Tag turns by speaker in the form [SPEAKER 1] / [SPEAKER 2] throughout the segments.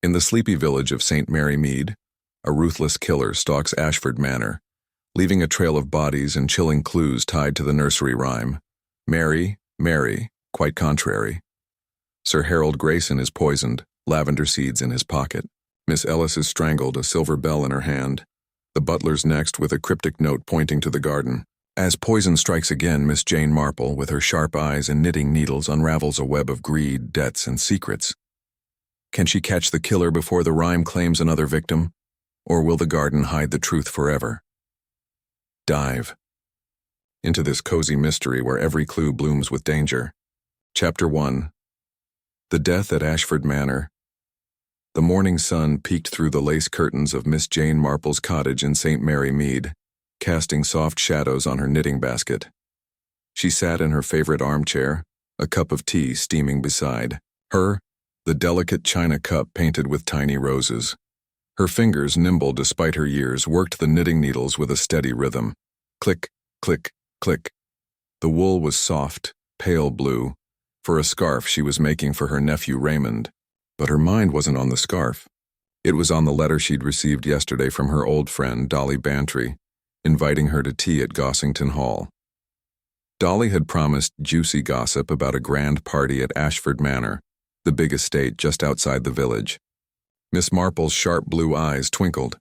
[SPEAKER 1] In the sleepy village of St. Mary Mead, a ruthless killer stalks Ashford Manor, leaving a trail of bodies and chilling clues tied to the nursery rhyme, Mary, Mary, quite contrary. Sir Harold Grayson is poisoned, lavender seeds in his pocket. Miss Ellis is strangled, a silver bell in her hand. The butler's next with a cryptic note pointing to the garden. As poison strikes again, Miss Jane Marple, with her sharp eyes and knitting needles, unravels a web of greed, debts, and secrets. Can she catch the killer before the rhyme claims another victim? Or will the garden hide the truth forever? Dive into this cozy mystery where every clue blooms with danger. Chapter 1. The Death at Ashford Manor. The morning sun peeked through the lace curtains of Miss Jane Marple's cottage in St. Mary Mead, casting soft shadows on her knitting basket. She sat in her favorite armchair, a cup of tea steaming beside her, the delicate china cup painted with tiny roses. Her fingers, nimble despite her years, worked the knitting needles with a steady rhythm. Click, click, click. The wool was soft, pale blue, for a scarf she was making for her nephew Raymond. But her mind wasn't on the scarf. It was on the letter she'd received yesterday from her old friend, Dolly Bantry, inviting her to tea at Gossington Hall. Dolly had promised juicy gossip about a grand party at Ashford Manor, the big estate just outside the village. Miss Marple's sharp blue eyes twinkled.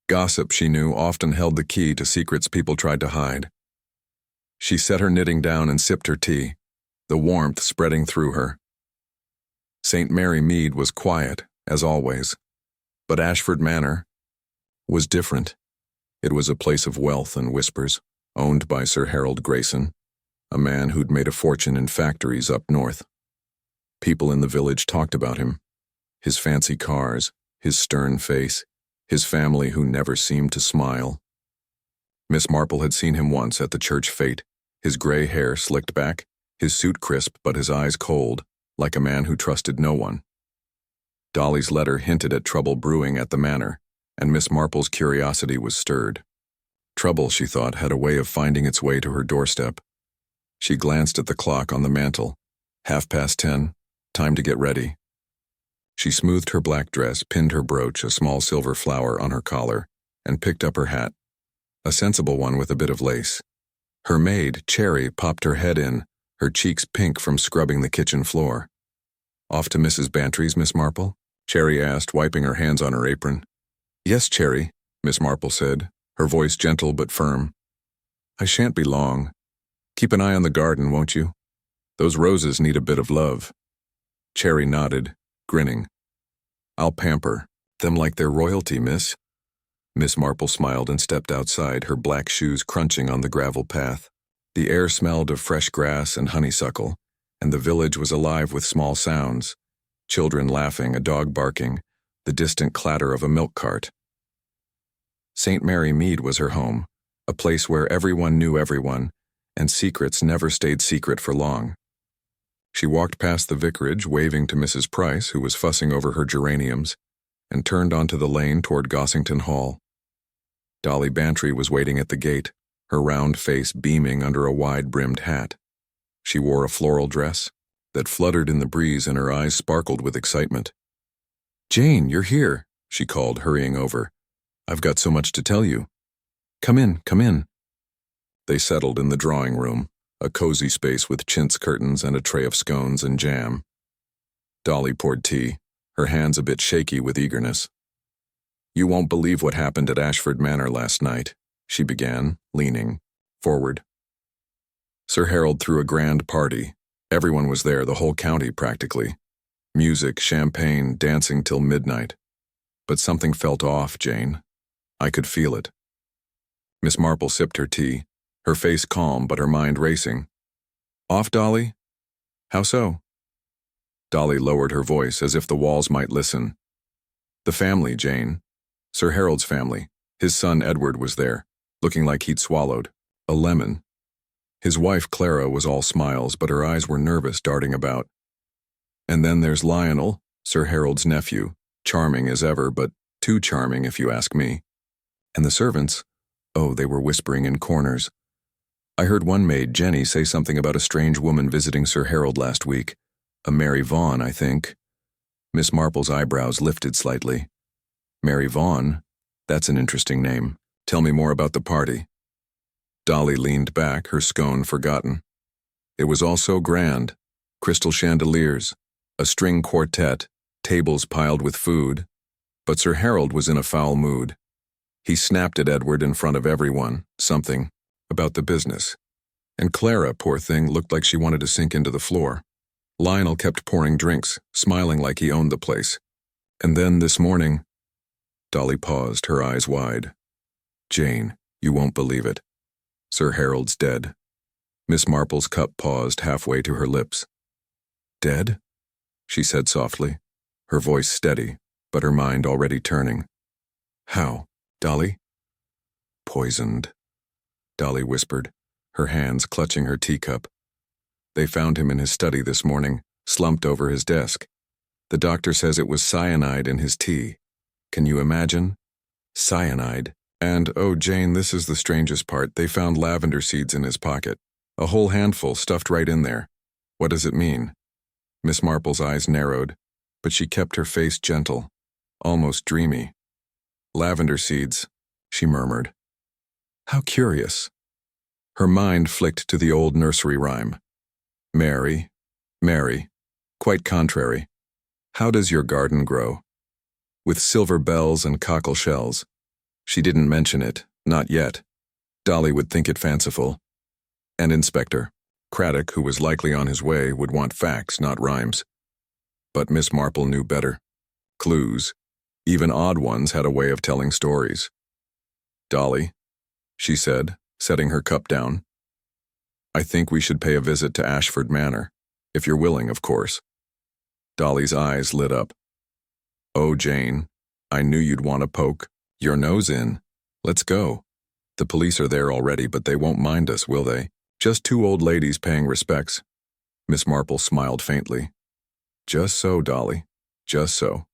[SPEAKER 1] Gossip, she knew, often held the key to secrets people tried to hide. She set her knitting down and sipped her tea, the warmth spreading through her. St. Mary Mead was quiet, as always, but Ashford Manor was different. It was a place of wealth and whispers, owned by Sir Harold Grayson, a man who'd made a fortune in factories up north. People in the village talked about him, his fancy cars, his stern face, his family who never seemed to smile. Miss Marple had seen him once at the church fete, his gray hair slicked back, his suit crisp but his eyes cold, like a man who trusted no one. Dolly's letter hinted at trouble brewing at the manor, and Miss Marple's curiosity was stirred. Trouble, she thought, had a way of finding its way to her doorstep. She glanced at the clock on the mantel. 10:30, time to get ready. She smoothed her black dress, pinned her brooch, a small silver flower, on her collar, and picked up her hat, a sensible one with a bit of lace. Her maid, Cherry, popped her head in, her cheeks pink from scrubbing the kitchen floor. "Off to Mrs. Bantry's, Miss Marple?" Cherry asked, wiping her hands on her apron. "Yes, Cherry," Miss Marple said, her voice gentle but firm. "I shan't be long. Keep an eye on the garden, won't you? Those roses need a bit of love." Cherry nodded, grinning. "I'll pamper them like they're royalty, miss." Miss Marple smiled and stepped outside, her black shoes crunching on the gravel path. The air smelled of fresh grass and honeysuckle, and the village was alive with small sounds: children laughing, a dog barking, the distant clatter of a milk cart. St. Mary Mead was her home, a place where everyone knew everyone, and secrets never stayed secret for long. She walked past the vicarage, waving to Mrs. Price, who was fussing over her geraniums, and turned onto the lane toward Gossington Hall. Dolly Bantry was waiting at the gate, her round face beaming under a wide-brimmed hat. She wore a floral dress that fluttered in the breeze, and her eyes sparkled with excitement. "Jane, you're here," she called, hurrying over. "I've got so much to tell you. Come in, come in." They settled in the drawing room, a cozy space with chintz curtains and a tray of scones and jam. Dolly poured tea, her hands a bit shaky with eagerness. "You won't believe what happened at Ashford Manor last night," she began, leaning forward. Sir Harold threw a grand party. Everyone was there, the whole county practically. Music, champagne, dancing till midnight. But something felt off, Jane. I could feel it. Miss Marple sipped her tea, her face calm but her mind racing. "Off, Dolly? How so?" Dolly lowered her voice as if the walls might listen. "The family, Jane. Sir Harold's family. His son Edward was there, looking like he'd swallowed a lemon. His wife Clara was all smiles, but her eyes were nervous, darting about. And then there's Lionel, Sir Harold's nephew, charming as ever, but too charming if you ask me. And the servants, oh, they were whispering in corners. I heard one maid, Jenny, say something about a strange woman visiting Sir Harold last week. A Mary Vaughan, I think. Miss Marple's eyebrows lifted slightly. Mary Vaughn? That's an interesting name. Tell me more about the party. Dolly leaned back, her scone forgotten. It was all so grand. Crystal chandeliers, a string quartet, tables piled with food. But Sir Harold was in a foul mood. He snapped at Edward in front of everyone, something about the business. And Clara, poor thing, looked like she wanted to sink into the floor. Lionel kept pouring drinks, smiling like he owned the place. And then this morning... Dolly paused, her eyes wide. Jane, you won't believe it. Sir Harold's dead. Miss Marple's cup paused halfway to her lips. Dead? She said softly, her voice steady, but her mind already turning. How, Dolly? Poisoned, Dolly whispered, her hands clutching her teacup. They found him in his study this morning, slumped over his desk. The doctor says it was cyanide in his tea. Can you imagine? Cyanide. And, oh, Jane, this is the strangest part. They found lavender seeds in his pocket. A whole handful stuffed right in there. What does it mean? Miss Marple's eyes narrowed, but she kept her face gentle, almost dreamy. Lavender seeds, she murmured. How curious. Her mind flicked to the old nursery rhyme. Mary, Mary, quite contrary. How does your garden grow? With silver bells and cockle shells. She didn't mention it, not yet. Dolly would think it fanciful. And Inspector Craddock, who was likely on his way, would want facts, not rhymes. But Miss Marple knew better. Clues, even odd ones, had a way of telling stories. Dolly, she said, setting her cup down. I think we should pay a visit to Ashford Manor, if you're willing, of course. Dolly's eyes lit up. Oh, Jane, I knew you'd want to poke your nose in. Let's go. The police are there already, but they won't mind us, will they? Just two old ladies paying respects. Miss Marple smiled faintly. Just so, Dolly, just so.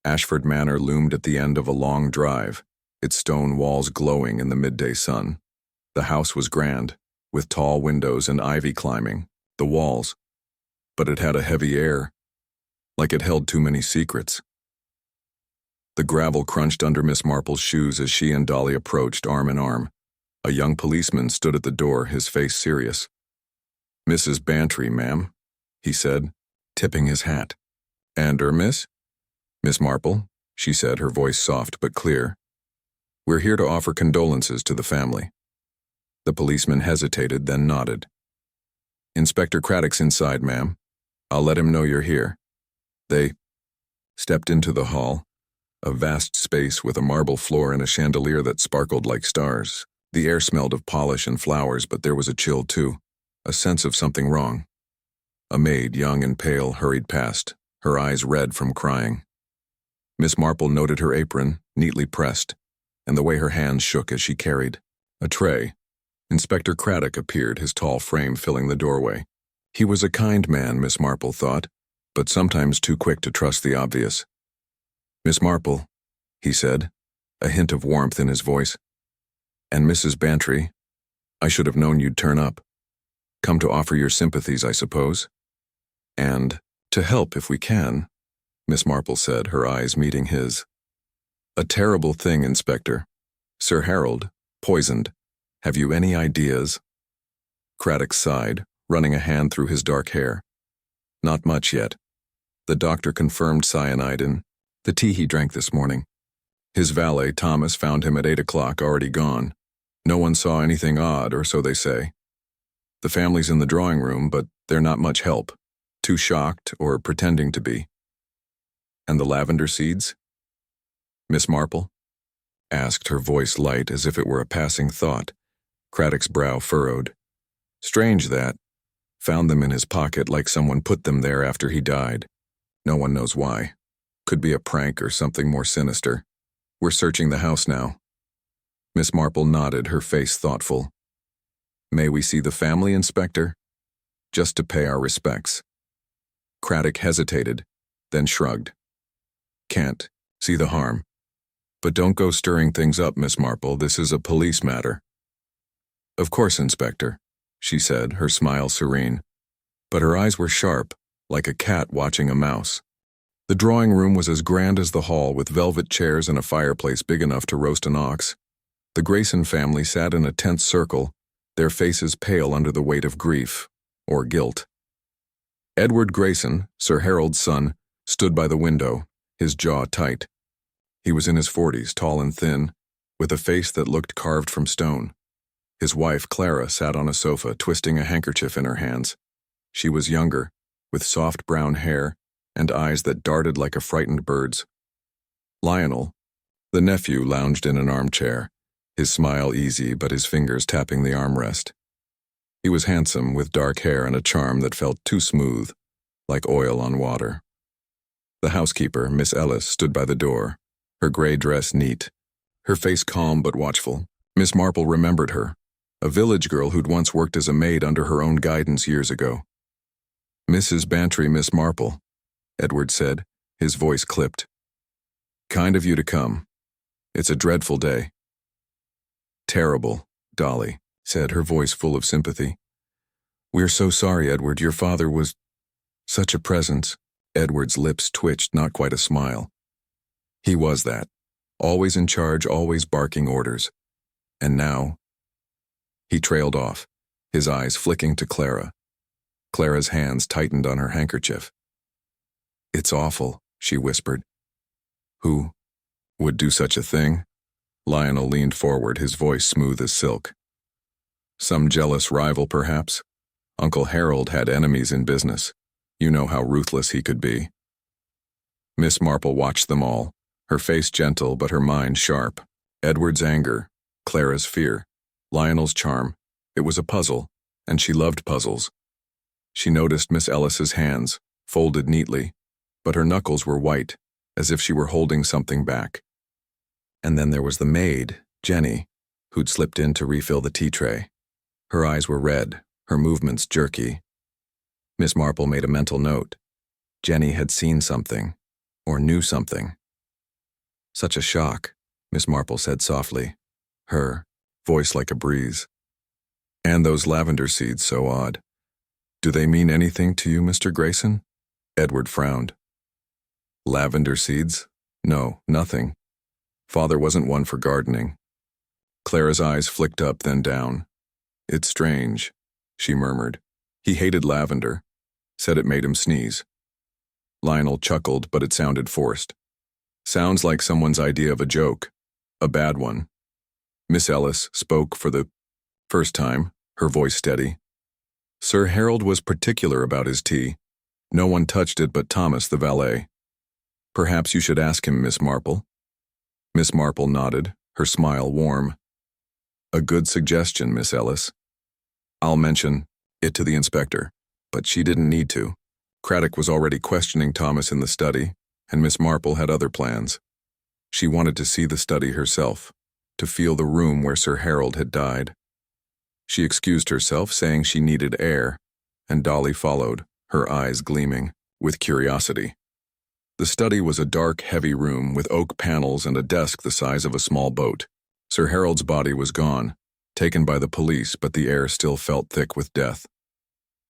[SPEAKER 1] Ashford Manor loomed at the end of a long drive, its stone walls glowing in the midday sun. The house was grand, with tall windows and ivy climbing the walls, but it had a heavy air, like it held too many secrets. The gravel crunched under Miss Marple's shoes as she and Dolly approached, arm in arm. A young policeman stood at the door, his face serious. Mrs. Bantry, ma'am, he said, tipping his hat. And miss? Miss Marple, she said, her voice soft but clear. We're here to offer condolences to the family. The policeman hesitated, then nodded. Inspector Craddock's inside, ma'am. I'll let him know you're here. They stepped into the hall, a vast space with a marble floor and a chandelier that sparkled like stars. The air smelled of polish and flowers, but there was a chill too, a sense of something wrong. A maid, young and pale, hurried past, her eyes red from crying. Miss Marple noted her apron, neatly pressed, and the way her hands shook as she carried a tray. Inspector Craddock appeared, his tall frame filling the doorway. He was a kind man, Miss Marple thought, but sometimes too quick to trust the obvious. Miss Marple, he said, a hint of warmth in his voice. And Mrs. Bantry, I should have known you'd turn up. Come to offer your sympathies, I suppose. And to help if we can, Miss Marple said, her eyes meeting his. A terrible thing, Inspector. Sir Harold, poisoned. Have you any ideas? Craddock sighed, running a hand through his dark hair. Not much yet. The doctor confirmed cyanide in the tea he drank this morning. His valet, Thomas, found him at 8 o'clock, already gone. No one saw anything odd, or so they say. The family's in the drawing room, but they're not much help. Too shocked, or pretending to be. And the lavender seeds? Miss Marple asked, her voice light as if it were a passing thought. Craddock's brow furrowed. Strange that. Found them in his pocket like someone put them there after he died. No one knows why. Could be a prank or something more sinister. We're searching the house now. Miss Marple nodded, her face thoughtful. May we see the family, Inspector? Just to pay our respects. Craddock hesitated, then shrugged. Can't see the harm. But don't go stirring things up, Miss Marple. This is a police matter. Of course, Inspector, she said, her smile serene. But her eyes were sharp, like a cat watching a mouse. The drawing room was as grand as the hall, with velvet chairs and a fireplace big enough to roast an ox. The Grayson family sat in a tense circle, their faces pale under the weight of grief, or guilt. Edward Grayson, Sir Harold's son, stood by the window, his jaw tight. He was in his 40s, tall and thin, with a face that looked carved from stone. His wife, Clara, sat on a sofa, twisting a handkerchief in her hands. She was younger, with soft brown hair and eyes that darted like a frightened bird's. Lionel, the nephew, lounged in an armchair, his smile easy but his fingers tapping the armrest. He was handsome, with dark hair and a charm that felt too smooth, like oil on water. The housekeeper, Miss Ellis, stood by the door, her gray dress neat, her face calm but watchful. Miss Marple remembered her, a village girl who'd once worked as a maid under her own guidance years ago. "Mrs. Bantry, Miss Marple," Edward said, his voice clipped. "Kind of you to come. It's a dreadful day." "Terrible," Dolly said, her voice full of sympathy. "We're so sorry, Edward. Your father was such a presence." Edward's lips twitched, not quite a smile. He was that, always in charge, always barking orders. And now... He trailed off, his eyes flicking to Clara. Clara's hands tightened on her handkerchief. "It's awful," she whispered. "Who would do such a thing?" Lionel leaned forward, his voice smooth as silk. "Some jealous rival, perhaps? Uncle Harold had enemies in business. You know how ruthless he could be." Miss Marple watched them all, her face gentle but her mind sharp. Edward's anger, Clara's fear, Lionel's charm. It was a puzzle, and she loved puzzles. She noticed Miss Ellis's hands, folded neatly, but her knuckles were white, as if she were holding something back. And then there was the maid, Jenny, who'd slipped in to refill the tea tray. Her eyes were red, her movements jerky. Miss Marple made a mental note. Jenny had seen something, or knew something. "Such a shock," Miss Marple said softly, her voice like a breeze. "And those lavender seeds, so odd. Do they mean anything to you, Mr. Grayson?" Edward frowned. "Lavender seeds? No, nothing. Father wasn't one for gardening." Clara's eyes flicked up, then down. "It's strange," she murmured. "He hated lavender, said it made him sneeze." Lionel chuckled, but it sounded forced. "Sounds like someone's idea of a joke. A bad one." Miss Ellis spoke for the first time, her voice steady. "Sir Harold was particular about his tea. No one touched it but Thomas, the valet. Perhaps you should ask him, Miss Marple." Miss Marple nodded, her smile warm. "A good suggestion, Miss Ellis. I'll mention it to the inspector." But she didn't need to. Craddock was already questioning Thomas in the study, and Miss Marple had other plans. She wanted to see the study herself, to feel the room where Sir Harold had died. She excused herself, saying she needed air, and Dolly followed, her eyes gleaming with curiosity. The study was a dark, heavy room with oak panels and a desk the size of a small boat. Sir Harold's body was gone, taken by the police, but the air still felt thick with death.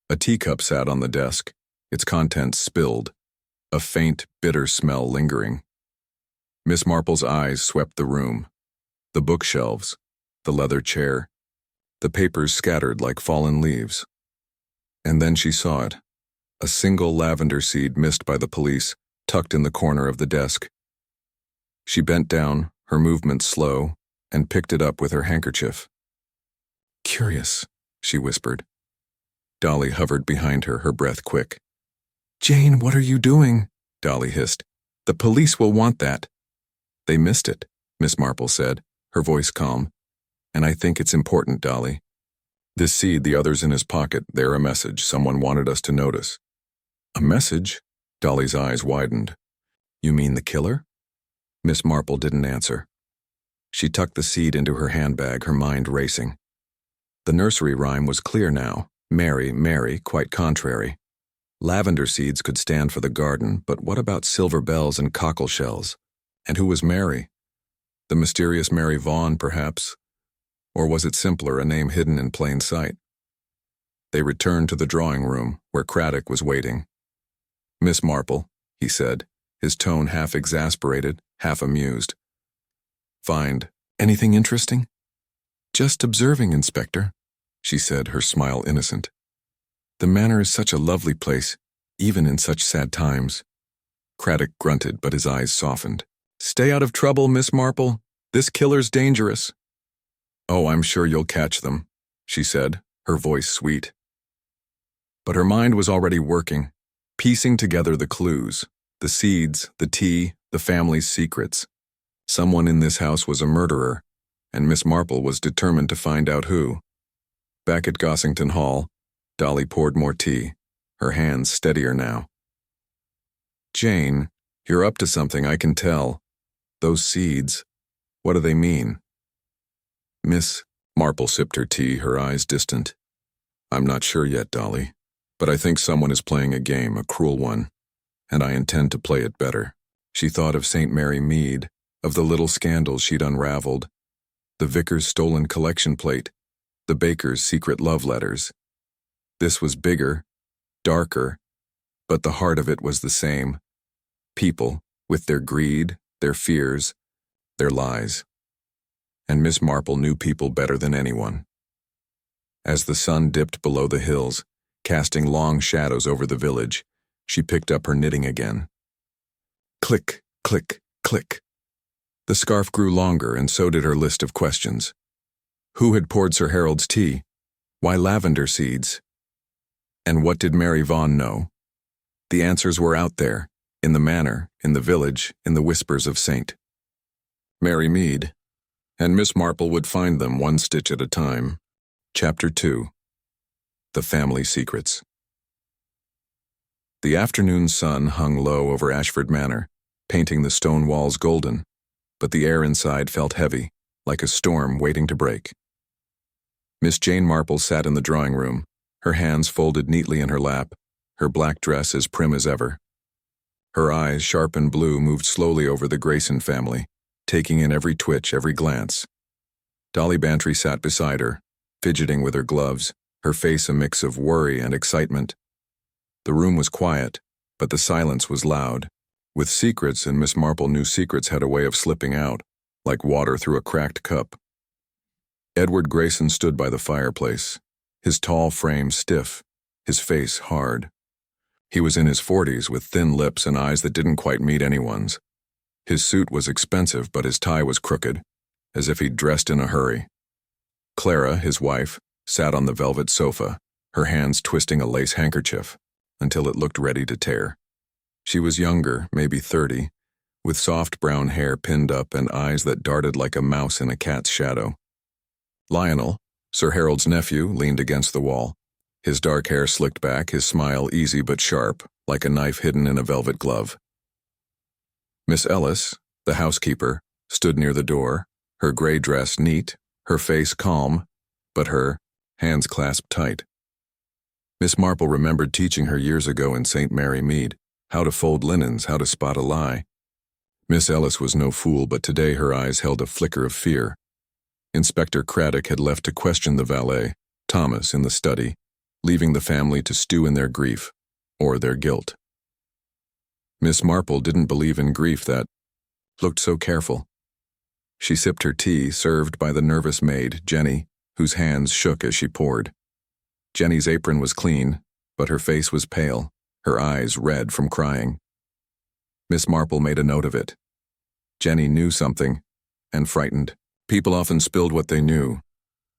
[SPEAKER 1] A teacup sat on the desk, its contents spilled, a faint, bitter smell lingering. Miss Marple's eyes swept the room. The bookshelves, the leather chair, the papers scattered like fallen leaves. And then she saw it, a single lavender seed missed by the police, tucked in the corner of the desk. She bent down, her movements slow, and picked it up with her handkerchief. "Curious," she whispered. Dolly hovered behind her, her breath quick. "Jane, what are you doing?" Dolly hissed. "The police will want that." "They missed it," Miss Marple said, her voice calm. "And I think it's important, Dolly. This seed, the others in his pocket, they're a message someone wanted us to notice." "A message?" Dolly's eyes widened. "You mean the killer?" Miss Marple didn't answer. She tucked the seed into her handbag, her mind racing. The nursery rhyme was clear now. Mary, Mary, quite contrary. Lavender seeds could stand for the garden, but what about silver bells and cockle shells? And who was Mary? The mysterious Mary Vaughan, perhaps? Or was it simpler, a name hidden in plain sight? They returned to the drawing room, where Craddock was waiting. "Miss Marple," he said, his tone half exasperated, half amused. "Find anything interesting?" "Just observing, Inspector," she said, her smile innocent. "The manor is such a lovely place, even in such sad times." Craddock grunted, but his eyes softened. "Stay out of trouble, Miss Marple. This killer's dangerous." "Oh, I'm sure you'll catch them," she said, her voice sweet. But her mind was already working, piecing together the clues, the seeds, the tea, the family's secrets. Someone in this house was a murderer, and Miss Marple was determined to find out who. Back at Gossington Hall, Dolly poured more tea, her hands steadier now. "Jane, you're up to something, I can tell. Those seeds, what do they mean?" Miss Marple sipped her tea, her eyes distant. "I'm not sure yet, Dolly, but I think someone is playing a game, a cruel one, and I intend to play it better." She thought of St. Mary Mead, of the little scandals she'd unraveled, the vicar's stolen collection plate, the baker's secret love letters. This was bigger, darker, but the heart of it was the same. People, with their greed, their fears, their lies. And Miss Marple knew people better than anyone. As the sun dipped below the hills, casting long shadows over the village, she picked up her knitting again. Click, click, click. The scarf grew longer, and so did her list of questions. Who had poured Sir Harold's tea? Why lavender seeds? And what did Mary Vaughan know? The answers were out there, in the manor, in the village, in the whispers of St. Mary Mead. And Miss Marple would find them one stitch at a time. Chapter 2. The Family Secrets. The afternoon sun hung low over Ashford Manor, painting the stone walls golden, but the air inside felt heavy, like a storm waiting to break. Miss Jane Marple sat in the drawing room, her hands folded neatly in her lap, her black dress as prim as ever. Her eyes, sharp and blue, moved slowly over the Grayson family, taking in every twitch, every glance. Dolly Bantry sat beside her, fidgeting with her gloves, her face a mix of worry and excitement. The room was quiet, but the silence was loud. With secrets, and Miss Marple knew secrets had a way of slipping out, like water through a cracked cup. Edward Grayson stood by the fireplace, his tall frame stiff, his face hard. He was in his 40s with thin lips and eyes that didn't quite meet anyone's. His suit was expensive, but his tie was crooked, as if he'd dressed in a hurry. Clara, his wife, sat on the velvet sofa, her hands twisting a lace handkerchief, until it looked ready to tear. She was younger, maybe 30, with soft brown hair pinned up and eyes that darted like a mouse in a cat's shadow. Lionel, Sir Harold's nephew, leaned against the wall, his dark hair slicked back, his smile easy but sharp, like a knife hidden in a velvet glove. Miss Ellis, the housekeeper, stood near the door, her gray dress neat, her face calm, but her hands clasped tight. Miss Marple remembered teaching her years ago in St. Mary Mead, how to fold linens, how to spot a lie. Miss Ellis was no fool, but today her eyes held a flicker of fear. Inspector Craddock had left to question the valet, Thomas, in the study, leaving the family to stew in their grief, or their guilt. Miss Marple didn't believe in grief that looked so careful. She sipped her tea, served by the nervous maid, Jenny, whose hands shook as she poured. Jenny's apron was clean, but her face was pale, her eyes red from crying. Miss Marple made a note of it. Jenny knew something, and frightened. People often spilled what they knew.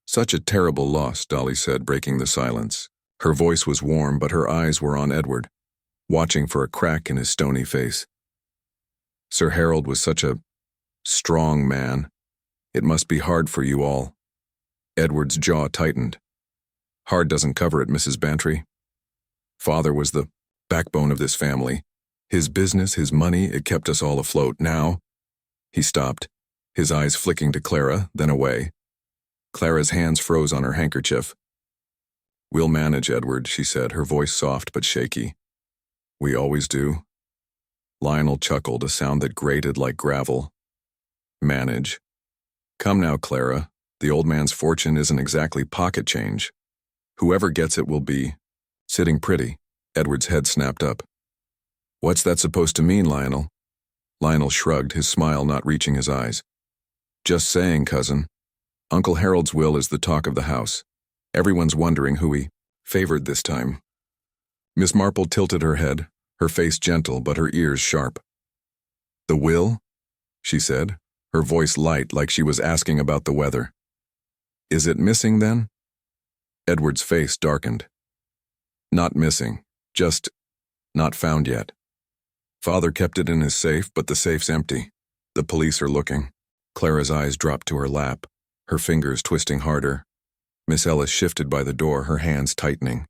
[SPEAKER 1] Such a terrible loss, Dolly said, breaking the silence. Her voice was warm, but her eyes were on Edward, watching for a crack in his stony face. Sir Harold was such a strong man. It must be hard for you all. Edward's jaw tightened. Hard doesn't cover it, Mrs. Bantry. Father was the backbone of this family. His business, his money, it kept us all afloat. Now, he stopped, his eyes flicking to Clara, then away. Clara's hands froze on her handkerchief. "We'll manage, Edward," she said, her voice soft but shaky. "We always do." Lionel chuckled, a sound that grated like gravel. "Manage. Come now, Clara. The old man's fortune isn't exactly pocket change. Whoever gets it will be sitting pretty." Edward's head snapped up. "What's that supposed to mean, Lionel?" Lionel shrugged, his smile not reaching his eyes. Just saying, cousin. Uncle Harold's will is the talk of the house. Everyone's wondering who he favored this time. Miss Marple tilted her head, her face gentle but her ears sharp. The will? She said, her voice light like she was asking about the weather. Is it missing then? Edward's face darkened. Not missing, just not found yet. Father kept it in his safe, but the safe's empty. The police are looking. Clara's eyes dropped to her lap, her fingers twisting harder. Miss Ellis shifted by the door, her hands tightening.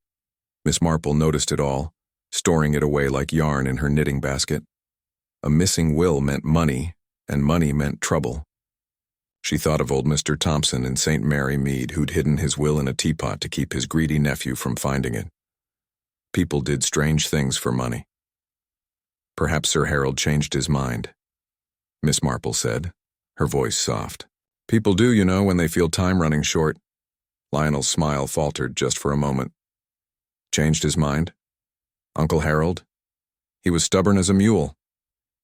[SPEAKER 1] Miss Marple noticed it all, storing it away like yarn in her knitting basket. A missing will meant money, and money meant trouble. She thought of old Mr. Thompson in St. Mary, Mead, who'd hidden his will in a teapot to keep his greedy nephew from finding it. People did strange things for money. Perhaps Sir Harold changed his mind, Miss Marple said, her voice soft. People do, you know, when they feel time running short. Lionel's smile faltered just for a moment. Changed his mind? Uncle Harold? He was stubborn as a mule.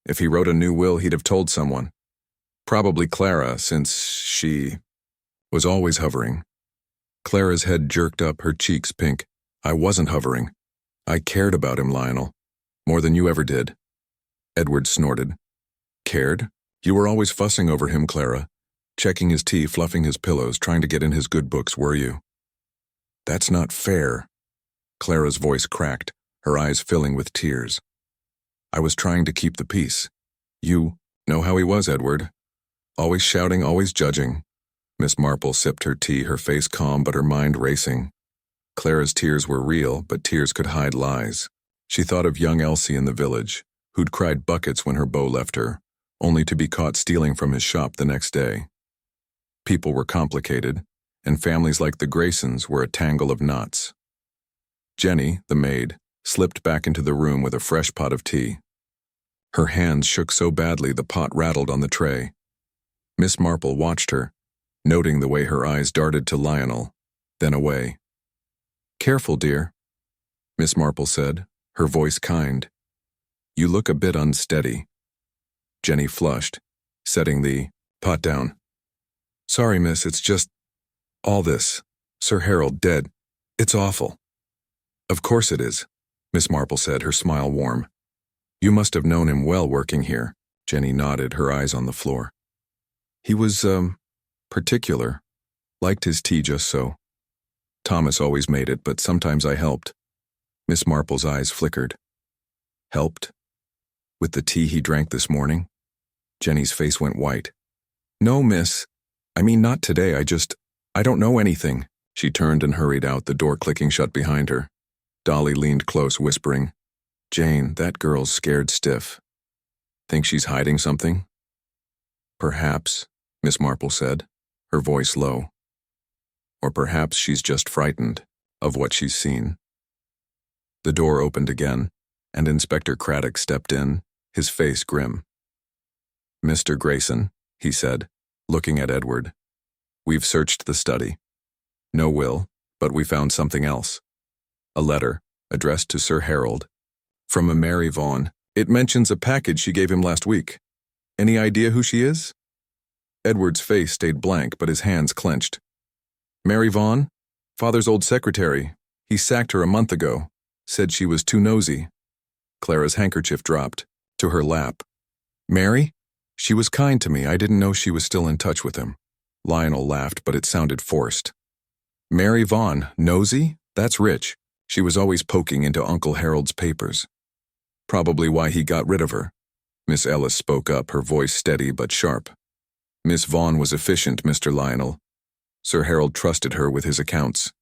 [SPEAKER 1] If he wrote a new will, he'd have told someone. Probably Clara, since she was always hovering. Clara's head jerked up, her cheeks pink. I wasn't hovering. I cared about him, Lionel. More than you ever did. Edward snorted. Cared? You were always fussing over him, Clara. Checking his tea, fluffing his pillows, trying to get in his good books, were you? That's not fair. Clara's voice cracked, her eyes filling with tears. I was trying to keep the peace. You know how he was, Edward. Always shouting, always judging. Miss Marple sipped her tea, her face calm but her mind racing. Clara's tears were real, but tears could hide lies. She thought of young Elsie in the village, who'd cried buckets when her beau left her, only to be caught stealing from his shop the next day. People were complicated, and families like the Graysons were a tangle of knots. Jenny, the maid, slipped back into the room with a fresh pot of tea. Her hands shook so badly the pot rattled on the tray. Miss Marple watched her, noting the way her eyes darted to Lionel, then away. Careful, dear, Miss Marple said, her voice kind. You look a bit unsteady. Jenny flushed, setting the pot down. Sorry, miss, it's just all this. Sir Harold dead. It's awful. Of course it is, Miss Marple said, her smile warm. You must have known him well working here. Jenny nodded, her eyes on the floor. He was, particular. Liked his tea just so. Thomas always made it, but sometimes I helped. Miss Marple's eyes flickered. Helped? With the tea he drank this morning? Jenny's face went white. No, miss. I mean, not today, I don't know anything. She turned and hurried out, the door clicking shut behind her. Dolly leaned close, whispering, Jane, that girl's scared stiff. Think she's hiding something? Perhaps, Miss Marple said, her voice low. Or perhaps she's just frightened of what she's seen. The door opened again, and Inspector Craddock stepped in, his face grim. Mr. Grayson, he said, looking at Edward. We've searched the study. No will, but we found something else. A letter, addressed to Sir Harold, from a Mary Vaughan. It mentions a package she gave him last week. Any idea who she is? Edward's face stayed blank, but his hands clenched. Mary Vaughan? Father's old secretary. He sacked her a month ago. Said she was too nosy. Clara's handkerchief dropped to her lap. Mary? She was kind to me. I didn't know she was still in touch with him. Lionel laughed, but it sounded forced. Mary Vaughan, nosy? That's rich. She was always poking into Uncle Harold's papers. Probably why he got rid of her. Miss Ellis spoke up, her voice steady but sharp. Miss Vaughan was efficient, Mr. Lionel. Sir Harold trusted her with his accounts.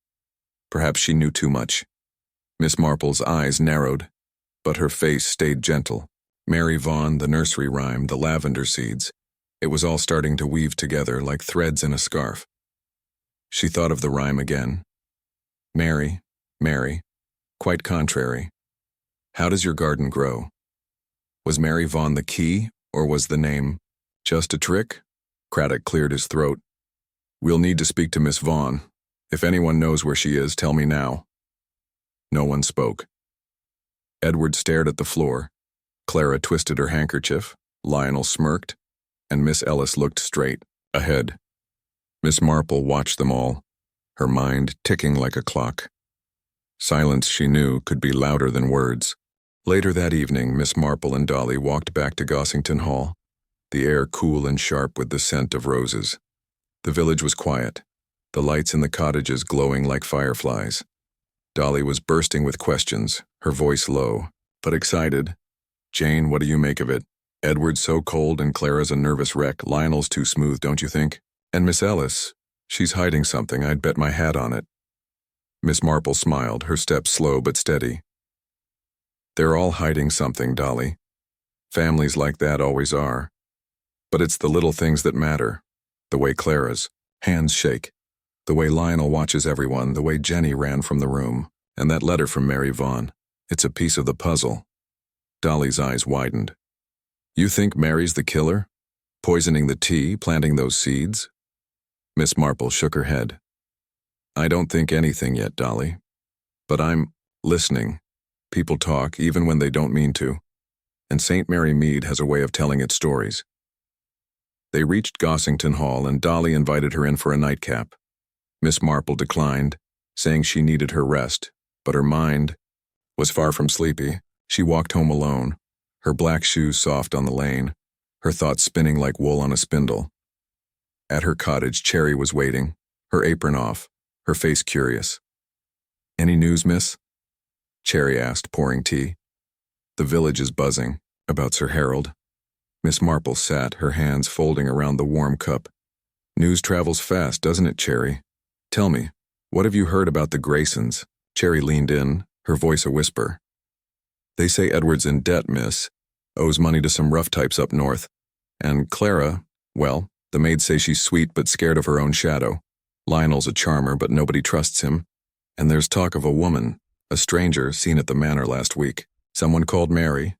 [SPEAKER 1] Perhaps she knew too much. Miss Marple's eyes narrowed, but her face stayed gentle. Mary Vaughan, the nursery rhyme, the lavender seeds. It was all starting to weave together like threads in a scarf. She thought of the rhyme again. Mary, Mary, quite contrary. How does your garden grow? Was Mary Vaughan the key, or was the name just a trick? Craddock cleared his throat. We'll need to speak to Miss Vaughan. If anyone knows where she is, tell me now. No one spoke. Edward stared at the floor. Clara twisted her handkerchief, Lionel smirked, and Miss Ellis looked straight ahead. Miss Marple watched them all, her mind ticking like a clock. Silence, she knew, could be louder than words. Later that evening, Miss Marple and Dolly walked back to Gossington Hall, the air cool and sharp with the scent of roses. The village was quiet, the lights in the cottages glowing like fireflies. Dolly was bursting with questions, her voice low, but excited. "Jane, what do you make of it? Edward's so cold and Clara's a nervous wreck. Lionel's too smooth, don't you think? And Miss Ellis, she's hiding something, I'd bet my hat on it." Miss Marple smiled, her step slow but steady. "They're all hiding something, Dolly. Families like that always are. But it's the little things that matter. The way Clara's hands shake. The way Lionel watches everyone, the way Jenny ran from the room, and that letter from Mary Vaughn. It's a piece of the puzzle." Dolly's eyes widened. "You think Mary's the killer? Poisoning the tea, planting those seeds?" Miss Marple shook her head. "I don't think anything yet, Dolly. But I'm listening. People talk, even when they don't mean to. And St. Mary Mead has a way of telling its stories." They reached Gossington Hall, and Dolly invited her in for a nightcap. Miss Marple declined, saying she needed her rest, but her mind was far from sleepy. She walked home alone, her black shoes soft on the lane, her thoughts spinning like wool on a spindle. At her cottage, Cherry was waiting, her apron off, her face curious. "Any news, miss?" Cherry asked, pouring tea. "The village is buzzing about Sir Harold." Miss Marple sat, her hands folding around the warm cup. "News travels fast, doesn't it, Cherry? Tell me, what have you heard about the Graysons?" Cherry leaned in, her voice a whisper. "They say Edward's in debt, miss. Owes money to some rough types up north. And Clara, well, the maids say she's sweet but scared of her own shadow. Lionel's a charmer, but nobody trusts him. And there's talk of a woman, a stranger, seen at the manor last week. Someone called Mary."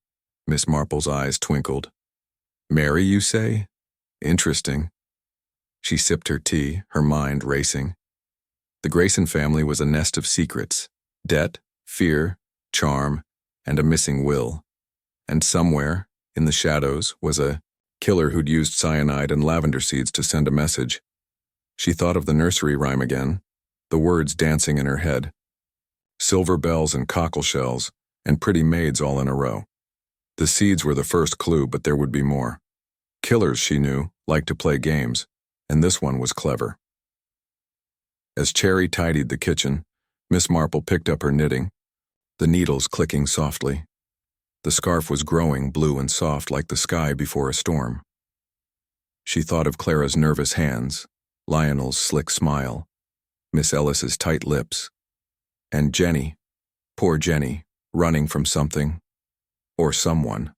[SPEAKER 1] Miss Marple's eyes twinkled. "Mary, you say? Interesting." She sipped her tea, her mind racing. The Grayson family was a nest of secrets: debt, fear, charm, and a missing will. And somewhere, in the shadows, was a killer who'd used cyanide and lavender seeds to send a message. She thought of the nursery rhyme again, the words dancing in her head. Silver bells and cockle shells, and pretty maids all in a row. The seeds were the first clue, but there would be more. Killers, she knew, liked to play games, and this one was clever. As Cherry tidied the kitchen, Miss Marple picked up her knitting, the needles clicking softly. The scarf was growing blue and soft like the sky before a storm. She thought of Clara's nervous hands, Lionel's slick smile, Miss Ellis's tight lips, and Jenny, poor Jenny, running from something or someone.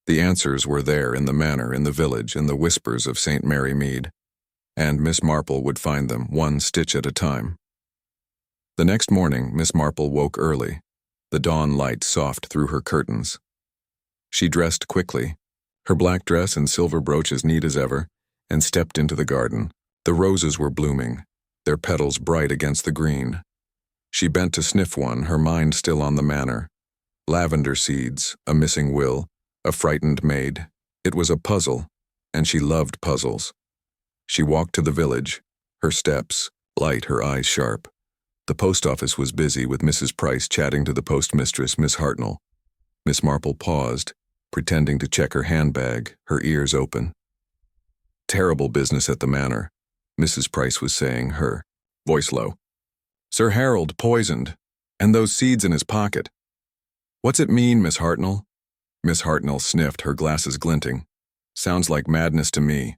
[SPEAKER 1] The answers were there in the manor, in the village, in the whispers of St. Mary Mead, and Miss Marple would find them one stitch at a time. The next morning, Miss Marple woke early, the dawn light soft through her curtains. She dressed quickly, her black dress and silver brooch as neat as ever, and stepped into the garden. The roses were blooming, their petals bright against the green. She bent to sniff one, her mind still on the manor. Lavender seeds, a missing will, a frightened maid. It was a puzzle, and she loved puzzles. She walked to the village, her steps light, her eyes sharp. The post office was busy with Mrs. Price chatting to the postmistress, Miss Hartnell. Miss Marple paused, pretending to check her handbag, her ears open. "Terrible business at the manor," Mrs. Price was saying, her voice low. "Sir Harold poisoned, and those seeds in his pocket. What's it mean, Miss Hartnell?" Miss Hartnell sniffed, her glasses glinting. "Sounds like madness to me.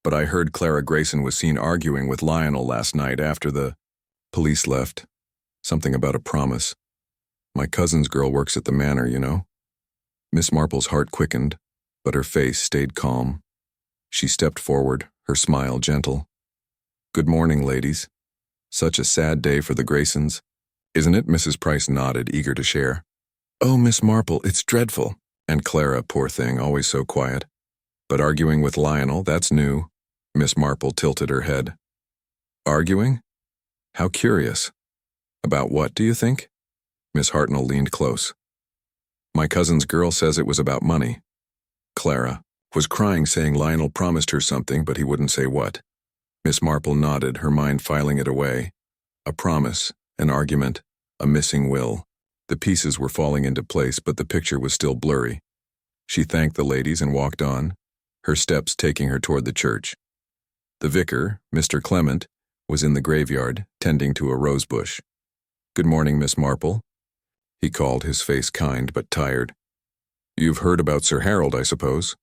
[SPEAKER 1] But I heard Clara Grayson was seen arguing with Lionel last night after the police left. Something about a promise. My cousin's girl works at the manor, you know." Miss Marple's heart quickened, but her face stayed calm. She stepped forward, her smile gentle. "Good morning, ladies. Such a sad day for the Graysons, isn't it?" Mrs. Price nodded, eager to share. "Oh, Miss Marple, it's dreadful." And Clara, poor thing, always so quiet. "But arguing with Lionel, that's new." Miss Marple tilted her head. "Arguing? How curious. About what, do you think?" Miss Hartnell leaned close. "My cousin's girl says it was about money." Clara was crying, saying Lionel promised her something, but he wouldn't say what. Miss Marple nodded, her mind filing it away. A promise, an argument, a missing will. The pieces were falling into place, but the picture was still blurry. She thanked the ladies and walked on, her steps taking her toward the church. The vicar, Mr. Clement, was in the graveyard, tending to a rosebush. "Good morning, Miss Marple," he called, his face kind but tired. "You've heard about Sir Harold, I suppose?"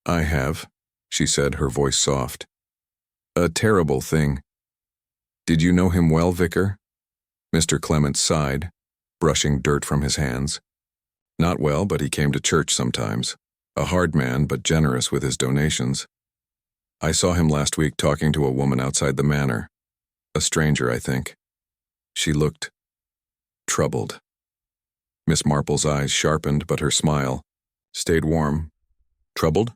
[SPEAKER 1] "I have," she said, her voice soft. "A terrible thing. Did you know him well, Vicar?" Mr. Clement sighed, brushing dirt from his hands. "Not well, but he came to church sometimes. A hard man, but generous with his donations. I saw him last week talking to a woman outside the manor. A stranger, I think." She looked troubled. Miss Marple's eyes sharpened, but her smile stayed warm. "Troubled?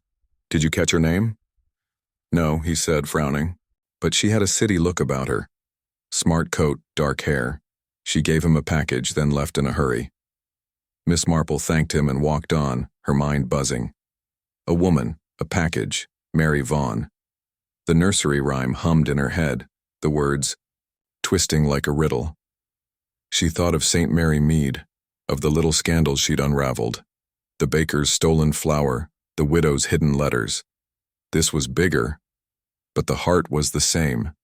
[SPEAKER 1] Did you catch her name?" "No," he said, frowning. But she had a city look about her. Smart coat, dark hair. She gave him a package, then left in a hurry. Miss Marple thanked him and walked on, her mind buzzing. A woman, a package, Mary Vaughan. The nursery rhyme hummed in her head, the words, twisting like a riddle. She thought of St. Mary Mead, of the little scandals she'd unraveled, the baker's stolen flour, the widow's hidden letters. This was bigger, but the heart was the same.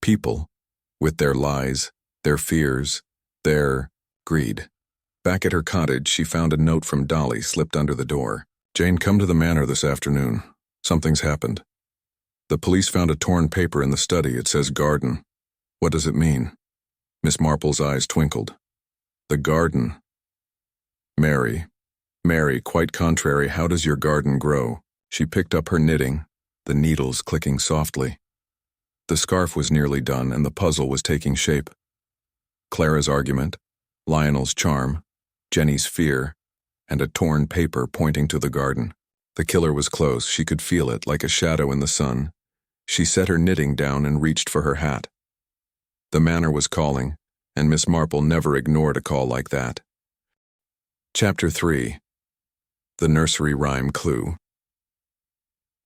[SPEAKER 1] People, with their lies, their fears, their greed. Back at her cottage, she found a note from Dolly slipped under the door. "Jane, come to the manor this afternoon. Something's happened. The police found a torn paper in the study. It says garden. What does it mean?" Miss Marple's eyes twinkled. "The garden. Mary, quite contrary, how does your garden grow?" She picked up her knitting, the needles clicking softly. The scarf was nearly done, and the puzzle was taking shape. Clara's argument, Lionel's charm, Jenny's fear, and a torn paper pointing to the garden. The killer was close. She could feel it, like a shadow in the sun. She set her knitting down and reached for her hat. The manor was calling, and Miss Marple never ignored a call like that. Chapter 3. The Nursery Rhyme Clue.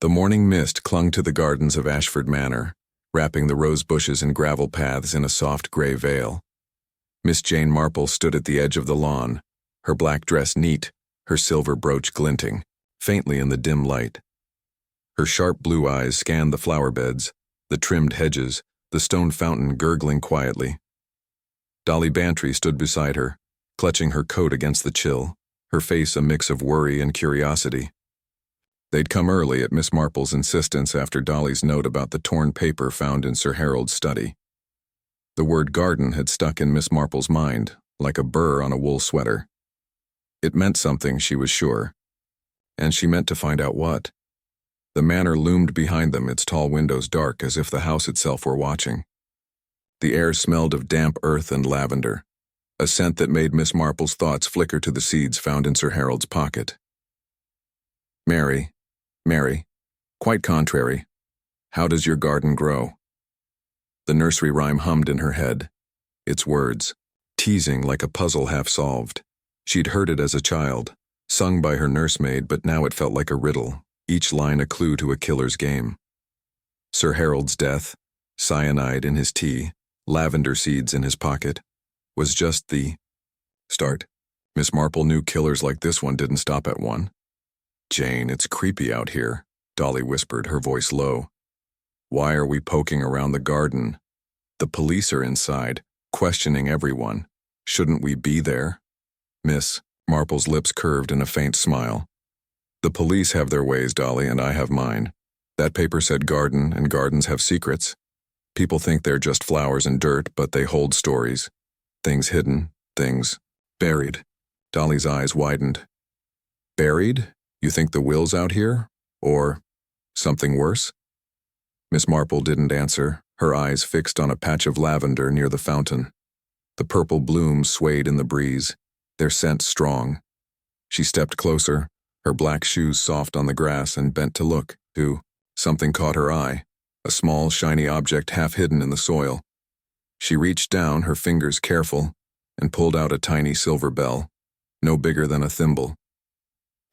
[SPEAKER 1] The morning mist clung to the gardens of Ashford Manor, wrapping the rose bushes and gravel paths in a soft gray veil. Miss Jane Marple stood at the edge of the lawn, her black dress neat, her silver brooch glinting, faintly in the dim light. Her sharp blue eyes scanned the flower beds, the trimmed hedges, the stone fountain gurgling quietly. Dolly Bantry stood beside her, clutching her coat against the chill, her face a mix of worry and curiosity. They'd come early at Miss Marple's insistence after Dolly's note about the torn paper found in Sir Harold's study. The word garden had stuck in Miss Marple's mind, like a burr on a wool sweater. It meant something, she was sure, and she meant to find out what. The manor loomed behind them, its tall windows dark, as if the house itself were watching. The air smelled of damp earth and lavender, a scent that made Miss Marple's thoughts flicker to the seeds found in Sir Harold's pocket. Mary, quite contrary, how does your garden grow?" The nursery rhyme hummed in her head, its words, teasing like a puzzle half solved. She'd heard it as a child, sung by her nursemaid, but now it felt like a riddle, each line a clue to a killer's game. Sir Harold's death, cyanide in his tea, lavender seeds in his pocket, was just the start. Miss Marple knew killers like this one didn't stop at one. "Jane, it's creepy out here," Dolly whispered, her voice low. "Why are we poking around the garden? The police are inside, questioning everyone. Shouldn't we be there?" Miss Marple's lips curved in a faint smile. "The police have their ways, Dolly, and I have mine. That paper said garden, and gardens have secrets. People think they're just flowers and dirt, but they hold stories. Things hidden, things buried." Dolly's eyes widened. "Buried? You think the will's out here? Or something worse?" Miss Marple didn't answer, her eyes fixed on a patch of lavender near the fountain. The purple blooms swayed in the breeze, their scent strong. She stepped closer, her black shoes soft on the grass, and bent to look, too. Something caught her eye, a small, shiny object half hidden in the soil. She reached down, her fingers careful, and pulled out a tiny silver bell, no bigger than a thimble.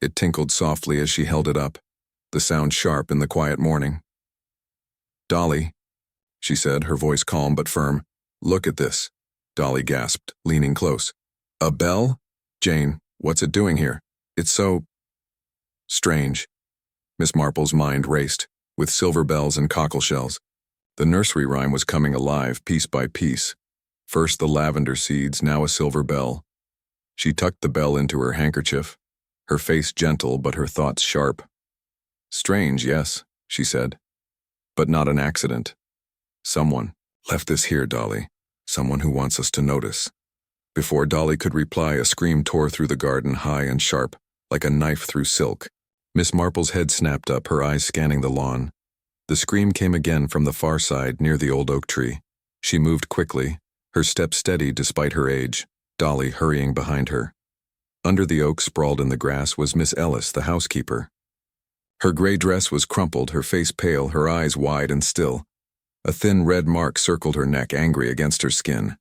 [SPEAKER 1] It tinkled softly as she held it up, the sound sharp in the quiet morning. "Dolly," she said, her voice calm but firm. "Look at this." Dolly gasped, leaning close. "A bell? Jane, what's it doing here? It's so strange." Miss Marple's mind raced, with silver bells and cockleshells. The nursery rhyme was coming alive, piece by piece. First the lavender seeds, now a silver bell. She tucked the bell into her handkerchief, her face gentle but her thoughts sharp. "Strange, yes," she said, "but not an accident. Someone left this here, Dolly. Someone who wants us to notice." Before Dolly could reply, a scream tore through the garden, high and sharp, like a knife through silk. Miss Marple's head snapped up, her eyes scanning the lawn. The scream came again from the far side, near the old oak tree. She moved quickly, her step steady despite her age, Dolly hurrying behind her. Under the oak, sprawled in the grass, was Miss Ellis, the housekeeper. Her gray dress was crumpled, her face pale, her eyes wide and still. A thin red mark circled her neck, angry against her skin.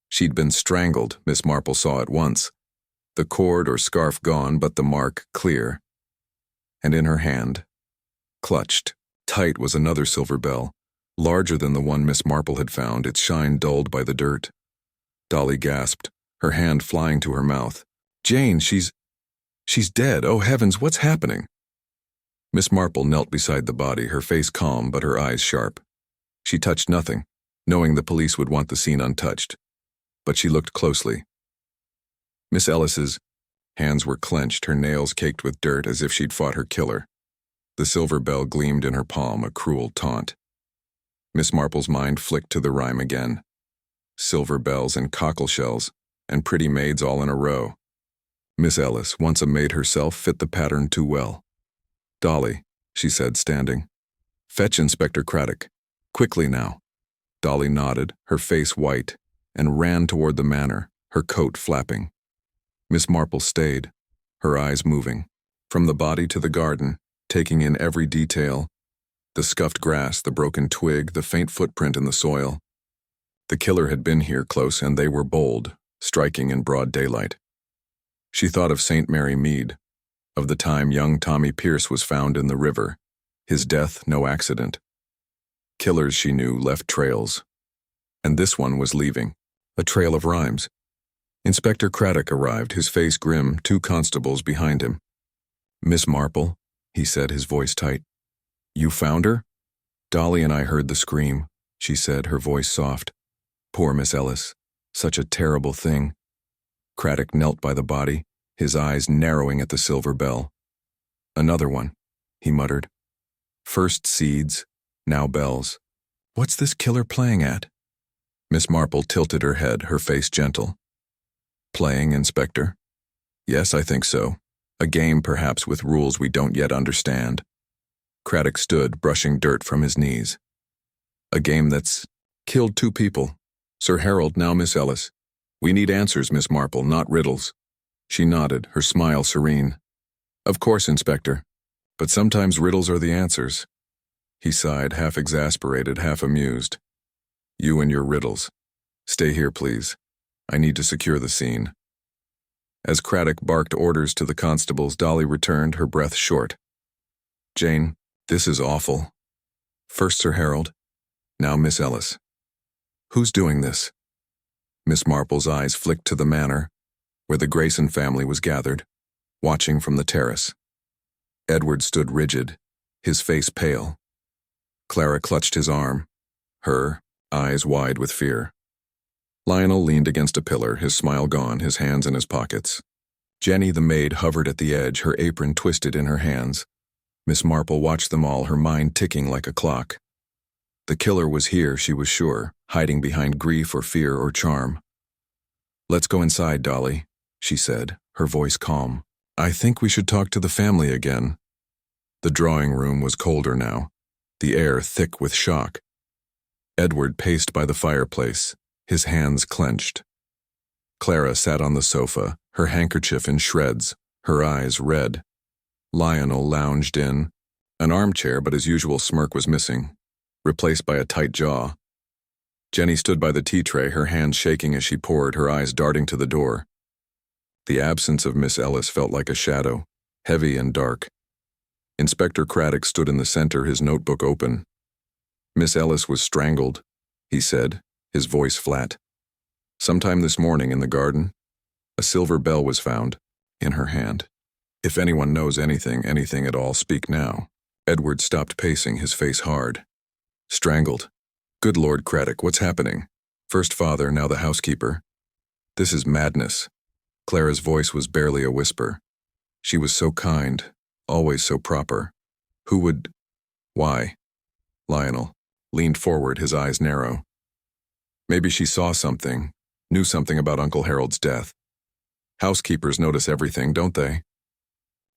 [SPEAKER 1] She'd been strangled, Miss Marple saw at once. The cord or scarf gone, but the mark clear. And in her hand, clutched tight, was another silver bell, larger than the one Miss Marple had found, its shine dulled by the dirt. Dolly gasped, her hand flying to her mouth. "Jane, she's dead. Oh heavens, what's happening?" Miss Marple knelt beside the body, her face calm but her eyes sharp. She touched nothing, knowing the police would want the scene untouched. But she looked closely. Miss Ellis's hands were clenched, her nails caked with dirt as if she'd fought her killer. The silver bell gleamed in her palm, a cruel taunt. Miss Marple's mind flicked to the rhyme again. Silver bells and cockleshells, and pretty maids all in a row. Miss Ellis, once a maid herself, fit the pattern too well. "Dolly," she said, standing. "Fetch Inspector Craddock. Quickly now." Dolly nodded, her face white, and ran toward the manor, her coat flapping. Miss Marple stayed, her eyes moving, from the body to the garden, taking in every detail, the scuffed grass, the broken twig, the faint footprint in the soil. The killer had been here close, and they were bold, striking in broad daylight. She thought of St. Mary Mead, of the time young Tommy Pierce was found in the river, his death no accident. Killers, she knew, left trails, and this one was leaving, a trail of rhymes. Inspector Craddock arrived, his face grim, two constables behind him. "Miss Marple," he said, his voice tight. "You found her?" "Dolly and I heard the scream," she said, her voice soft. "Poor Miss Ellis. Such a terrible thing." Craddock knelt by the body, his eyes narrowing at the silver bell. "Another one," he muttered. "First seeds, now bells. What's this killer playing at?" Miss Marple tilted her head, her face gentle. "Playing, Inspector? Yes, I think so. A game, perhaps, with rules we don't yet understand." Craddock stood, brushing dirt from his knees. "A game that's killed 2 people. Sir Harold, now Miss Ellis. We need answers, Miss Marple, not riddles." She nodded, her smile serene. "Of course, Inspector. But sometimes riddles are the answers." He sighed, half exasperated, half amused. "You and your riddles. Stay here, please. I need to secure the scene." As Craddock barked orders to the constables, Dolly returned, her breath short. "Jane, this is awful. First Sir Harold, now Miss Ellis. Who's doing this?" Miss Marple's eyes flicked to the manor, where the Grayson family was gathered, watching from the terrace. Edward stood rigid, his face pale. Clara clutched his arm, her eyes wide with fear. Lionel leaned against a pillar, his smile gone, his hands in his pockets. Jenny, the maid, hovered at the edge, her apron twisted in her hands. Miss Marple watched them all, her mind ticking like a clock. The killer was here, she was sure, hiding behind grief or fear or charm. "Let's go inside, Dolly," she said, her voice calm. "I think we should talk to the family again." The drawing room was colder now, the air thick with shock. Edward paced by the fireplace, his hands clenched. Clara sat on the sofa, her handkerchief in shreds, her eyes red. Lionel lounged in, an armchair, but his usual smirk was missing, replaced by a tight jaw. Jenny stood by the tea tray, her hands shaking as she poured, her eyes darting to the door. The absence of Miss Ellis felt like a shadow, heavy and dark. Inspector Craddock stood in the center, his notebook open. Miss Ellis was strangled, he said, his voice flat. Sometime this morning in the garden, a silver bell was found, in her hand. If anyone knows anything at all, speak now. Edward stopped pacing, his face hard. Strangled. Good Lord, Craddock, what's happening? First father, now the housekeeper. This is madness. Clara's voice was barely a whisper. She was so kind, always so proper. Who would... Why? Lionel leaned forward, his eyes narrow. Maybe she saw something, knew something about Uncle Harold's death. Housekeepers notice everything, don't they?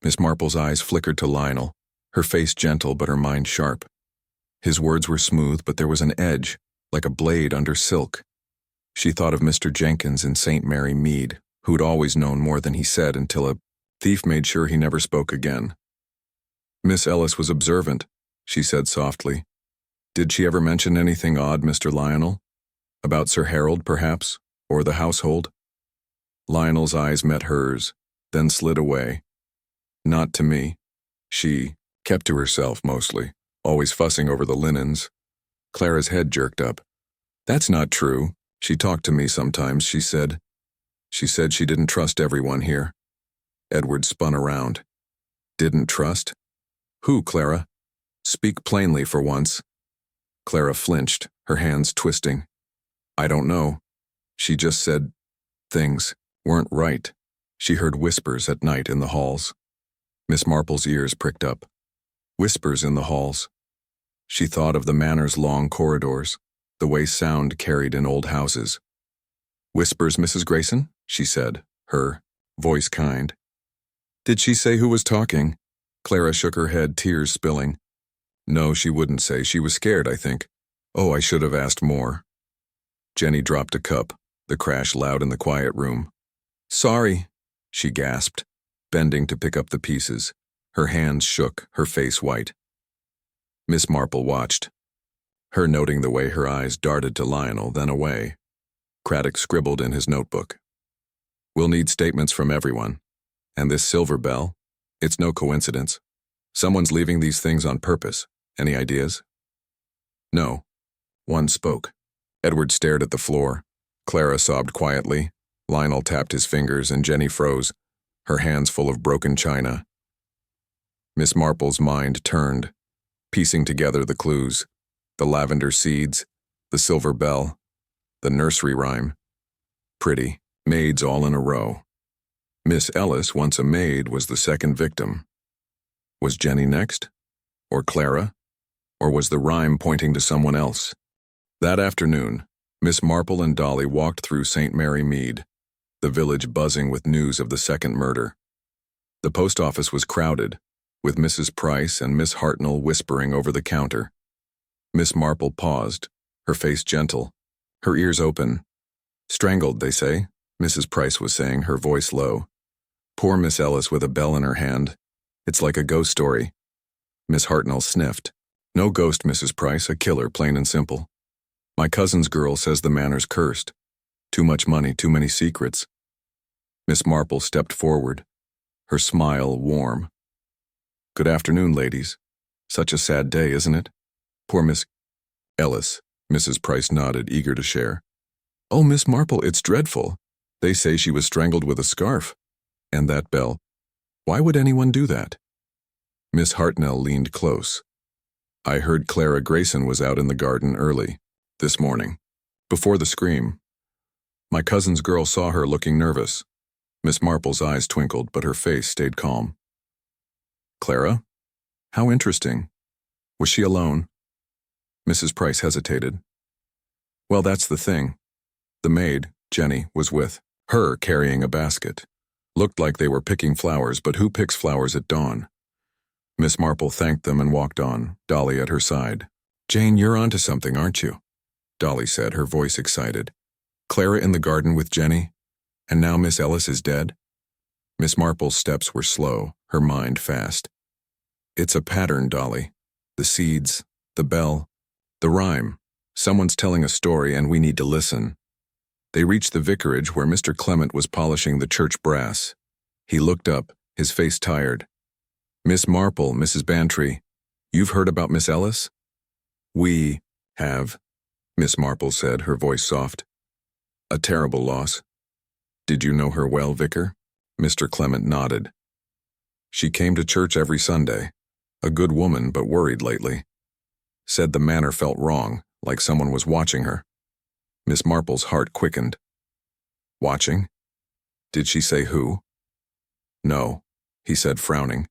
[SPEAKER 1] Miss Marple's eyes flickered to Lionel, her face gentle but her mind sharp. His words were smooth, but there was an edge, like a blade under silk. She thought of Mr. Jenkins in St. Mary Mead, who'd always known more than he said until a thief made sure he never spoke again. Miss Ellis was observant, she said softly. Did she ever mention anything odd, Mr. Lionel? About Sir Harold, perhaps, or the household? Lionel's eyes met hers, then slid away. Not to me. She kept to herself mostly, always fussing over the linens. Clara's head jerked up. That's not true. She talked to me sometimes, she said. She said she didn't trust everyone here. Edward spun around. Didn't trust? Who, Clara? Speak plainly for once. Clara flinched, her hands twisting. I don't know. She just said things weren't right. She heard whispers at night in the halls. Miss Marple's ears pricked up. Whispers in the halls. She thought of the manor's long corridors, the way sound carried in old houses. Whispers, Mrs. Grayson? She said, her voice kind. Did she say who was talking? Clara shook her head, tears spilling. No, she wouldn't say. She was scared, I think. Oh, I should have asked more. Jenny dropped a cup, the crash loud in the quiet room. Sorry, she gasped, bending to pick up the pieces. Her hands shook, her face white. Miss Marple watched, her noting the way her eyes darted to Lionel, then away. Craddock scribbled in his notebook. We'll need statements from everyone. And this silver bell, it's no coincidence. Someone's leaving these things on purpose. Any ideas? No. One spoke. Edward stared at the floor. Clara sobbed quietly. Lionel tapped his fingers and Jenny froze, her hands full of broken china. Miss Marple's mind turned, piecing together the clues. The lavender seeds, the silver bell, the nursery rhyme. Pretty, maids all in a row. Miss Ellis, once a maid, was the second victim. Was Jenny next? Or Clara? Or was the rhyme pointing to someone else? That afternoon, Miss Marple and Dolly walked through St. Mary Mead, the village buzzing with news of the second murder. The post office was crowded, with Mrs. Price and Miss Hartnell whispering over the counter. Miss Marple paused, her face gentle, her ears open. Strangled, they say, Mrs. Price was saying, her voice low. Poor Miss Ellis with a bell in her hand. It's like a ghost story. Miss Hartnell sniffed. No ghost, Mrs. Price, a killer, plain and simple. My cousin's girl says the manor's cursed. Too much money, too many secrets. Miss Marple stepped forward, her smile warm. Good afternoon, ladies. Such a sad day, isn't it? Poor Miss Ellis, Mrs. Price nodded, eager to share. Oh, Miss Marple, it's dreadful. They say she was strangled with a scarf. And that bell. Why would anyone do that? Miss Hartnell leaned close. I heard Clara Grayson was out in the garden early, this morning, before the scream. My cousin's girl saw her looking nervous. Miss Marple's eyes twinkled, but her face stayed calm. Clara? How interesting. Was she alone? Mrs. Price hesitated. Well, that's the thing. The maid, Jenny, was with her carrying a basket. Looked like they were picking flowers, but who picks flowers at dawn? Miss Marple thanked them and walked on, Dolly at her side. Jane, you're onto something, aren't you? Dolly said, her voice excited. Clara in the garden with Jenny? And now Miss Ellis is dead? Miss Marple's steps were slow, her mind fast. It's a pattern, Dolly. The seeds, the bell, the rhyme. Someone's telling a story and we need to listen. They reached the vicarage where Mr. Clement was polishing the church brass. He looked up, his face tired. Miss Marple, Mrs. Bantry, you've heard about Miss Ellis? We have, Miss Marple said, her voice soft. A terrible loss. Did you know her well, Vicar? Mr. Clement nodded. She came to church every Sunday. A good woman, but worried lately. Said the manor felt wrong, like someone was watching her. Miss Marple's heart quickened. Watching? Did she say who? No, he said, frowning.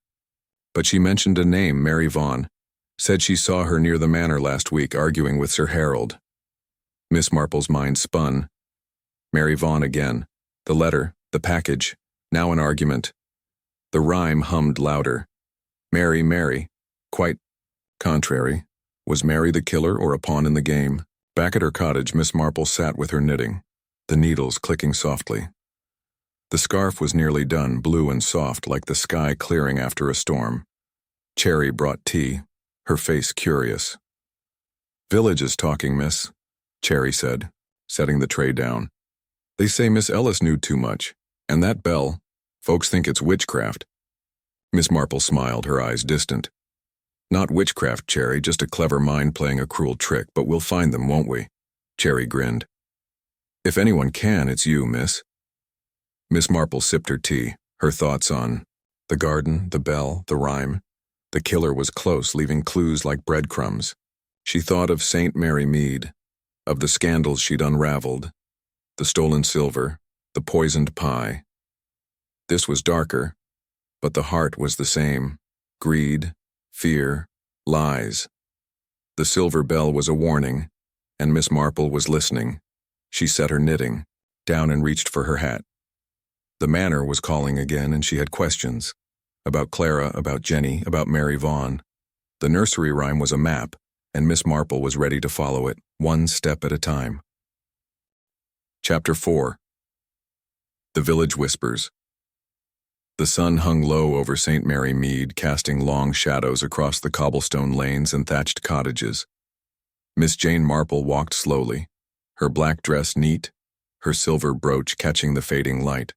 [SPEAKER 1] But she mentioned a name, Mary Vaughan. Said she saw her near the manor last week arguing with Sir Harold. Miss Marple's mind spun. Mary Vaughan again. The letter, the package, now an argument. The rhyme hummed louder. Mary, Mary. Quite contrary. Was Mary the killer or a pawn in the game? Back at her cottage, Miss Marple sat with her knitting, the needles clicking softly. The scarf was nearly done, blue and soft like the sky clearing after a storm. Cherry brought tea, her face curious. Village is talking, miss, Cherry said, setting the tray down. They say Miss Ellis knew too much, and that bell, folks think it's witchcraft. Miss Marple smiled, her eyes distant. Not witchcraft, Cherry, just a clever mind playing a cruel trick, but we'll find them, won't we? Cherry grinned. If anyone can, it's you, miss. Miss Marple sipped her tea, her thoughts on the garden, the bell, the rhyme. The killer was close, leaving clues like breadcrumbs. She thought of St. Mary Mead, of the scandals she'd unraveled, the stolen silver, the poisoned pie. This was darker, but the heart was the same. Greed, fear, lies. The silver bell was a warning, and Miss Marple was listening. She set her knitting, down and reached for her hat. The manor was calling again, and she had questions. About Clara, about Jenny, about Mary Vaughan. The nursery rhyme was a map, and Miss Marple was ready to follow it, one step at a time. Chapter 4. The Village Whispers. The sun hung low over St. Mary Mead, casting long shadows across the cobblestone lanes and thatched cottages. Miss Jane Marple walked slowly, her black dress neat, her silver brooch catching the fading light.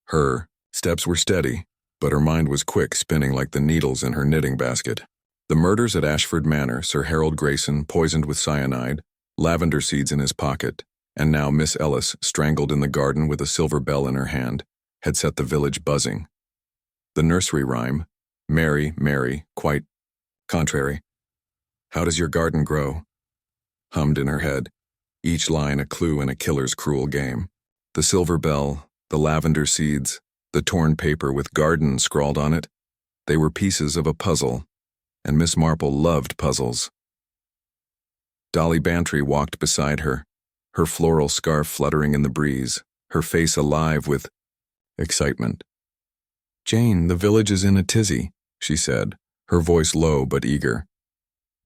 [SPEAKER 1] Her steps were steady, but her mind was quick, spinning like the needles in her knitting basket. The murders at Ashford Manor, Sir Harold Grayson poisoned with cyanide, lavender seeds in his pocket, and now Miss Ellis strangled in the garden with a silver bell in her hand, had set the village buzzing. The nursery rhyme, Mary, Mary, quite contrary. How does your garden grow? Hummed in her head, each line a clue in a killer's cruel game. The silver bell, the lavender seeds, the torn paper with garden scrawled on it, they were pieces of a puzzle, and Miss Marple loved puzzles. Dolly Bantry walked beside her, her floral scarf fluttering in the breeze, her face alive with excitement. Jane, the village is in a tizzy, she said, her voice low but eager.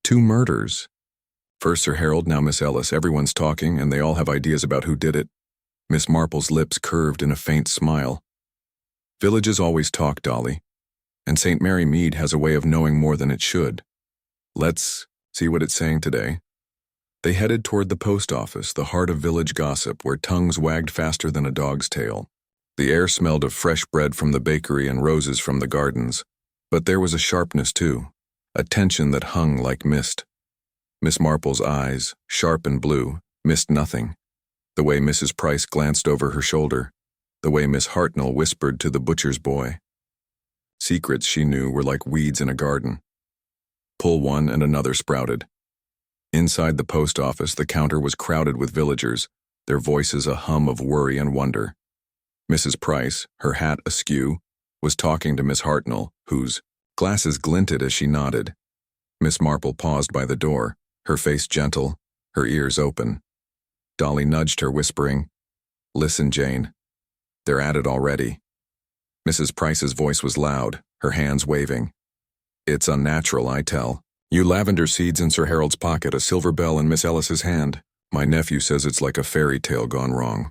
[SPEAKER 1] 2 murders. First Sir Harold, now Miss Ellis. Everyone's talking, and they all have ideas about who did it. Miss Marple's lips curved in a faint smile. Villages always talk, Dolly, and St. Mary Mead has a way of knowing more than it should. Let's see what it's saying today. They headed toward the post office, the heart of village gossip, where tongues wagged faster than a dog's tail. The air smelled of fresh bread from the bakery and roses from the gardens, but there was a sharpness too, a tension that hung like mist. Miss Marple's eyes, sharp and blue, missed nothing. The way Mrs. Price glanced over her shoulder, the way Miss Hartnell whispered to the butcher's boy. Secrets, she knew, were like weeds in a garden. Pull one and another sprouted. Inside the post office, the counter was crowded with villagers, their voices a hum of worry and wonder. Mrs. Price, her hat askew, was talking to Miss Hartnell, whose glasses glinted as she nodded. Miss Marple paused by the door, her face gentle, her ears open. Dolly nudged her, whispering, "Listen, Jane. They're at it already." Mrs. Price's voice was loud, her hands waving. "It's unnatural, I tell. You lavender seeds in Sir Harold's pocket, a silver bell in Miss Ellis's hand. My nephew says it's like a fairy tale gone wrong."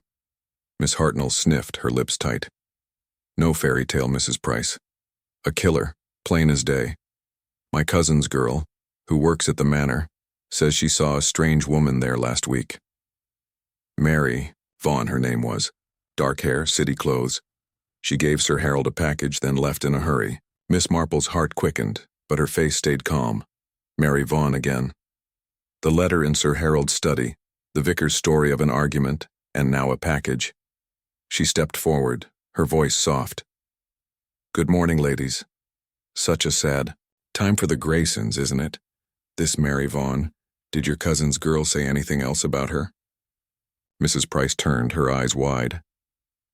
[SPEAKER 1] Miss Hartnell sniffed, her lips tight. "No fairy tale, Mrs. Price. A killer, plain as day. My cousin's girl, who works at the manor, says she saw a strange woman there last week. Mary Vaughan, her name was. Dark hair, city clothes. She gave Sir Harold a package, then left in a hurry. Miss Marple's heart quickened, but her face stayed calm. Mary Vaughn again. The letter in Sir Harold's study, the vicar's story of an argument, and now a package. She stepped forward, her voice soft. "Good morning, ladies. Such a sad time for the Graysons, isn't it? This Mary Vaughn. Did your cousin's girl say anything else about her?" Mrs. Price turned, her eyes wide.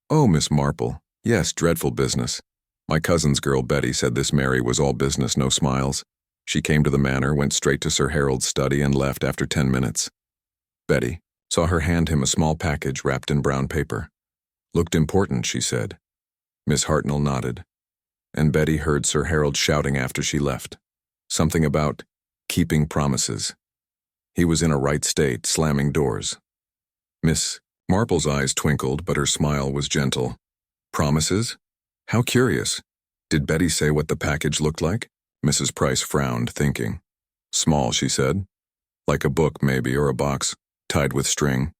[SPEAKER 1] "Oh, Miss Marple, yes, dreadful business. My cousin's girl Betty said this Mary was all business, no smiles. She came to the manor, went straight to Sir Harold's study, and left after 10 minutes. Betty saw her hand him a small package wrapped in brown paper. Looked important, she said." Miss Hartnell nodded. "And Betty heard Sir Harold shouting after she left. Something about keeping promises. He was in a right state, slamming doors." Miss Marple's eyes twinkled, but her smile was gentle. "Promises? How curious. Did Betty say what the package looked like?" Mrs. Price frowned, thinking. "Small," she said. "Like a book, maybe, or a box, tied with string."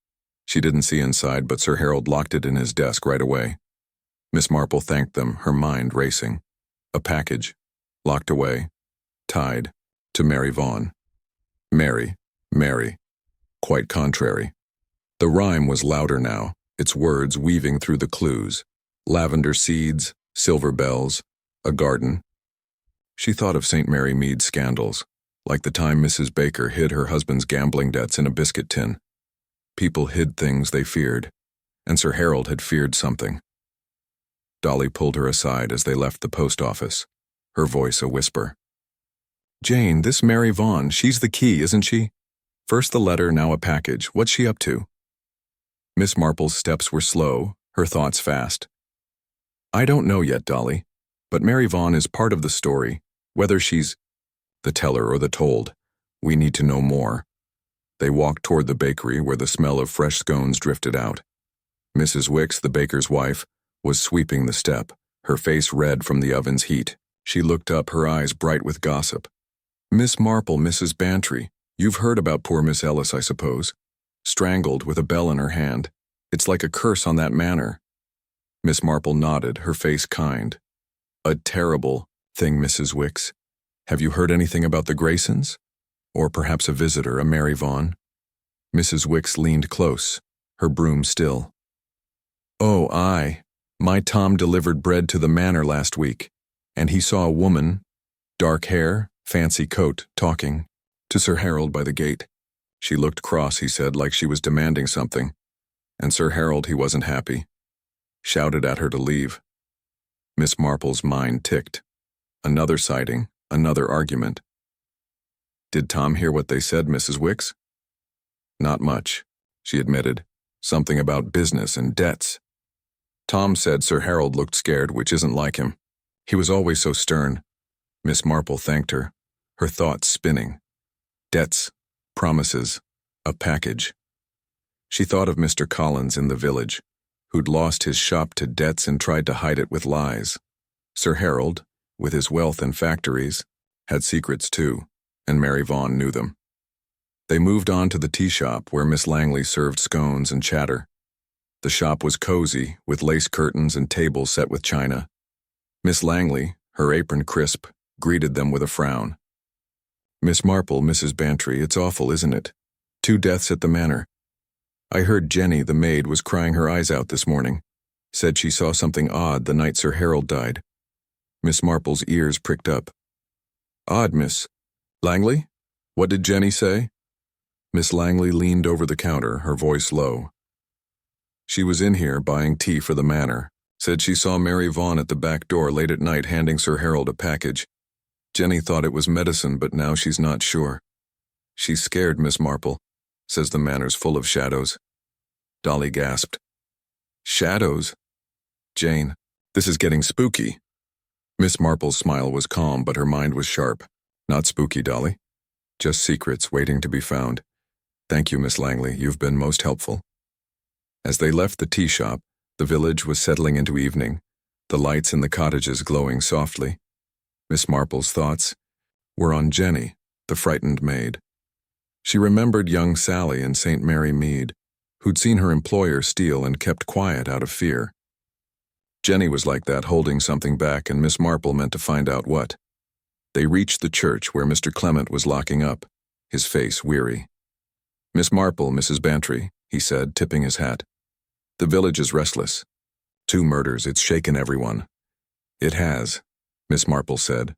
[SPEAKER 1] She didn't see inside, but Sir Harold locked it in his desk right away. Miss Marple thanked them, her mind racing. A package, locked away, tied, to Mary Vaughn. Mary, Mary. Quite contrary. The rhyme was louder now, its words weaving through the clues. Lavender seeds, silver bells, a garden. She thought of St. Mary Mead's scandals, like the time Mrs. Baker hid her husband's gambling debts in a biscuit tin. People hid things they feared, and Sir Harold had feared something. Dolly pulled her aside as they left the post office, her voice a whisper. "Jane, this Mary Vaughn, she's the key, isn't she? First the letter, now a package. What's she up to?" Miss Marple's steps were slow, her thoughts fast. "I don't know yet, Dolly, but Mary Vaughn is part of the story, whether she's the teller or the told. We need to know more." They walked toward the bakery where the smell of fresh scones drifted out. Mrs. Wicks, the baker's wife, was sweeping the step, her face red from the oven's heat. She looked up, her eyes bright with gossip. "Miss Marple, Mrs. Bantry, you've heard about poor Miss Ellis, I suppose? Strangled with a bell in her hand. It's like a curse on that manor." Miss Marple nodded, her face kind. "A terrible thing, Mrs. Wicks. Have you heard anything about the Graysons? Or perhaps a visitor, a Mary Vaughn?" Mrs. Wicks leaned close, her broom still. "Oh, aye. My Tom delivered bread to the manor last week, and he saw a woman, dark hair, fancy coat, talking to Sir Harold by the gate. She looked cross, he said, like she was demanding something, and Sir Harold, he wasn't happy. Shouted at her to leave." Miss Marple's mind ticked. Another sighting, another argument. "Did Tom hear what they said, Mrs. Wicks?" "Not much," she admitted. "Something about business and debts. Tom said Sir Harold looked scared, which isn't like him. He was always so stern." Miss Marple thanked her, her thoughts spinning. Debts, promises, a package. She thought of Mr. Collins in the village, who'd lost his shop to debts and tried to hide it with lies. Sir Harold, with his wealth and factories, had secrets too, and Mary Vaughn knew them. They moved on to the tea shop where Miss Langley served scones and chatter. The shop was cozy, with lace curtains and tables set with china. Miss Langley, her apron crisp, greeted them with a frown. "Miss Marple, Mrs. Bantry, it's awful, isn't it? 2 deaths at the manor. I heard Jenny, the maid, was crying her eyes out this morning. Said she saw something odd the night Sir Harold died." Miss Marple's ears pricked up. "Odd, Miss Langley? What did Jenny say?" Miss Langley leaned over the counter, her voice low. "She was in here buying tea for the manor. Said she saw Mary Vaughn at the back door late at night handing Sir Harold a package. Jenny thought it was medicine, but now she's not sure. She's scared, Miss Marple. Says the manor's full of shadows." Dolly gasped. "Shadows? Jane, this is getting spooky." Miss Marple's smile was calm, but her mind was sharp. "Not spooky, Dolly. Just secrets waiting to be found. Thank you, Miss Langley. You've been most helpful." As they left the tea shop, the village was settling into evening, the lights in the cottages glowing softly. Miss Marple's thoughts were on Jenny, the frightened maid. She remembered young Sally in St. Mary Mead, who'd seen her employer steal and kept quiet out of fear. Jenny was like that, holding something back, and Miss Marple meant to find out what. They reached the church where Mr. Clement was locking up, his face weary. "Miss Marple, Mrs. Bantry," he said, tipping his hat. "The village is restless. 2 murders, it's shaken everyone." "It has," Miss Marple said,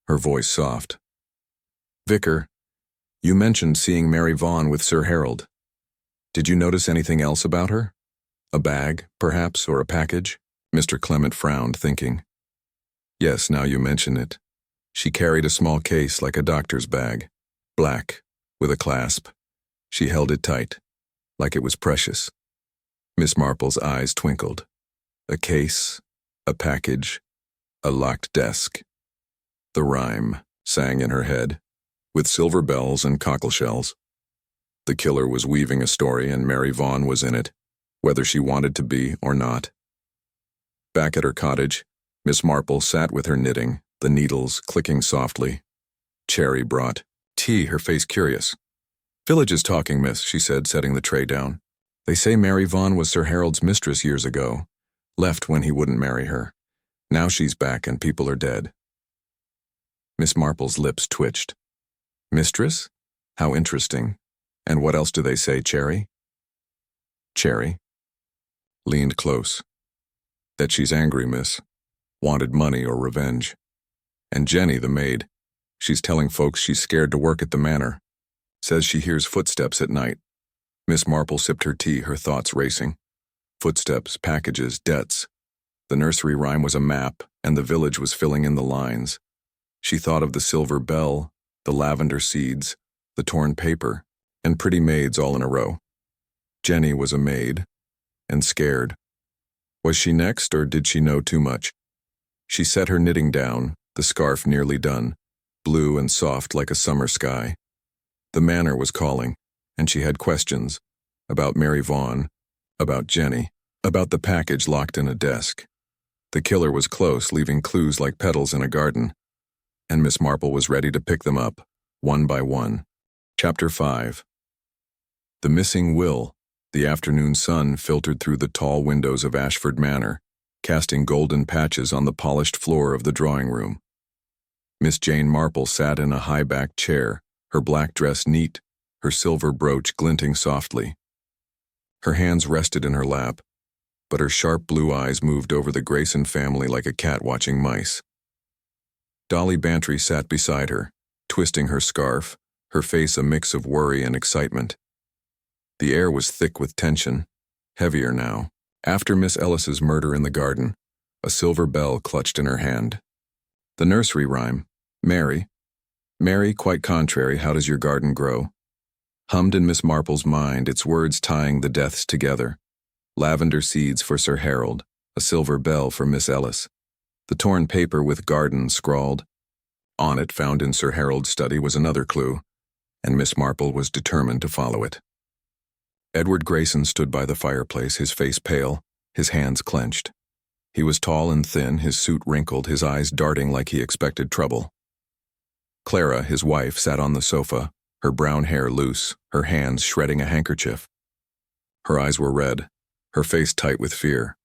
[SPEAKER 1] her voice soft. "Vicar, you mentioned seeing Mary Vaughan with Sir Harold. Did you notice anything else about her? A bag, perhaps, or a package?" Mr. Clement frowned, thinking. "Yes, now you mention it. She carried a small case like a doctor's bag, black, with a clasp. She held it tight, like it was precious." Miss Marple's eyes twinkled. A case, a package, a locked desk. The rhyme sang in her head, with silver bells and cockleshells. The killer was weaving a story, and Mary Vaughan was in it, whether she wanted to be or not. Back at her cottage, Miss Marple sat with her knitting, the needles clicking softly. Cherry brought tea, her face curious. "Village is talking, miss," she said, setting the tray down. "They say Mary Vaughan was Sir Harold's mistress years ago. Left when he wouldn't marry her. Now she's back and people are dead." Miss Marple's lips twitched. "Mistress? How interesting. And what else do they say, Cherry?" Cherry leaned close. "That she's angry, miss. Wanted money or revenge. And Jenny, the maid, she's telling folks she's scared to work at the manor. Says she hears footsteps at night." Miss Marple sipped her tea, her thoughts racing. Footsteps, packages, debts. The nursery rhyme was a map, and the village was filling in the lines. She thought of the silver bell, the lavender seeds, the torn paper, and pretty maids all in a row. Jenny was a maid, and scared. Was she next, or did she know too much? She set her knitting down, the scarf nearly done, blue and soft like a summer sky. The manor was calling, and she had questions about Mary Vaughan, about Jenny, about the package locked in a desk. The killer was close, leaving clues like petals in a garden, and Miss Marple was ready to pick them up, one by one. Chapter 5. The missing will. The afternoon sun filtered through the tall windows of Ashford Manor, casting golden patches on the polished floor of the drawing room. Miss Jane Marple sat in a high-backed chair, her black dress neat, her silver brooch glinting softly. Her hands rested in her lap, but her sharp blue eyes moved over the Grayson family like a cat watching mice. Dolly Bantry sat beside her, twisting her scarf, her face a mix of worry and excitement. The air was thick with tension, heavier now. After Miss Ellis's murder in the garden, a silver bell clutched in her hand. The nursery rhyme, "Mary, Mary, quite contrary, how does your garden grow?" hummed in Miss Marple's mind, its words tying the deaths together. Lavender seeds for Sir Harold, a silver bell for Miss Ellis. The torn paper with garden scrawled. On it, found in Sir Harold's study, was another clue, and Miss Marple was determined to follow it. Edward Grayson stood by the fireplace, his face pale, his hands clenched. He was tall and thin, his suit wrinkled, his eyes darting like he expected trouble. Clara, his wife, sat on the sofa, her brown hair loose, her hands shredding a handkerchief. Her eyes were red, her face tight with fear.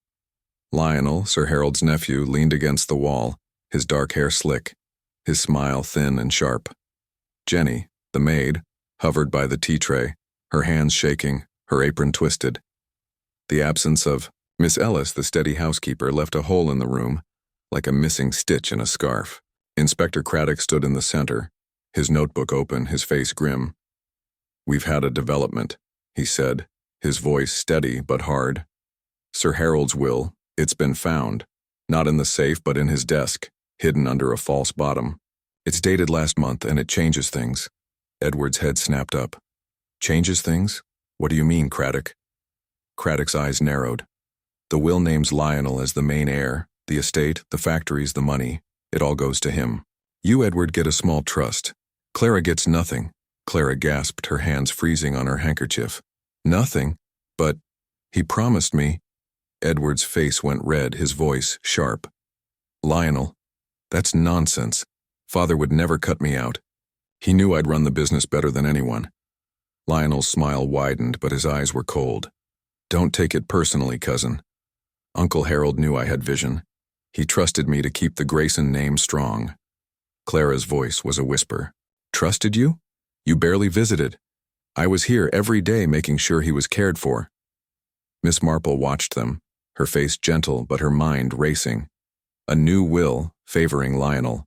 [SPEAKER 1] Lionel, Sir Harold's nephew, leaned against the wall, his dark hair slick, his smile thin and sharp. Jenny, the maid, hovered by the tea tray, her hands shaking, her apron twisted. The absence of Miss Ellis, the steady housekeeper, left a hole in the room, like a missing stitch in a scarf. Inspector Craddock stood in the center, his notebook open, his face grim. "We've had a development," he said, his voice steady but hard. "Sir Harold's will, it's been found, not in the safe but in his desk, hidden under a false bottom. It's dated last month and it changes things." Edward's head snapped up. "Changes things? What do you mean, Craddock?" Craddock's eyes narrowed. "The will names Lionel as the main heir, the estate, the factories, the money. It all goes to him. You, Edward, get a small trust. Clara gets nothing." Clara gasped, her hands freezing on her handkerchief. "Nothing? But he promised me." Edward's face went red, his voice sharp. "Lionel, that's nonsense. Father would never cut me out. He knew I'd run the business better than anyone." Lionel's smile widened, but his eyes were cold. "Don't take it personally, cousin. Uncle Harold knew I had vision. He trusted me to keep the Grayson name strong. Clara's voice was a whisper. Trusted you? You barely visited. I was here every day making sure he was cared for. Miss Marple watched them, her face gentle but her mind racing. A new will favoring Lionel.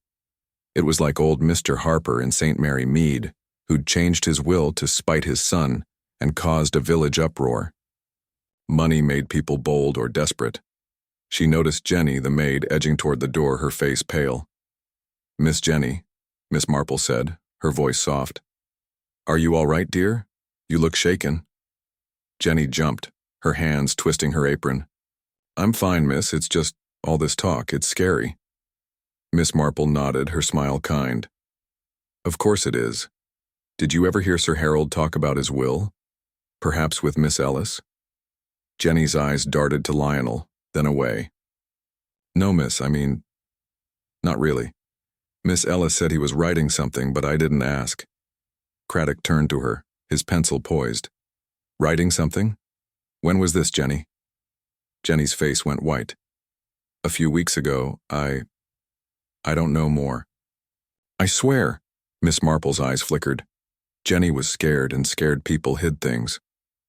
[SPEAKER 1] It was like old Mr. Harper in St. Mary Mead, who'd changed his will to spite his son and caused a village uproar. Money made people bold or desperate. She noticed Jenny, the maid, edging toward the door, her face pale. Miss Jenny, Miss Marple said, her voice soft. Are you all right, dear? You look shaken. Jenny jumped, her hands twisting her apron. I'm fine, miss, it's just all this talk, it's scary. Miss Marple nodded, her smile kind. Of course it is. Did you ever hear Sir Harold talk about his will? Perhaps with Miss Ellis? Jenny's eyes darted to Lionel, then away. No, miss, not really. Miss Ellis said he was writing something, but I didn't ask. Craddock turned to her, his pencil poised. Writing something? When was this, Jenny? Jenny's face went white. A few weeks ago, I don't know more. I swear, Miss Marple's eyes flickered. Jenny was scared, and scared people hid things.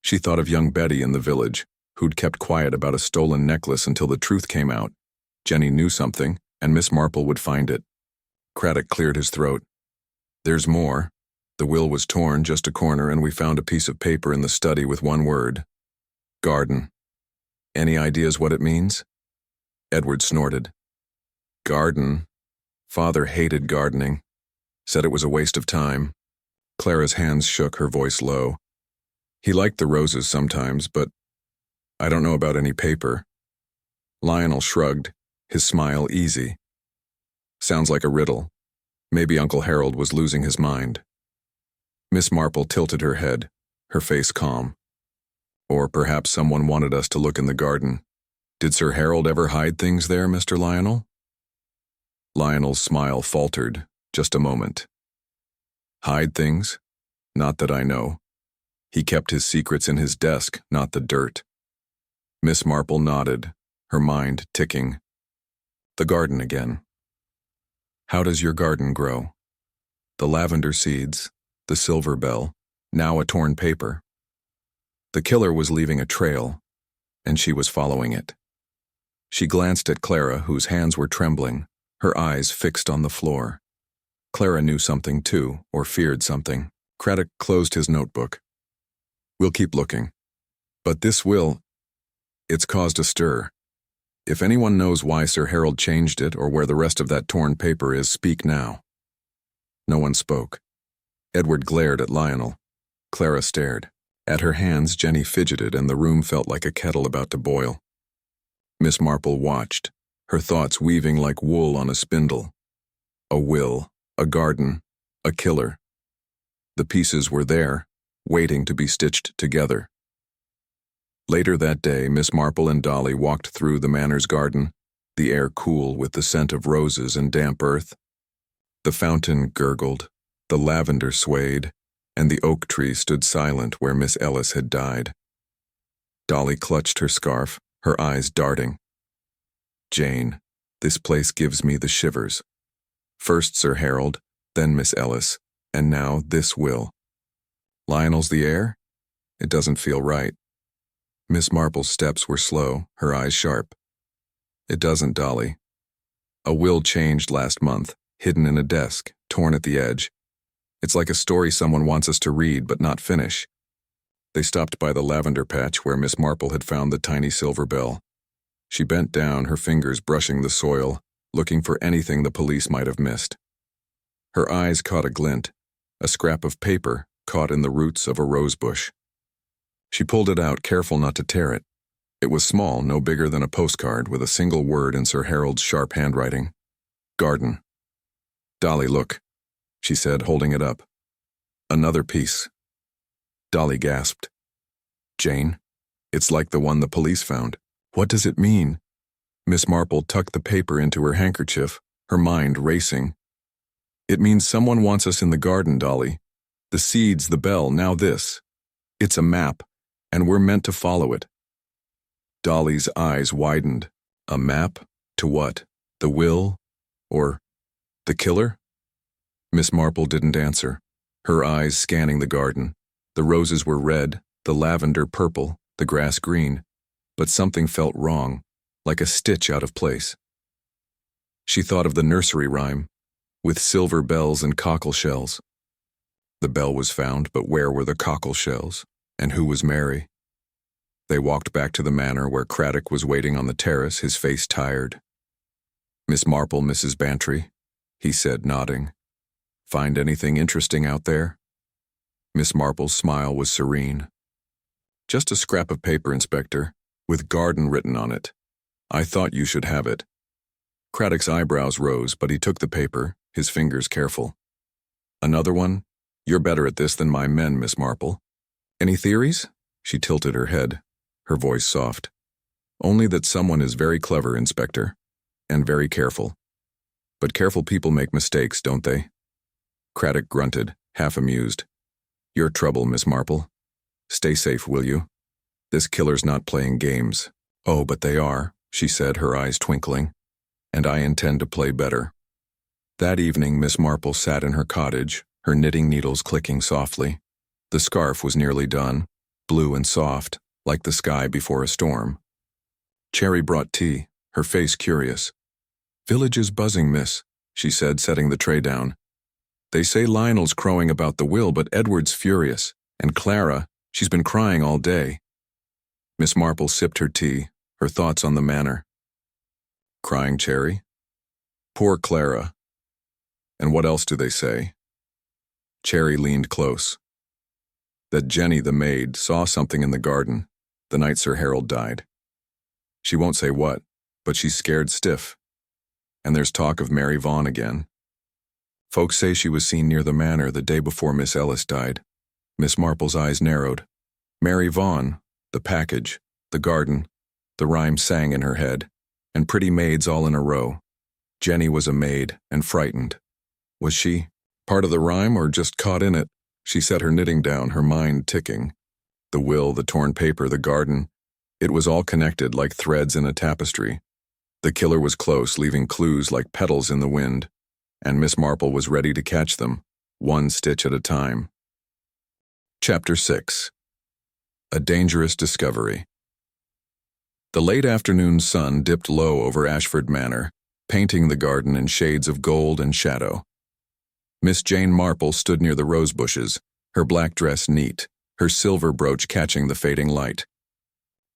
[SPEAKER 1] She thought of young Betty in the village, who'd kept quiet about a stolen necklace until the truth came out. Jenny knew something, and Miss Marple would find it. Craddock cleared his throat. There's more. The will was torn just a corner, and we found a piece of paper in the study with one word. Garden. Any ideas what it means? Edward snorted. Garden. Father hated gardening. Said it was a waste of time. Clara's hands shook, her voice low. He liked the roses sometimes, but I don't know about any paper. Lionel shrugged, his smile easy. Sounds like a riddle. Maybe Uncle Harold was losing his mind. Miss Marple tilted her head, her face calm. Or perhaps someone wanted us to look in the garden. Did Sir Harold ever hide things there, Mr. Lionel? Lionel's smile faltered, just a moment. Hide things? Not that I know. He kept his secrets in his desk, not the dirt. Miss Marple nodded, her mind ticking. The garden again. How does your garden grow? The lavender seeds, the silver bell, now a torn paper. The killer was leaving a trail, and she was following it. She glanced at Clara, whose hands were trembling, her eyes fixed on the floor. Clara knew something too, or feared something. Craddock closed his notebook. We'll keep looking. But this will, it's caused a stir. If anyone knows why Sir Harold changed it or where the rest of that torn paper is, speak now. No one spoke. Edward glared at Lionel. Clara stared. At her hands, Jenny fidgeted, and the room felt like a kettle about to boil. Miss Marple watched, her thoughts weaving like wool on a spindle. A will, a garden, a killer. The pieces were there, waiting to be stitched together. Later that day, Miss Marple and Dolly walked through the manor's garden, the air cool with the scent of roses and damp earth. The fountain gurgled, the lavender swayed, and the oak tree stood silent where Miss Ellis had died. Dolly clutched her scarf, her eyes darting. Jane, this place gives me the shivers. First Sir Harold, then Miss Ellis, and now this will. Lionel's the heir? It doesn't feel right. Miss Marple's steps were slow, her eyes sharp. It doesn't, Dolly. A will changed last month, hidden in a desk, torn at the edge. It's like a story someone wants us to read but not finish. They stopped by the lavender patch where Miss Marple had found the tiny silver bell. She bent down, her fingers brushing the soil, looking for anything the police might have missed. Her eyes caught a glint, a scrap of paper caught in the roots of a rose bush. She pulled it out, careful not to tear it. It was small, no bigger than a postcard, with a single word in Sir Harold's sharp handwriting. Garden. Dolly, look, she said, holding it up. Another piece. Dolly gasped. Jane, it's like the one the police found. What does it mean? Miss Marple tucked the paper into her handkerchief, her mind racing. It means someone wants us in the garden, Dolly. The seeds, the bell, now this. It's a map, and we're meant to follow it. Dolly's eyes widened. A map? To what? The will? Or the killer? Miss Marple didn't answer, her eyes scanning the garden. The roses were red, the lavender purple, the grass green, but something felt wrong, like a stitch out of place. She thought of the nursery rhyme, with silver bells and cockle shells. The bell was found, but where were the cockle shells? And who was Mary? They walked back to the manor where Craddock was waiting on the terrace, his face tired. "Miss Marple, Mrs. Bantry," he said, nodding. "Find anything interesting out there?" Miss Marple's smile was serene. "Just a scrap of paper, Inspector, with garden written on it. I thought you should have it." Craddock's eyebrows rose, but he took the paper, his fingers careful. "Another one? You're better at this than my men, Miss Marple. Any theories?" She tilted her head, her voice soft. "Only that someone is very clever, Inspector, and very careful. But careful people make mistakes, don't they?" Craddock grunted, half amused. "You're trouble, Miss Marple. Stay safe, will you? This killer's not playing games." "Oh, but they are," she said, her eyes twinkling. "And I intend to play better." That evening, Miss Marple sat in her cottage, her knitting needles clicking softly. The scarf was nearly done, blue and soft, like the sky before a storm. Cherry brought tea, her face curious. "Village is buzzing, miss," she said, setting the tray down. "They say Lionel's crowing about the will, but Edward's furious. And Clara, she's been crying all day." Miss Marple sipped her tea, her thoughts on the manor. "Crying, Cherry? Poor Clara. And what else do they say?" Cherry leaned close. "That Jenny, the maid, saw something in the garden the night Sir Harold died. She won't say what, but she's scared stiff. And there's talk of Mary Vaughan again. Folks say she was seen near the manor the day before Miss Ellis died." Miss Marple's eyes narrowed. Mary Vaughan, the package, the garden, the rhyme sang in her head, and pretty maids all in a row. Jenny was a maid, and frightened. Was she part of the rhyme or just caught in it? She set her knitting down, her mind ticking. The will, the torn paper, the garden, it was all connected like threads in a tapestry. The killer was close, leaving clues like petals in the wind, and Miss Marple was ready to catch them, one stitch at a time. Chapter 6. A Dangerous Discovery. The late afternoon sun dipped low over Ashford Manor, painting the garden in shades of gold and shadow. Miss Jane Marple stood near the rose bushes, her black dress neat, her silver brooch catching the fading light.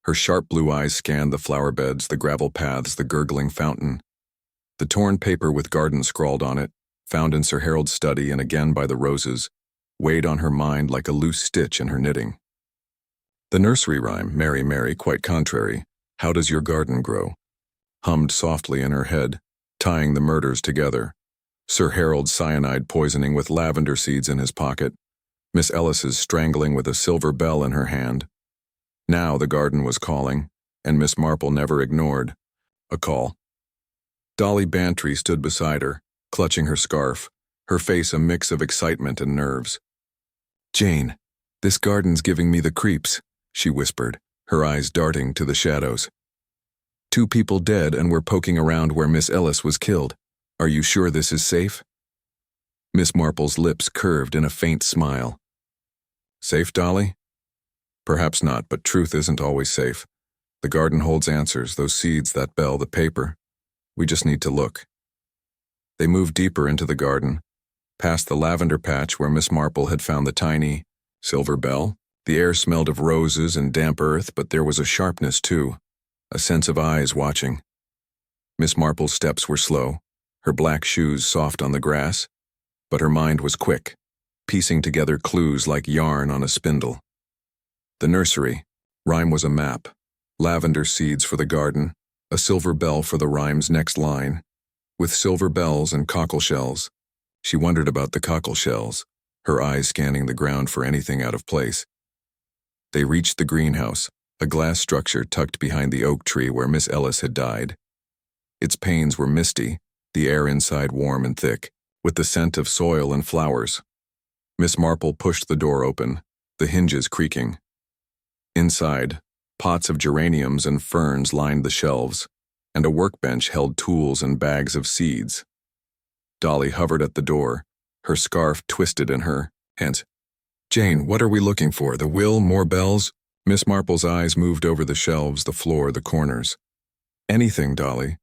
[SPEAKER 1] Her sharp blue eyes scanned the flower beds, the gravel paths, the gurgling fountain. The torn paper with garden scrawled on it, found in Sir Harold's study and again by the roses, weighed on her mind like a loose stitch in her knitting. The nursery rhyme, "Mary, Mary, quite contrary, how does your garden grow?" hummed softly in her head, tying the murders together. Sir Harold's cyanide poisoning with lavender seeds in his pocket, Miss Ellis's strangling with a silver bell in her hand. Now the garden was calling, and Miss Marple never ignored a call. Dolly Bantry stood beside her, clutching her scarf, her face a mix of excitement and nerves. "Jane, this garden's giving me the creeps," she whispered, her eyes darting to the shadows. "2 people dead, and we're poking around where Miss Ellis was killed. Are you sure this is safe?" Miss Marple's lips curved in a faint smile. "Safe, Dolly? Perhaps not, but truth isn't always safe. The garden holds answers, those seeds, that bell, the paper. We just need to look." They moved deeper into the garden, past the lavender patch where Miss Marple had found the tiny silver bell. The air smelled of roses and damp earth, but there was a sharpness too, a sense of eyes watching. Miss Marple's steps were slow, her black shoes soft on the grass, but her mind was quick, piecing together clues like yarn on a spindle. The nursery, rhyme was a map, lavender seeds for the garden, a silver bell for the rhyme's next line, with silver bells and cockle shells. She wondered about the cockle shells, her eyes scanning the ground for anything out of place. They reached the greenhouse, a glass structure tucked behind the oak tree where Miss Ellis had died. Its panes were misty, the air inside warm and thick, with the scent of soil and flowers. Miss Marple pushed the door open, the hinges creaking. Inside, Pots of geraniums and ferns lined the shelves, and a workbench held tools and bags of seeds. Dolly hovered at the door, her scarf twisted in her hands. "Jane, what are we looking for? The will? More bells?" Miss Marple's eyes moved over the shelves, the floor, the corners. "Anything, Dolly.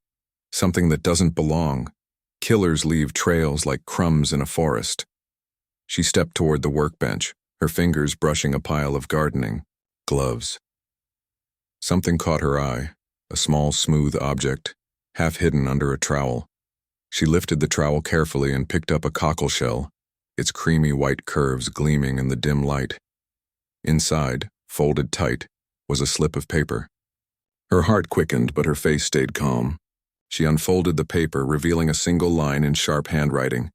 [SPEAKER 1] Something that doesn't belong. Killers leave trails like crumbs in a forest." She stepped toward the workbench, her fingers brushing a pile of gardening gloves. Something caught her eye, a small, smooth object, half hidden under a trowel. She lifted the trowel carefully and picked up a cockleshell, its creamy white curves gleaming in the dim light. Inside, folded tight, was a slip of paper. Her heart quickened, but her face stayed calm. She unfolded the paper, revealing a single line in sharp handwriting.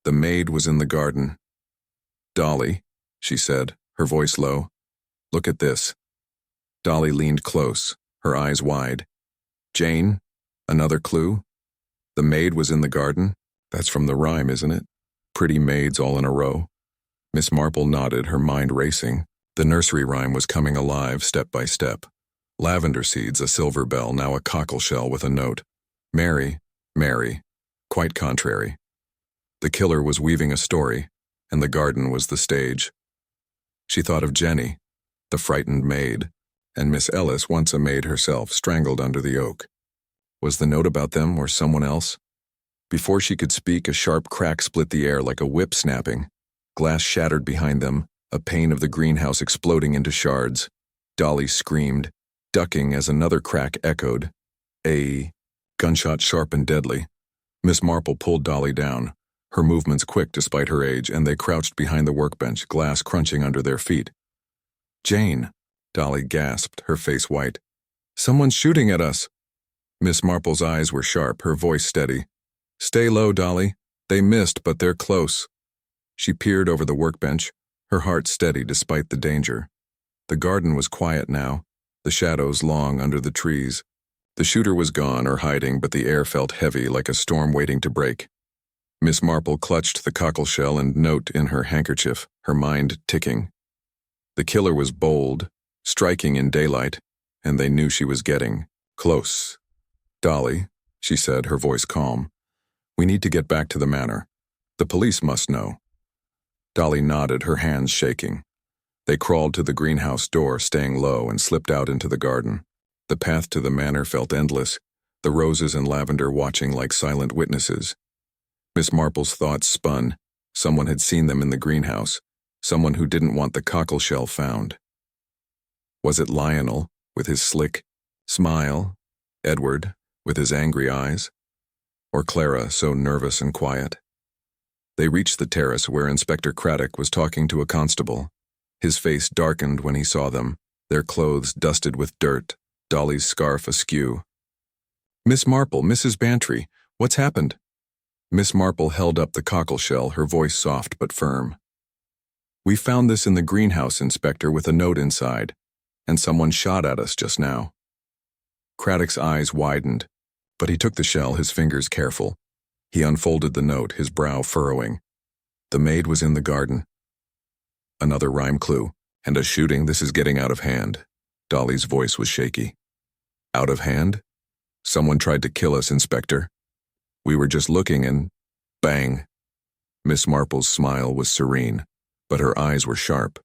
[SPEAKER 1] The maid was in the garden. "Dolly," she said, her voice low. "Look at this." Dolly leaned close, her eyes wide. "Jane, another clue? The maid was in the garden? That's from the rhyme, isn't it? Pretty maids all in a row." Miss Marple nodded, her mind racing. The nursery rhyme was coming alive step by step. Lavender seeds, a silver bell, now a cockleshell with a note. Mary, Mary, quite contrary. The killer was weaving a story, and the garden was the stage. She thought of Jenny, the frightened maid, and Miss Ellis, once a maid herself, strangled under the oak. Was the note about them or someone else? Before she could speak, a sharp crack split the air like a whip snapping. Glass shattered behind them, a pane of the greenhouse exploding into shards. Dolly screamed, ducking as another crack echoed. A gunshot sharp and deadly. Miss Marple pulled Dolly down, her movements quick despite her age, and they crouched behind the workbench, glass crunching under their feet. "Jane," Dolly gasped, her face white. "Someone's shooting at us." Miss Marple's eyes were sharp, her voice steady. "Stay low, Dolly. They missed, but they're close." She peered over the workbench, her heart steady despite the danger. The garden was quiet now, the shadows long under the trees. The shooter was gone or hiding, but the air felt heavy like a storm waiting to break. Miss Marple clutched the cockleshell and note in her handkerchief, her mind ticking. The killer was bold, striking in daylight, and they knew she was getting close. "Dolly," she said, her voice calm, "we need to get back to the manor. The police must know." Dolly nodded, her hands shaking. They crawled to the greenhouse door, staying low, and slipped out into the garden. The path to the manor felt endless, the roses and lavender watching like silent witnesses. Miss Marple's thoughts spun. Someone had seen them in the greenhouse, someone who didn't want the cockleshell found. Was it Lionel, with his slick smile, Edward, with his angry eyes, or Clara, so nervous and quiet? They reached the terrace where Inspector Craddock was talking to a constable. His face darkened when he saw them, their clothes dusted with dirt, Dolly's scarf askew. "Miss Marple, Mrs. Bantry, what's happened?" Miss Marple held up the cockleshell, her voice soft but firm. "We found this in the greenhouse, Inspector, with a note inside, and someone shot at us just now." Craddock's eyes widened, but he took the shell, his fingers careful. He unfolded the note, his brow furrowing. The maid was in the garden. Another rhyme clue, and a shooting. This is getting out of hand. Dolly's voice was shaky. "Out of hand? Someone tried to kill us, Inspector. We were just looking and bang." Miss Marple's smile was serene, but her eyes were sharp.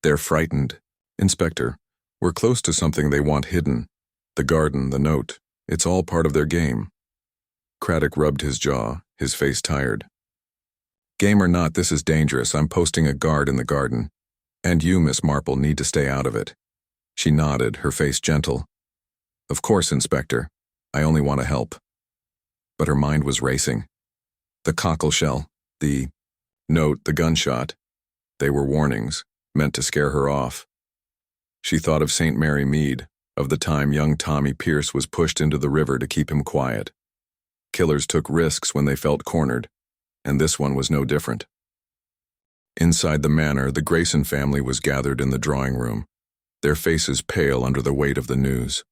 [SPEAKER 1] "They're frightened. Inspector, we're close to something they want hidden. The garden, the note, it's all part of their game." Craddock rubbed his jaw, his face tired. "Game or not, this is dangerous. I'm posting a guard in the garden. And you, Miss Marple, need to stay out of it." She nodded, her face gentle. "Of course, Inspector. I only want to help." But her mind was racing. The cockleshell, the note, the gunshot. They were warnings, meant to scare her off. She thought of St. Mary Mead, of the time young Tommy Pierce was pushed into the river to keep him quiet. Killers took risks when they felt cornered, and this one was no different. Inside the manor, the Grayson family was gathered in the drawing room, their faces pale under the weight of the news.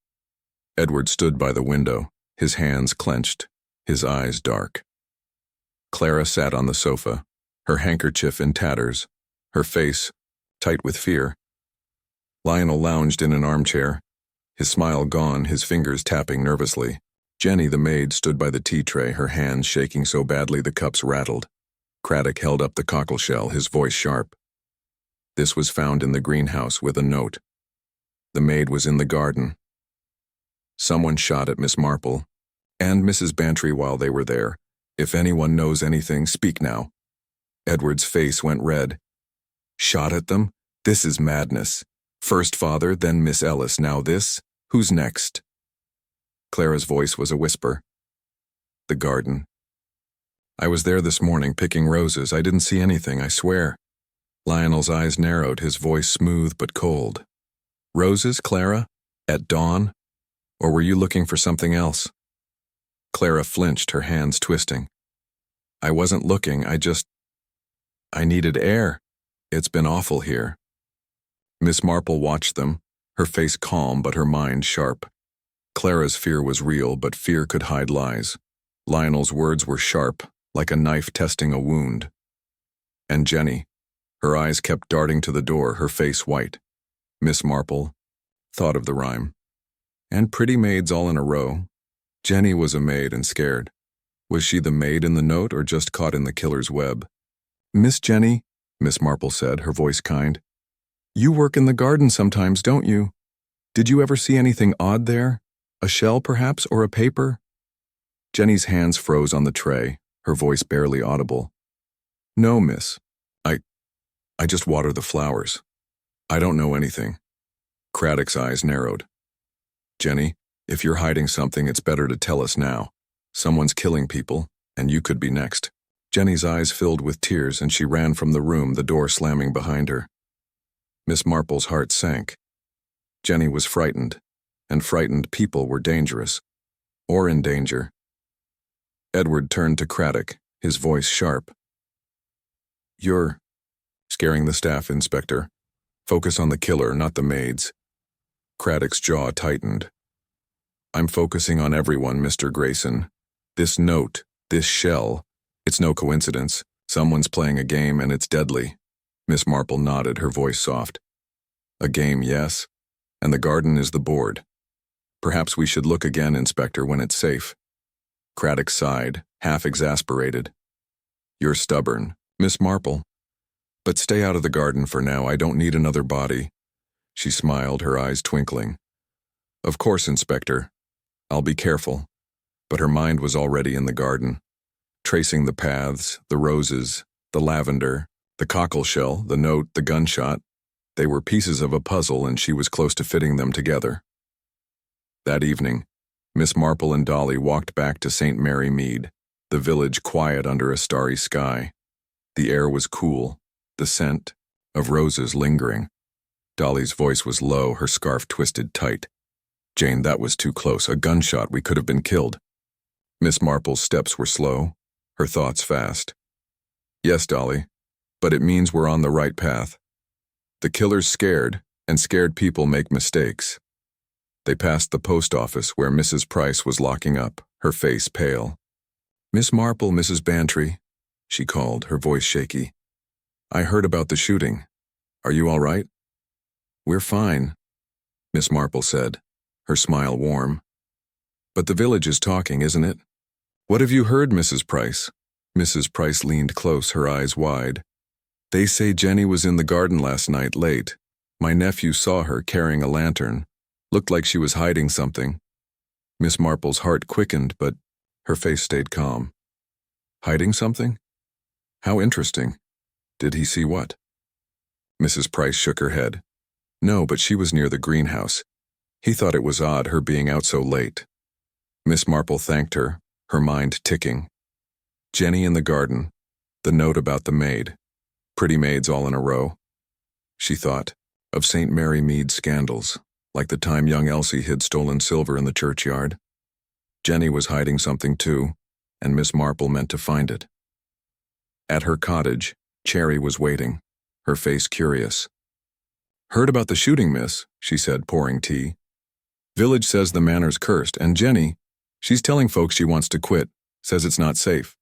[SPEAKER 1] Edward stood by the window, his hands clenched, his eyes dark. Clara sat on the sofa, her handkerchief in tatters, her face tight with fear. Lionel lounged in an armchair, his smile gone, his fingers tapping nervously. Jenny, the maid, stood by the tea tray, her hands shaking so badly the cups rattled. Craddock held up the cockleshell, his voice sharp. This was found in the greenhouse with a note. The maid was in the garden. Someone shot at Miss Marple and Mrs. Bantry while they were there. If anyone knows anything, speak now. Edward's face went red. Shot at them? This is madness. First father, then Miss Ellis, now this? Who's next? Clara's voice was a whisper. The garden. I was there this morning picking roses. I didn't see anything, I swear. Lionel's eyes narrowed, his voice smooth but cold. Roses, Clara? At dawn? Or were you looking for something else? Clara flinched, her hands twisting. I wasn't looking, I needed air. It's been awful here. Miss Marple watched them, her face calm but her mind sharp. Clara's fear was real, but fear could hide lies. Lionel's words were sharp, like a knife testing a wound. And Jenny, her eyes kept darting to the door, her face white. Miss Marple thought of the rhyme. And pretty maids all in a row. Jenny was a maid and scared. Was she the maid in the note or just caught in the killer's web? Miss Jenny, Miss Marple said, her voice kind. You work in the garden sometimes, don't you? Did you ever see anything odd there? A shell, perhaps, or a paper? Jenny's hands froze on the tray, her voice barely audible. No, miss. I just water the flowers. I don't know anything. Craddock's eyes narrowed. Jenny, if you're hiding something, it's better to tell us now. Someone's killing people, and you could be next. Jenny's eyes filled with tears, and she ran from the room, the door slamming behind her. Miss Marple's heart sank. Jenny was frightened, and frightened people were dangerous, or in danger. Edward turned to Craddock, his voice sharp. You're scaring the staff, Inspector. Focus on the killer, not the maids. Craddock's jaw tightened. I'm focusing on everyone, Mr. Grayson. This note, this shell, it's no coincidence. Someone's playing a game and it's deadly. Miss Marple nodded, her voice soft. A game, yes, and the garden is the board. Perhaps we should look again, Inspector, when it's safe. Craddock sighed, half exasperated. You're stubborn, Miss Marple. But stay out of the garden for now, I don't need another body. She smiled, her eyes twinkling. Of course, Inspector. I'll be careful. But her mind was already in the garden, tracing the paths, the roses, the lavender, the cockleshell, the note, the gunshot. They were pieces of a puzzle, and she was close to fitting them together. That evening, Miss Marple and Dolly walked back to St. Mary Mead, the village quiet under a starry sky. The air was cool, the scent of roses lingering. Dolly's voice was low, her scarf twisted tight. Jane, that was too close. A gunshot, we could have been killed. Miss Marple's steps were slow, her thoughts fast. Yes, Dolly, but it means we're on the right path. The killer's scared, and scared people make mistakes. They passed the post office where Mrs. Price was locking up, her face pale. Miss Marple, Mrs. Bantry, she called, her voice shaky. I heard about the shooting. Are you all right? We're fine, Miss Marple said, her smile warm. But the village is talking, isn't it? What have you heard, Mrs. Price? Mrs. Price leaned close, her eyes wide. They say Jenny was in the garden last night late. My nephew saw her carrying a lantern. Looked like she was hiding something. Miss Marple's heart quickened, but her face stayed calm. Hiding something? How interesting. Did he see what? Mrs. Price shook her head. No, but she was near the greenhouse. He thought it was odd, her being out so late. Miss Marple thanked her, her mind ticking. Jenny in the garden, the note about the maid. Pretty maids all in a row. She thought of St. Mary Mead scandals, like the time young Elsie hid stolen silver in the churchyard. Jenny was hiding something too, and Miss Marple meant to find it. At her cottage, Cherry was waiting, her face curious. Heard about the shooting, miss, she said, pouring tea. Village says the manor's cursed, and Jenny, she's telling folks she wants to quit, says it's not safe.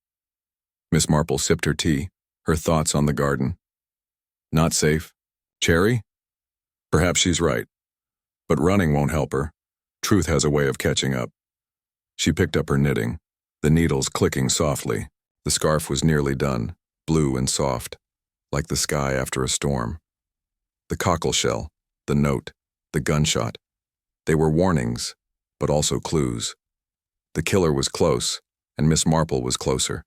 [SPEAKER 1] Miss Marple sipped her tea, her thoughts on the garden. Not safe? Cherry? Perhaps she's right, but running won't help her. Truth has a way of catching up. She picked up her knitting, the needles clicking softly. The scarf was nearly done, blue and soft, like the sky after a storm. The cockleshell, the note, the gunshot. They were warnings, but also clues. The killer was close, and Miss Marple was closer.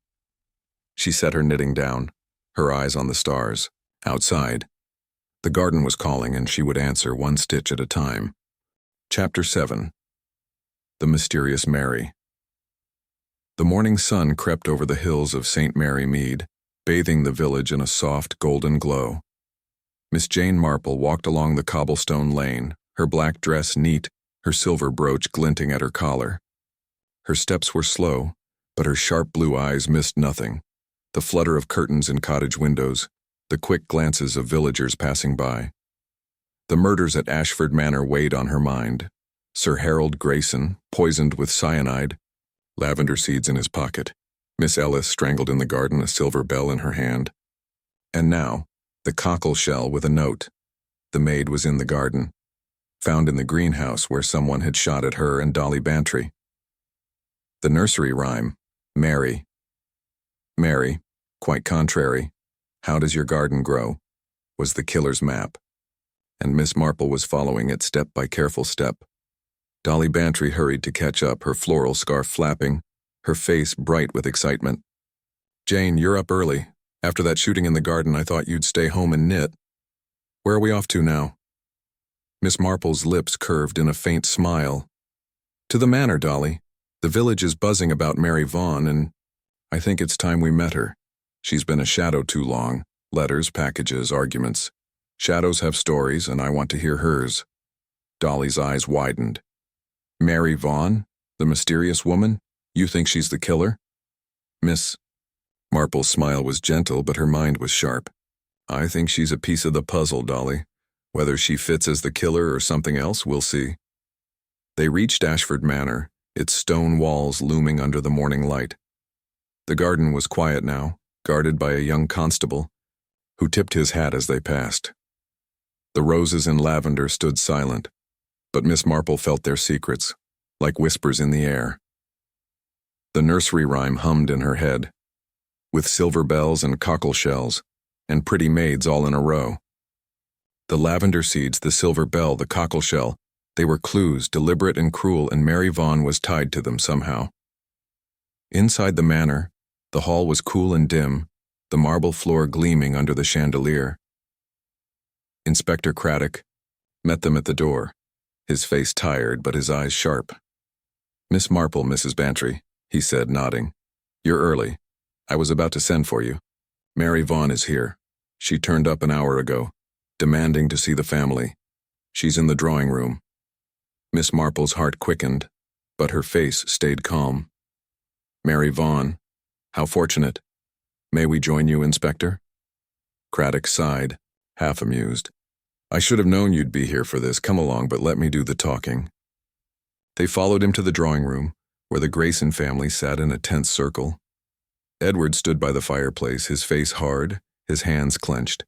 [SPEAKER 1] She set her knitting down, her eyes on the stars. Outside, the garden was calling, and she would answer one stitch at a time. Chapter 7. The Mysterious Mary. The morning sun crept over the hills of St. Mary Mead, bathing the village in a soft, golden glow. Miss Jane Marple walked along the cobblestone lane, her black dress neat, her silver brooch glinting at her collar. Her steps were slow, but her sharp blue eyes missed nothing: the flutter of curtains in cottage windows, the quick glances of villagers passing by. The murders at Ashford Manor weighed on her mind. Sir Harold Grayson, poisoned with cyanide, lavender seeds in his pocket. Miss Ellis strangled in the garden, a silver bell in her hand. And now, the cockleshell with a note. The maid was in the garden, found in the greenhouse where someone had shot at her and Dolly Bantry. The nursery rhyme, Mary. Mary, quite contrary, how does your garden grow, was the killer's map, and Miss Marple was following it step by careful step. Dolly Bantry hurried to catch up, her floral scarf flapping, her face bright with excitement. "Jane, you're up early. After that shooting in the garden, I thought you'd stay home and knit. Where are we off to now?" Miss Marple's lips curved in a faint smile. "To the manor, Dolly. The village is buzzing about Mary Vaughan, and I think it's time we met her. She's been a shadow too long. Letters, packages, arguments. Shadows have stories, and I want to hear hers." Dolly's eyes widened. "Mary Vaughan? The mysterious woman? You think she's the killer?" Miss Marple's smile was gentle, but her mind was sharp. "I think she's a piece of the puzzle, Dolly. Whether she fits as the killer or something else, we'll see." They reached Ashford Manor, its stone walls looming under the morning light. The garden was quiet now, guarded by a young constable, who tipped his hat as they passed. The roses and lavender stood silent, but Miss Marple felt their secrets, like whispers in the air. The nursery rhyme hummed in her head, with silver bells and cockleshells, and pretty maids all in a row. The lavender seeds, the silver bell, the cockleshell, they were clues, deliberate and cruel, and Mary Vaughan was tied to them somehow. Inside the manor, the hall was cool and dim, the marble floor gleaming under the chandelier. Inspector Craddock met them at the door, his face tired but his eyes sharp. "Miss Marple, Mrs. Bantry," he said, nodding. "You're early. I was about to send for you. Mary Vaughan is here. She turned up an hour ago, demanding to see the family. She's in the drawing room." Miss Marple's heart quickened, but her face stayed calm. "Mary Vaughan. How fortunate. May we join you, Inspector?" Craddock sighed, half amused. "I should have known you'd be here for this. Come along, but let me do the talking." They followed him to the drawing room, where the Grayson family sat in a tense circle. Edward stood by the fireplace, his face hard, his hands clenched.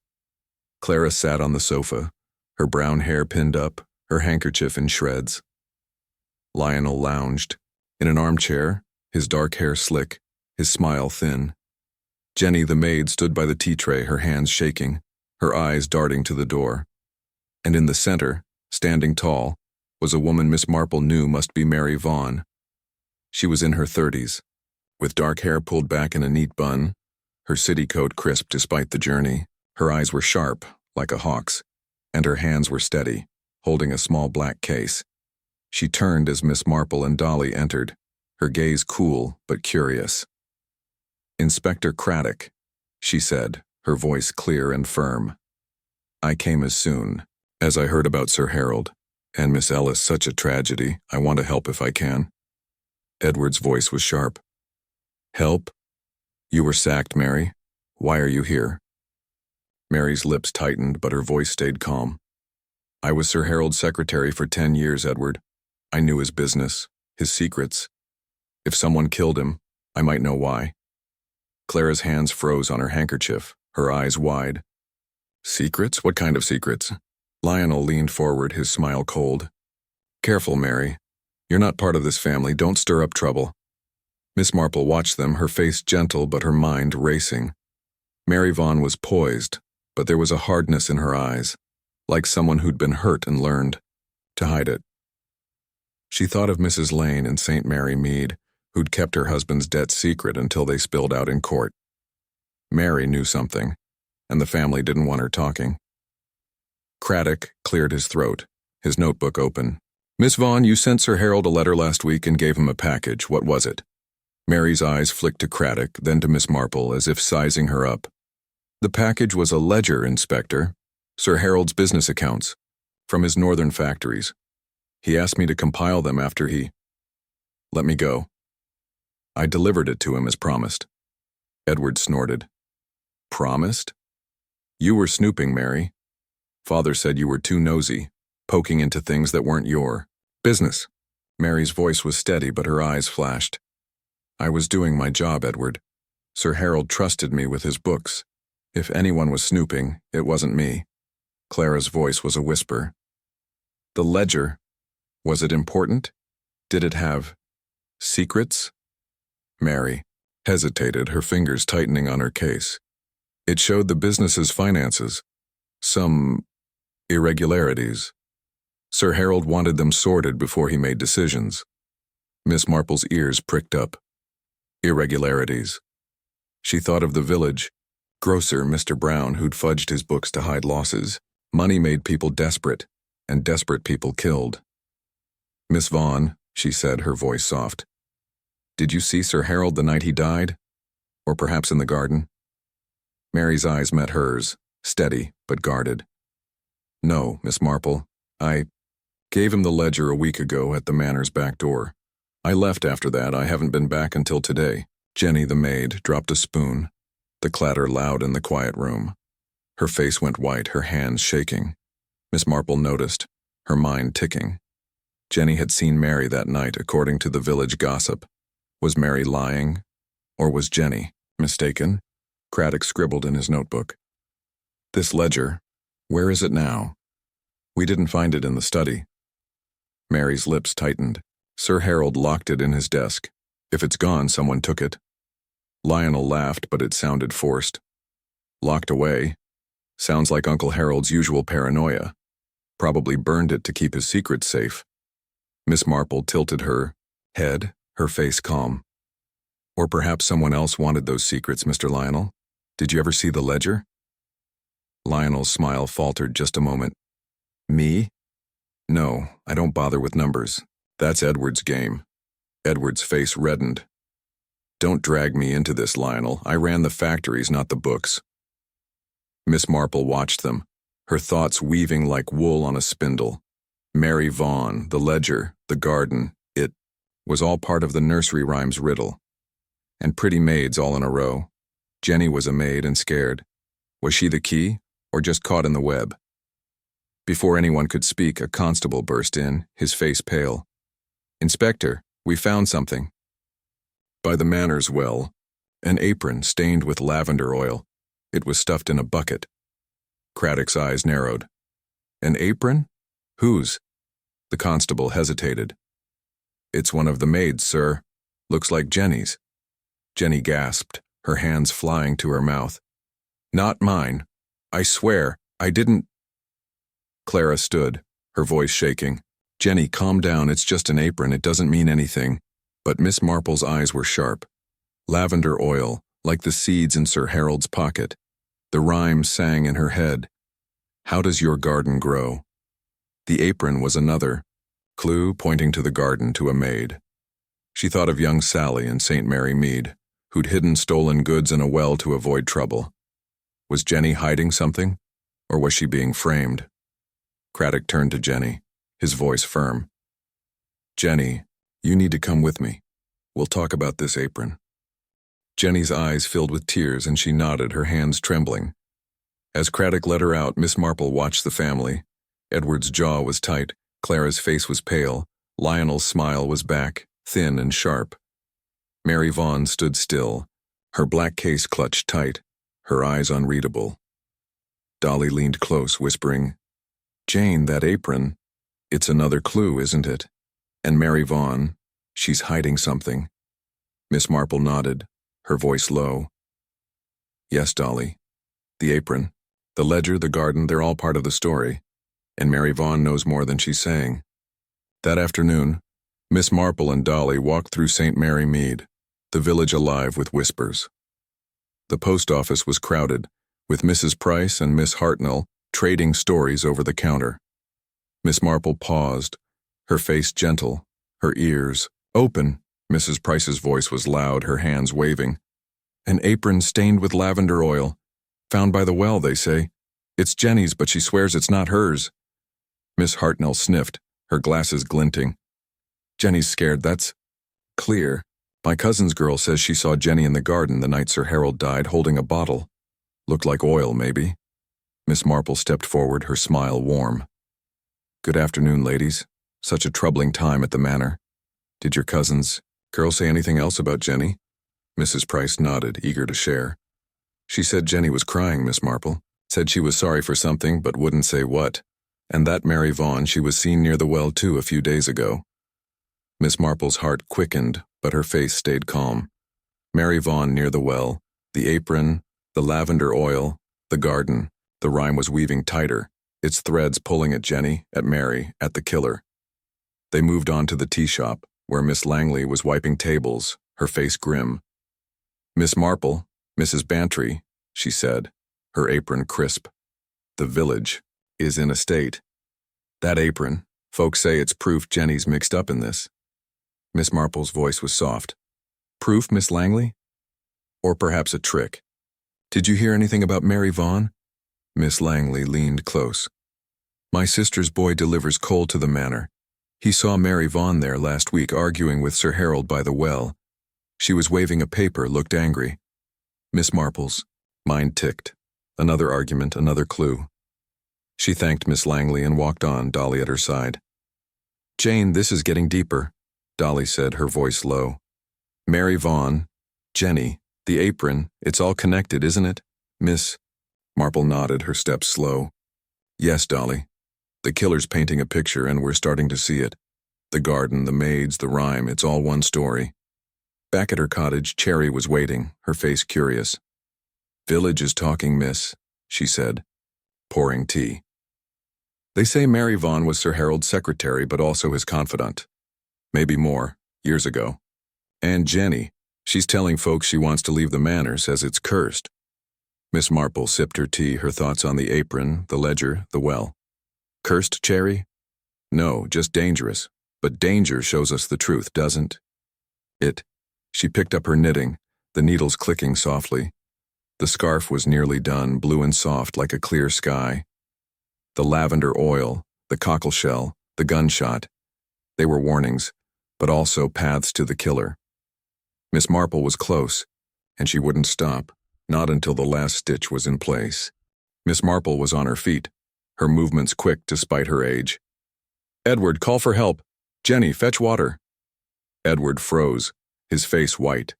[SPEAKER 1] Clara sat on the sofa, her brown hair pinned up, her handkerchief in shreds. Lionel lounged, in an armchair, his dark hair slick, his smile thin. Jenny, the maid, stood by the tea tray, her hands shaking, her eyes darting to the door. And in the center, standing tall, was a woman Miss Marple knew must be Mary Vaughan. She was in her 30s, with dark hair pulled back in a neat bun, her city coat crisp despite the journey. Her eyes were sharp, like a hawk's, and her hands were steady, holding a small black case. She turned as Miss Marple and Dolly entered, her gaze cool but curious. "Inspector Craddock," she said, her voice clear and firm. "I came as soon as I heard about Sir Harold, and Miss Ellis, such a tragedy. I want to help if I can." Edward's voice was sharp. "Help? You were sacked, Mary. Why are you here?" Mary's lips tightened, but her voice stayed calm. "I was Sir Harold's secretary for 10 years, Edward. I knew his business, his secrets. If someone killed him, I might know why." Clara's hands froze on her handkerchief, her eyes wide. "Secrets? What kind of secrets?" Lionel leaned forward, his smile cold. Careful, Mary. You're not part of this family. Don't stir up trouble. Miss Marple watched them, her face gentle but her mind racing. Mary Vaughn was poised, but there was a hardness in her eyes, like someone who'd been hurt and learned to hide it. She thought of Mrs. Lane and St. Mary Mead, who'd kept her husband's debt secret until they spilled out in court. Mary knew something, and the family didn't want her talking. Craddock cleared his throat, his notebook open. Miss Vaughn, you sent Sir Harold a letter last week and gave him a package. What was it? Mary's eyes flicked to Craddock, then to Miss Marple, as if sizing her up. The package was a ledger, Inspector. Sir Harold's business accounts, from his northern factories. He asked me to compile them after he let me go. I delivered it to him as promised. Edward snorted. Promised? You were snooping, Mary. Father said you were too nosy, poking into things that weren't your business. Mary's voice was steady, but her eyes flashed. I was doing my job, Edward. Sir Harold trusted me with his books. If anyone was snooping, it wasn't me. Clara's voice was a whisper. The ledger, was it important? Did it have secrets? Mary hesitated, her fingers tightening on her case. It showed the business's finances. Some irregularities. Sir Harold wanted them sorted before he made decisions. Miss Marple's ears pricked up. Irregularities. She thought of the village grocer, Mr. Brown, who'd fudged his books to hide losses. Money made people desperate, and desperate people killed. Miss Vaughn, she said, her voice soft. Did you see Sir Harold the night he died? Or perhaps in the garden? Mary's eyes met hers, steady but guarded. No, Miss Marple. I gave him the ledger a week ago at the manor's back door. I left after that. I haven't been back until today. Jenny, the maid, dropped a spoon. The clatter loud in the quiet room. Her face went white, her hands shaking. Miss Marple noticed, her mind ticking. Jenny had seen Mary that night, according to the village gossip. Was Mary lying? Or was Jenny mistaken? Craddock scribbled in his notebook. This ledger, where is it now? We didn't find it in the study. Mary's lips tightened. Sir Harold locked it in his desk. If it's gone, someone took it. Lionel laughed, but it sounded forced. Locked away. Sounds like Uncle Harold's usual paranoia. Probably burned it to keep his secrets safe. Miss Marple tilted her head, her face calm. Or perhaps someone else wanted those secrets, Mr. Lionel. Did you ever see the ledger? Lionel's smile faltered just a moment. Me? No, I don't bother with numbers. That's Edward's game. Edward's face reddened. Don't drag me into this, Lionel. I ran the factories, not the books. Miss Marple watched them, her thoughts weaving like wool on a spindle. Mary Vaughn, the ledger, the garden, it was all part of the nursery rhymes riddle. And pretty maids all in a row. Jenny was a maid and scared. Was she the key, or just caught in the web? Before anyone could speak, a constable burst in, his face pale. Inspector, we found something. By the manor's well, an apron stained with lavender oil. It was stuffed in a bucket. Craddock's eyes narrowed. An apron? Whose? The constable hesitated. It's one of the maids, sir. Looks like Jenny's. Jenny gasped, her hands flying to her mouth. Not mine. I swear, I didn't. Clara stood, her voice shaking. Jenny, calm down. It's just an apron. It doesn't mean anything. But Miss Marple's eyes were sharp. Lavender oil, like the seeds in Sir Harold's pocket. The rhyme sang in her head. How does your garden grow? The apron was another clue pointing to the garden to a maid. She thought of young Sally and St. Mary Mead, who'd hidden stolen goods in a well to avoid trouble. Was Jenny hiding something, or was she being framed? Craddock turned to Jenny, his voice firm. Jenny, you need to come with me. We'll talk about this apron. Jenny's eyes filled with tears and she nodded, her hands trembling. As Craddock let her out, Miss Marple watched the family. Edward's jaw was tight, Clara's face was pale, Lionel's smile was back, thin and sharp. Mary Vaughn stood still, her black case clutched tight, her eyes unreadable. Dolly leaned close, whispering, Jane, that apron. It's another clue, isn't it? And Mary Vaughn, she's hiding something. Miss Marple nodded, her voice low. Yes, Dolly. The apron, the ledger, the garden, they're all part of the story. And Mary Vaughn knows more than she's saying. That afternoon, Miss Marple and Dolly walked through St. Mary Mead, the village alive with whispers. The post office was crowded, with Mrs. Price and Miss Hartnell trading stories over the counter. Miss Marple paused, her face gentle, her ears open. Mrs. Price's voice was loud, her hands waving. An apron stained with lavender oil. Found by the well, they say. It's Jenny's, but she swears it's not hers. Miss Hartnell sniffed, her glasses glinting. Jenny's scared, that's clear. My cousin's girl says she saw Jenny in the garden the night Sir Harold died, holding a bottle. Looked like oil, maybe. Miss Marple stepped forward, her smile warm. Good afternoon, ladies. Such a troubling time at the manor. Did your cousin's girl say anything else about Jenny? Mrs. Price nodded, eager to share. She said Jenny was crying, Miss Marple. Said she was sorry for something, but wouldn't say what. And that Mary Vaughn, she was seen near the well, too, a few days ago. Miss Marple's heart quickened, but her face stayed calm. Mary Vaughn near the well, the apron, the lavender oil, the garden. The rhyme was weaving tighter, its threads pulling at Jenny, at Mary, at the killer. They moved on to the tea shop, where Miss Langley was wiping tables, her face grim. Miss Marple, Mrs. Bantry, she said, her apron crisp. The village is in a state. That apron, folks say it's proof Jenny's mixed up in this. Miss Marple's voice was soft. Proof, Miss Langley? Or perhaps a trick. Did you hear anything about Mary Vaughn? Miss Langley leaned close. My sister's boy delivers coal to the manor. He saw Mary Vaughn there last week arguing with Sir Harold by the well. She was waving a paper, looked angry. Miss Marple's mind ticked. Another argument, another clue. She thanked Miss Langley and walked on, Dolly at her side. Jane, this is getting deeper, Dolly said, her voice low. Mary Vaughn, Jenny, the apron, it's all connected, isn't it? Miss Marple nodded, her steps slow. Yes, Dolly. The killer's painting a picture and we're starting to see it. The garden, the maids, the rhyme, it's all one story. Back at her cottage, Cherry was waiting, her face curious. Village is talking, miss, she said, pouring tea. They say Mary Vaughn was Sir Harold's secretary, but also his confidant. Maybe more, years ago. And Jenny, she's telling folks she wants to leave the manor, says it's cursed. Miss Marple sipped her tea, her thoughts on the apron, the ledger, the well. Cursed, Cherry? No, just dangerous. But danger shows us the truth, doesn't it? She picked up her knitting, the needles clicking softly. The scarf was nearly done, blue and soft like a clear sky. The lavender oil, the cockleshell, the gunshot. They were warnings, but also paths to the killer. Miss Marple was close, and she wouldn't stop, not until the last stitch was in place. Miss Marple was on her feet, her movements quick despite her age. Edward, call for help. Jenny, fetch water. Edward froze, his face white.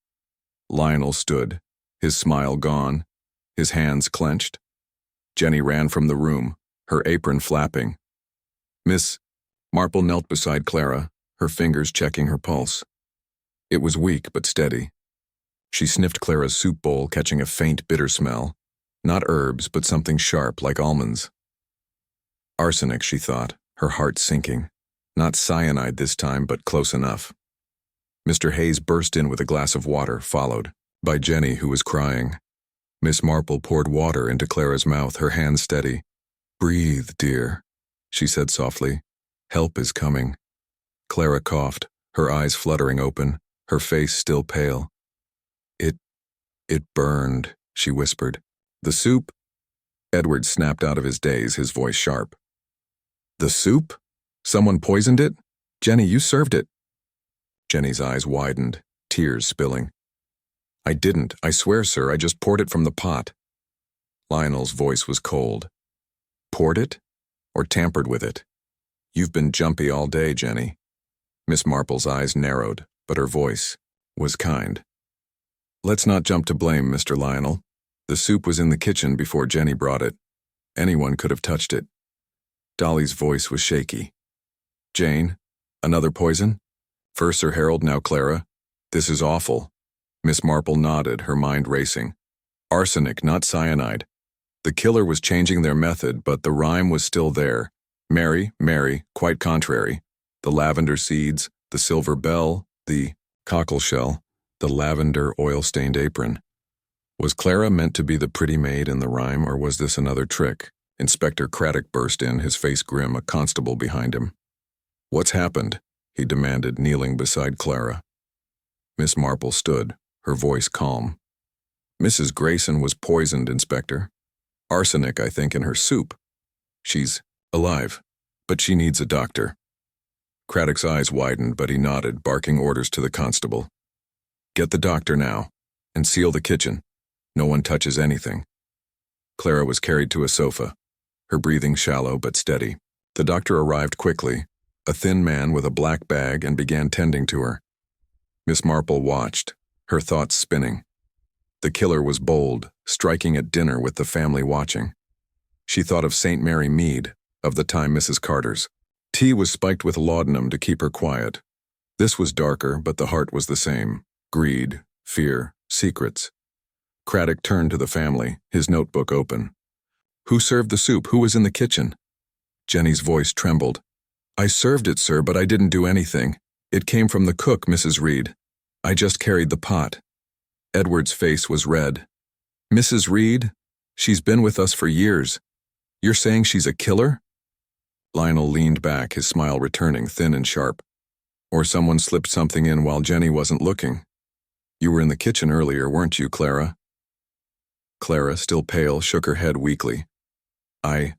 [SPEAKER 1] Lionel stood, his smile gone, his hands clenched. Jenny ran from the room, her apron flapping. Miss Marple knelt beside Clara, her fingers checking her pulse. It was weak but steady. She sniffed Clara's soup bowl, catching a faint bitter smell. Not herbs, but something sharp like almonds. Arsenic, she thought, her heart sinking. Not cyanide this time, but close enough. Mr. Hayes burst in with a glass of water, followed by Jenny, who was crying. Miss Marple poured water into Clara's mouth, her hands steady. Breathe, dear, she said softly. Help is coming. Clara coughed, her eyes fluttering open, her face still pale. It burned, she whispered. The soup? Edward snapped out of his daze, his voice sharp. The soup? Someone poisoned it? Jenny, you served it. Jenny's eyes widened, tears spilling. I didn't, I swear, sir, I just poured it from the pot. Lionel's voice was cold. Poured it? Or tampered with it? You've been jumpy all day, Jenny. Miss Marple's eyes narrowed, but her voice was kind. Let's not jump to blame, Mr. Lionel. The soup was in the kitchen before Jenny brought it. Anyone could have touched it. Dolly's voice was shaky. Jane, another poison? First Sir Harold, now Clara. This is awful. Miss Marple nodded, her mind racing. Arsenic, not cyanide. The killer was changing their method, but the rhyme was still there. Mary, Mary, quite contrary. The lavender seeds, the silver bell, the cockleshell, the lavender oil-stained apron. Was Clara meant to be the pretty maid in the rhyme, or was this another trick? Inspector Craddock burst in, his face grim, a constable behind him. What's happened? He demanded, kneeling beside Clara. Miss Marple stood, her voice calm. Mrs. Grayson was poisoned, Inspector. Arsenic, I think, in her soup. She's alive, but she needs a doctor. Craddock's eyes widened, but he nodded, barking orders to the constable. Get the doctor now, and seal the kitchen. No one touches anything. Clara was carried to a sofa, her breathing shallow but steady. The doctor arrived quickly, a thin man with a black bag, and began tending to her. Miss Marple watched, her thoughts spinning. The killer was bold, striking at dinner with the family watching. She thought of St. Mary Mead, of the time Mrs. Carter's. Tea was spiked with laudanum to keep her quiet. This was darker, but the heart was the same. Greed, fear, secrets. Craddock turned to the family, his notebook open. Who served the soup? Who was in the kitchen? Jenny's voice trembled. I served it, sir, but I didn't do anything. It came from the cook, Mrs. Reed. I just carried the pot. Edward's face was red. Mrs. Reed? She's been with us for years. You're saying she's a killer? Lionel leaned back, his smile returning, thin and sharp. Or someone slipped something in while Jenny wasn't looking. You were in the kitchen earlier, weren't you, Clara? Clara, still pale, shook her head weakly. I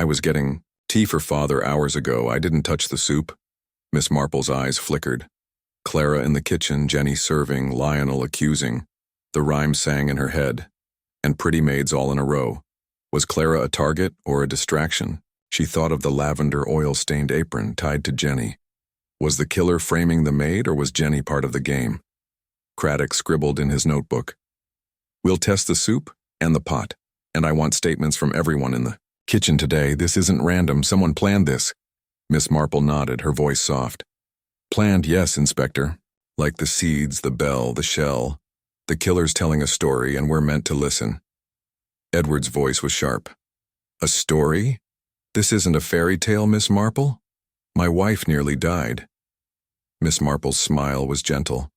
[SPEAKER 1] was getting tea for Father hours ago. I didn't touch the soup. Miss Marple's eyes flickered. Clara in the kitchen, Jenny serving, Lionel accusing. The rhyme sang in her head. And pretty maids all in a row. Was Clara a target or a distraction? She thought of the lavender oil-stained apron tied to Jenny. Was the killer framing the maid, or was Jenny part of the game? Craddock scribbled in his notebook. We'll test the soup and the pot, and I want statements from everyone in the kitchen today. This isn't random. Someone planned this. Miss Marple nodded, her voice soft. Planned, yes, Inspector. Like the seeds, the bell, the shell. The killer's telling a story, and we're meant to listen. Edward's voice was sharp. A story? This isn't a fairy tale, Miss Marple? My wife nearly died. Miss Marple's smile was gentle.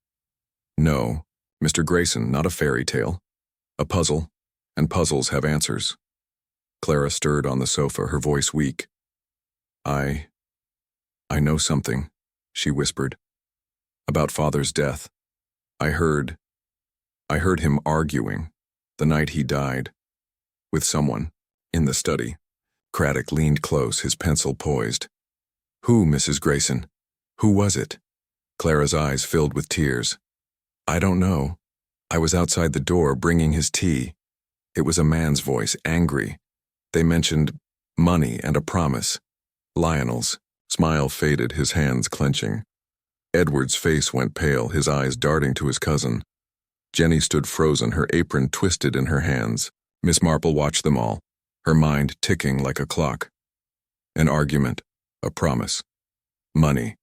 [SPEAKER 1] No, Mr. Grayson, not a fairy tale. A puzzle, and puzzles have answers. Clara stirred on the sofa, her voice weak. I know something, she whispered. About Father's death. I heard him arguing, the night he died, with someone, in the study. Craddock leaned close, his pencil poised. Who, Mrs. Grayson? Who was it? Clara's eyes filled with tears. I don't know. I was outside the door bringing his tea. It was a man's voice, angry. They mentioned money and a promise. Lionel's smile faded, his hands clenching. Edward's face went pale, his eyes darting to his cousin. Jenny stood frozen, her apron twisted in her hands. Miss Marple watched them all, her mind ticking like a clock. An argument, a promise, money.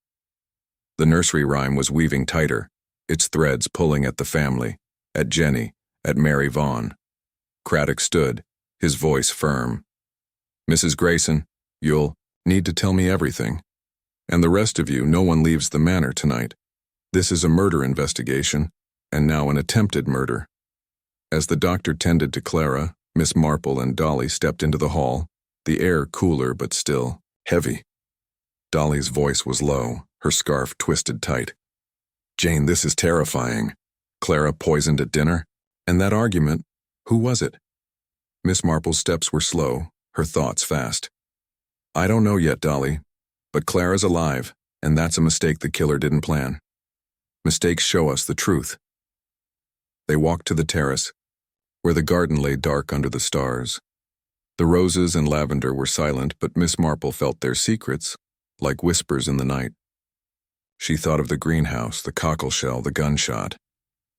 [SPEAKER 1] The nursery rhyme was weaving tighter, its threads pulling at the family, at Jenny, at Mary Vaughn. Craddock stood, his voice firm. Mrs. Grayson, you'll need to tell me everything. And the rest of you, no one leaves the manor tonight. This is a murder investigation, and now an attempted murder. As the doctor tended to Clara, Miss Marple and Dolly stepped into the hall, the air cooler but still heavy. Dolly's voice was low, her scarf twisted tight. Jane, this is terrifying. Clara poisoned at dinner? And that argument, who was it? Miss Marple's steps were slow, her thoughts fast. I don't know yet, Dolly, but Clara's alive, and that's a mistake the killer didn't plan. Mistakes show us the truth. They walked to the terrace, where the garden lay dark under the stars. The roses and lavender were silent, but Miss Marple felt their secrets, like whispers in the night. She thought of the greenhouse, the cockleshell, the gunshot.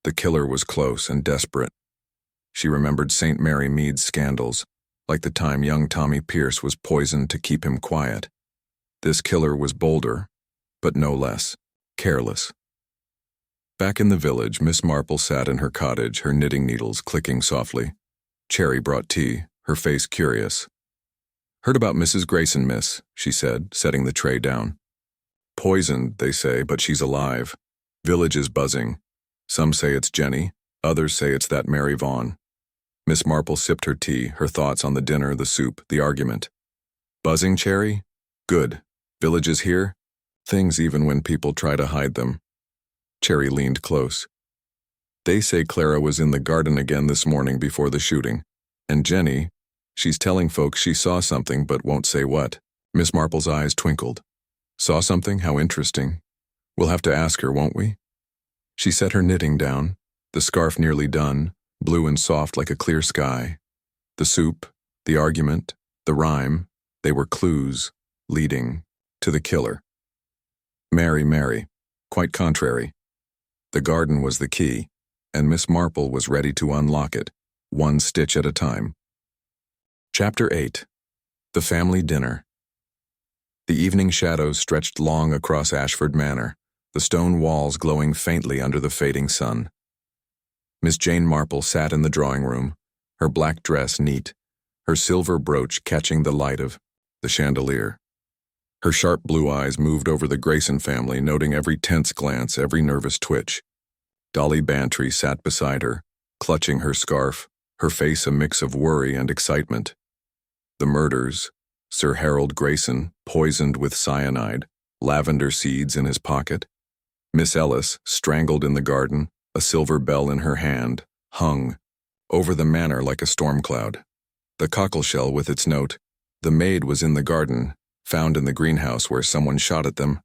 [SPEAKER 1] The killer was close and desperate. She remembered St. Mary Mead's scandals, like the time young Tommy Pierce was poisoned to keep him quiet. This killer was bolder, but no less careless. Back in the village, Miss Marple sat in her cottage, her knitting needles clicking softly. Cherry brought tea, her face curious. "Heard about Mrs. Grayson, miss," she said, setting the tray down. "Poisoned, they say, but she's alive. Village is buzzing. Some say it's Jenny, others say it's that Mary Vaughn." Miss Marple sipped her tea, her thoughts on the dinner, the soup, the argument. "Buzzing, Cherry? Good. Village is here? Things even when people try to hide them." Cherry leaned close. "They say Clara was in the garden again this morning before the shooting. And Jenny, she's telling folks she saw something but won't say what." Miss Marple's eyes twinkled. "Saw something? How interesting. We'll have to ask her, won't we?" She set her knitting down, the scarf nearly done, blue and soft like a clear sky. The soup, the argument, the rhyme, they were clues, leading to the killer. Mary, quite contrary. The garden was the key, and Miss Marple was ready to unlock it, one stitch at a time. Chapter 8. The Family Dinner. The evening shadows stretched long across Ashford Manor, the stone walls glowing faintly under the fading sun. Miss Jane Marple sat in the drawing room, her black dress neat, her silver brooch catching the light of the chandelier. Her sharp blue eyes moved over the Grayson family, noting every tense glance, every nervous twitch. Dolly Bantry sat beside her, clutching her scarf, her face a mix of worry and excitement. The murders, Sir Harold Grayson, poisoned with cyanide, lavender seeds in his pocket. Miss Ellis, strangled in the garden, a silver bell in her hand, hung over the manor like a storm cloud. The cockleshell with its note, "The maid was in the garden," found in the greenhouse where someone shot at them,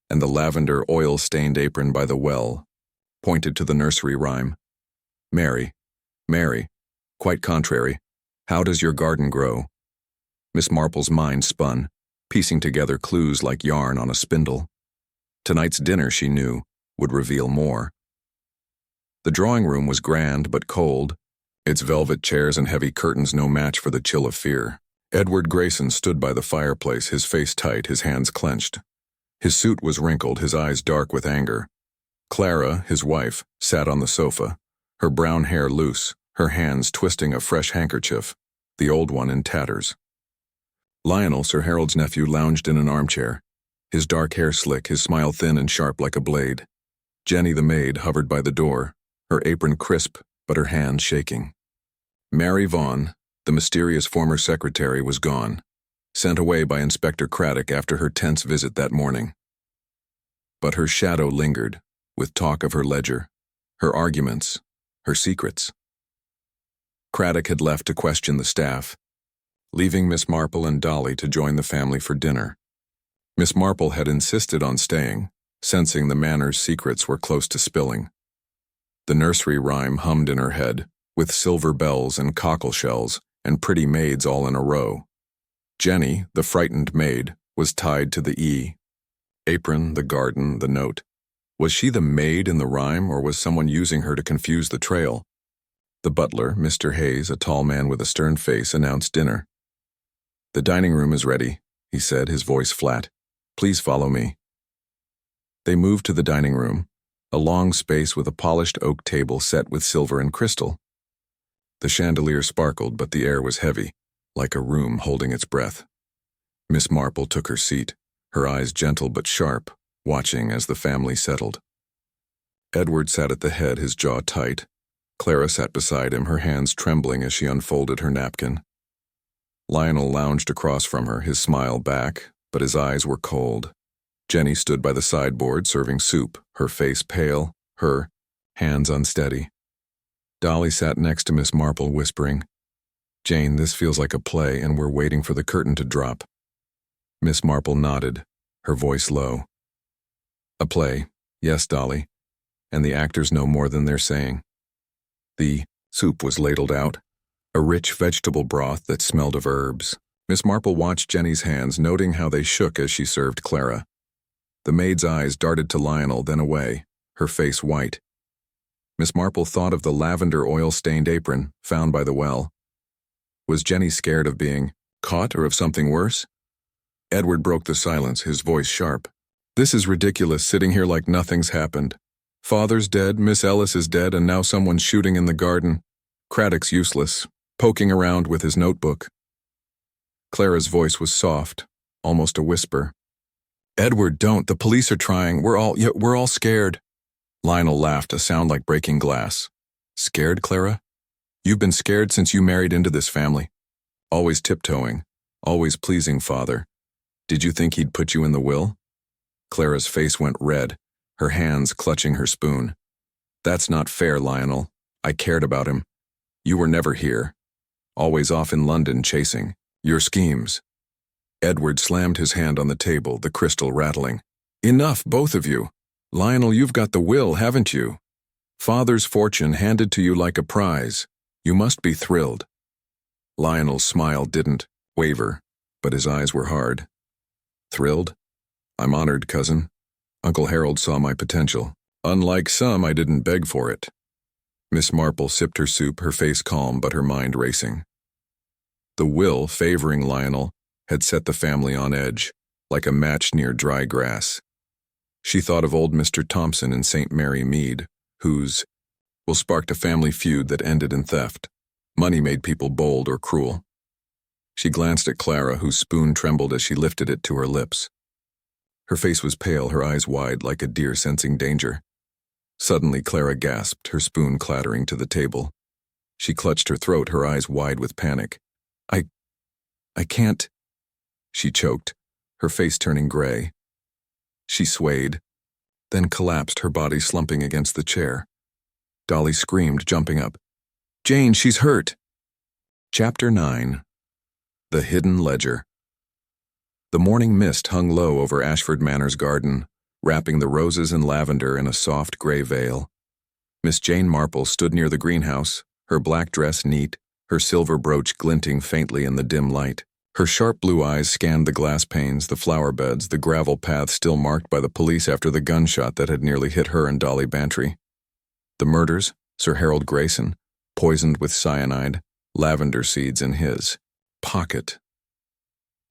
[SPEAKER 1] and the lavender oil-stained apron by the well pointed to the nursery rhyme. Mary, quite contrary, how does your garden grow?" Miss Marple's mind spun, piecing together clues like yarn on a spindle. Tonight's dinner, she knew, would reveal more. The drawing room was grand but cold, its velvet chairs and heavy curtains no match for the chill of fear. Edward Grayson stood by the fireplace, his face tight, his hands clenched. His suit was wrinkled, his eyes dark with anger. Clara, his wife, sat on the sofa, her brown hair loose, her hands twisting a fresh handkerchief, the old one in tatters. Lionel, Sir Harold's nephew, lounged in an armchair, his dark hair slick, his smile thin and sharp like a blade. Jenny, the maid, hovered by the door, her apron crisp but her hands shaking. Mary Vaughn, the mysterious former secretary, was gone, sent away by Inspector Craddock after her tense visit that morning. But her shadow lingered, with talk of her ledger, her arguments, her secrets. Craddock had left to question the staff, leaving Miss Marple and Dolly to join the family for dinner. Miss Marple had insisted on staying, sensing the manor's secrets were close to spilling. The nursery rhyme hummed in her head, with silver bells and cockleshells and pretty maids all in a row. Jenny, the frightened maid, was tied to the E. Apron, the garden, the note. Was she the maid in the rhyme, or was someone using her to confuse the trail? The butler, Mr. Hayes, a tall man with a stern face, announced dinner. "The dining room is ready," he said, his voice flat. "Please follow me." They moved to the dining room, a long space with a polished oak table set with silver and crystal. The chandelier sparkled, but the air was heavy, like a room holding its breath. Miss Marple took her seat, her eyes gentle but sharp, watching as the family settled. Edward sat at the head, his jaw tight. Clara sat beside him, her hands trembling as she unfolded her napkin. Lionel lounged across from her, his smile back, but his eyes were cold. Jenny stood by the sideboard serving soup, her face pale, her hands unsteady. Dolly sat next to Miss Marple, whispering, "Jane, this feels like a play, and we're waiting for the curtain to drop." Miss Marple nodded, her voice low. "A play, yes, Dolly, and the actors know more than they're saying." The soup was ladled out, a rich vegetable broth that smelled of herbs. Miss Marple watched Jenny's hands, noting how they shook as she served Clara. The maid's eyes darted to Lionel, then away, her face white. Miss Marple thought of the lavender oil-stained apron found by the well. Was Jenny scared of being caught or of something worse? Edward broke the silence, his voice sharp. This is ridiculous, sitting here like nothing's happened. Father's dead, Miss Ellis is dead, and now someone's shooting in the garden. Craddock's useless, poking around with his notebook. Clara's voice was soft, almost a whisper. Edward, don't. The police are trying. We're all scared. Lionel laughed, a sound like breaking glass. Scared, Clara? You've been scared since you married into this family. Always tiptoeing, always pleasing father. Did you think he'd put you in the will? Clara's face went red, her hands clutching her spoon. That's not fair, Lionel. I cared about him. You were never here. Always off in London chasing your schemes. Edward slammed his hand on the table, the crystal rattling. Enough, both of you. Lionel, you've got the will, haven't you? Father's fortune handed to you like a prize. You must be thrilled. Lionel's smile didn't waver, but his eyes were hard. Thrilled? I'm honored, cousin. Uncle Harold saw my potential. Unlike some, I didn't beg for it. Miss Marple sipped her soup, her face calm but her mind racing. The will favoring Lionel had set the family on edge, like a match near dry grass. She thought of old Mr. Thompson in St. Mary Mead, whose will sparked a family feud that ended in theft. Money made people bold or cruel. She glanced at Clara, whose spoon trembled as she lifted it to her lips. Her face was pale, her eyes wide like a deer sensing danger. Suddenly Clara gasped, her spoon clattering to the table. She clutched her throat, her eyes wide with panic. I can't. She choked, her face turning gray. She swayed, then collapsed, her body slumping against the chair. Dolly screamed, jumping up. Jane, she's hurt! Chapter 9. The Hidden Ledger. The morning mist hung low over Ashford Manor's garden, wrapping the roses and lavender in a soft gray veil. Miss Jane Marple stood near the greenhouse, her black dress neat, her silver brooch glinting faintly in the dim light. Her sharp blue eyes scanned the glass panes, the flower beds, the gravel path still marked by the police after the gunshot that had nearly hit her and Dolly Bantry. The murders, Sir Harold Grayson, poisoned with cyanide, lavender seeds in his pocket.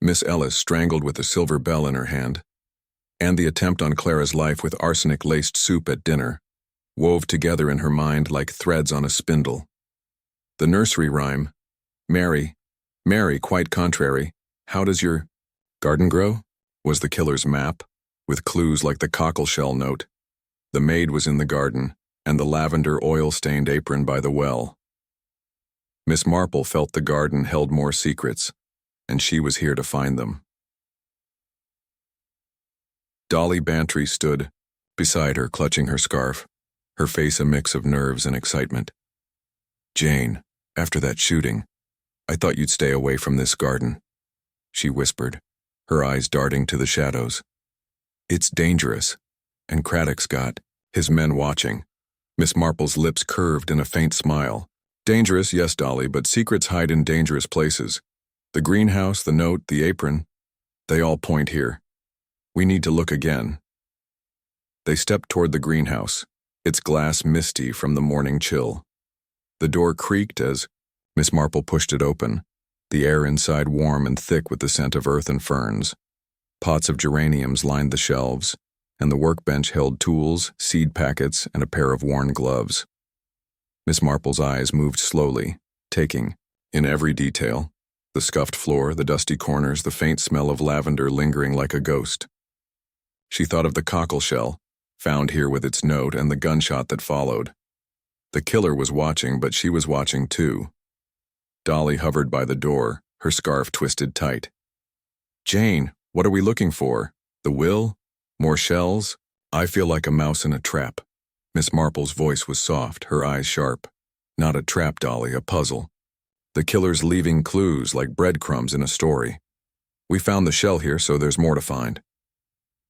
[SPEAKER 1] Miss Ellis strangled with a silver bell in her hand, and the attempt on Clara's life with arsenic-laced soup at dinner, wove together in her mind like threads on a spindle. The nursery rhyme, Mary, quite contrary, how does your garden grow? Was the killer's map, with clues like the cockleshell note. The maid was in the garden, and the lavender oil-stained apron by the well. Miss Marple felt the garden held more secrets, and she was here to find them. Dolly Bantry stood beside her, clutching her scarf, her face a mix of nerves and excitement. Jane, after that shooting, I thought you'd stay away from this garden, she whispered, her eyes darting to the shadows. It's dangerous, and Craddock's got his men watching. Miss Marple's lips curved in a faint smile. Dangerous, yes, Dolly, but secrets hide in dangerous places. The greenhouse, the note, the apron, they all point here. We need to look again. They stepped toward the greenhouse, its glass misty from the morning chill. The door creaked as Miss Marple pushed it open, the air inside warm and thick with the scent of earth and ferns. Pots of geraniums lined the shelves, and the workbench held tools, seed packets, and a pair of worn gloves. Miss Marple's eyes moved slowly, taking in every detail, the scuffed floor, the dusty corners, the faint smell of lavender lingering like a ghost. She thought of the cockleshell, found here with its note, and the gunshot that followed. The killer was watching, but she was watching too. Dolly hovered by the door, her scarf twisted tight. Jane, what are we looking for? The will? More shells? I feel like a mouse in a trap. Miss Marple's voice was soft, her eyes sharp. Not a trap, Dolly, a puzzle. The killer's leaving clues like breadcrumbs in a story. We found the shell here, so there's more to find.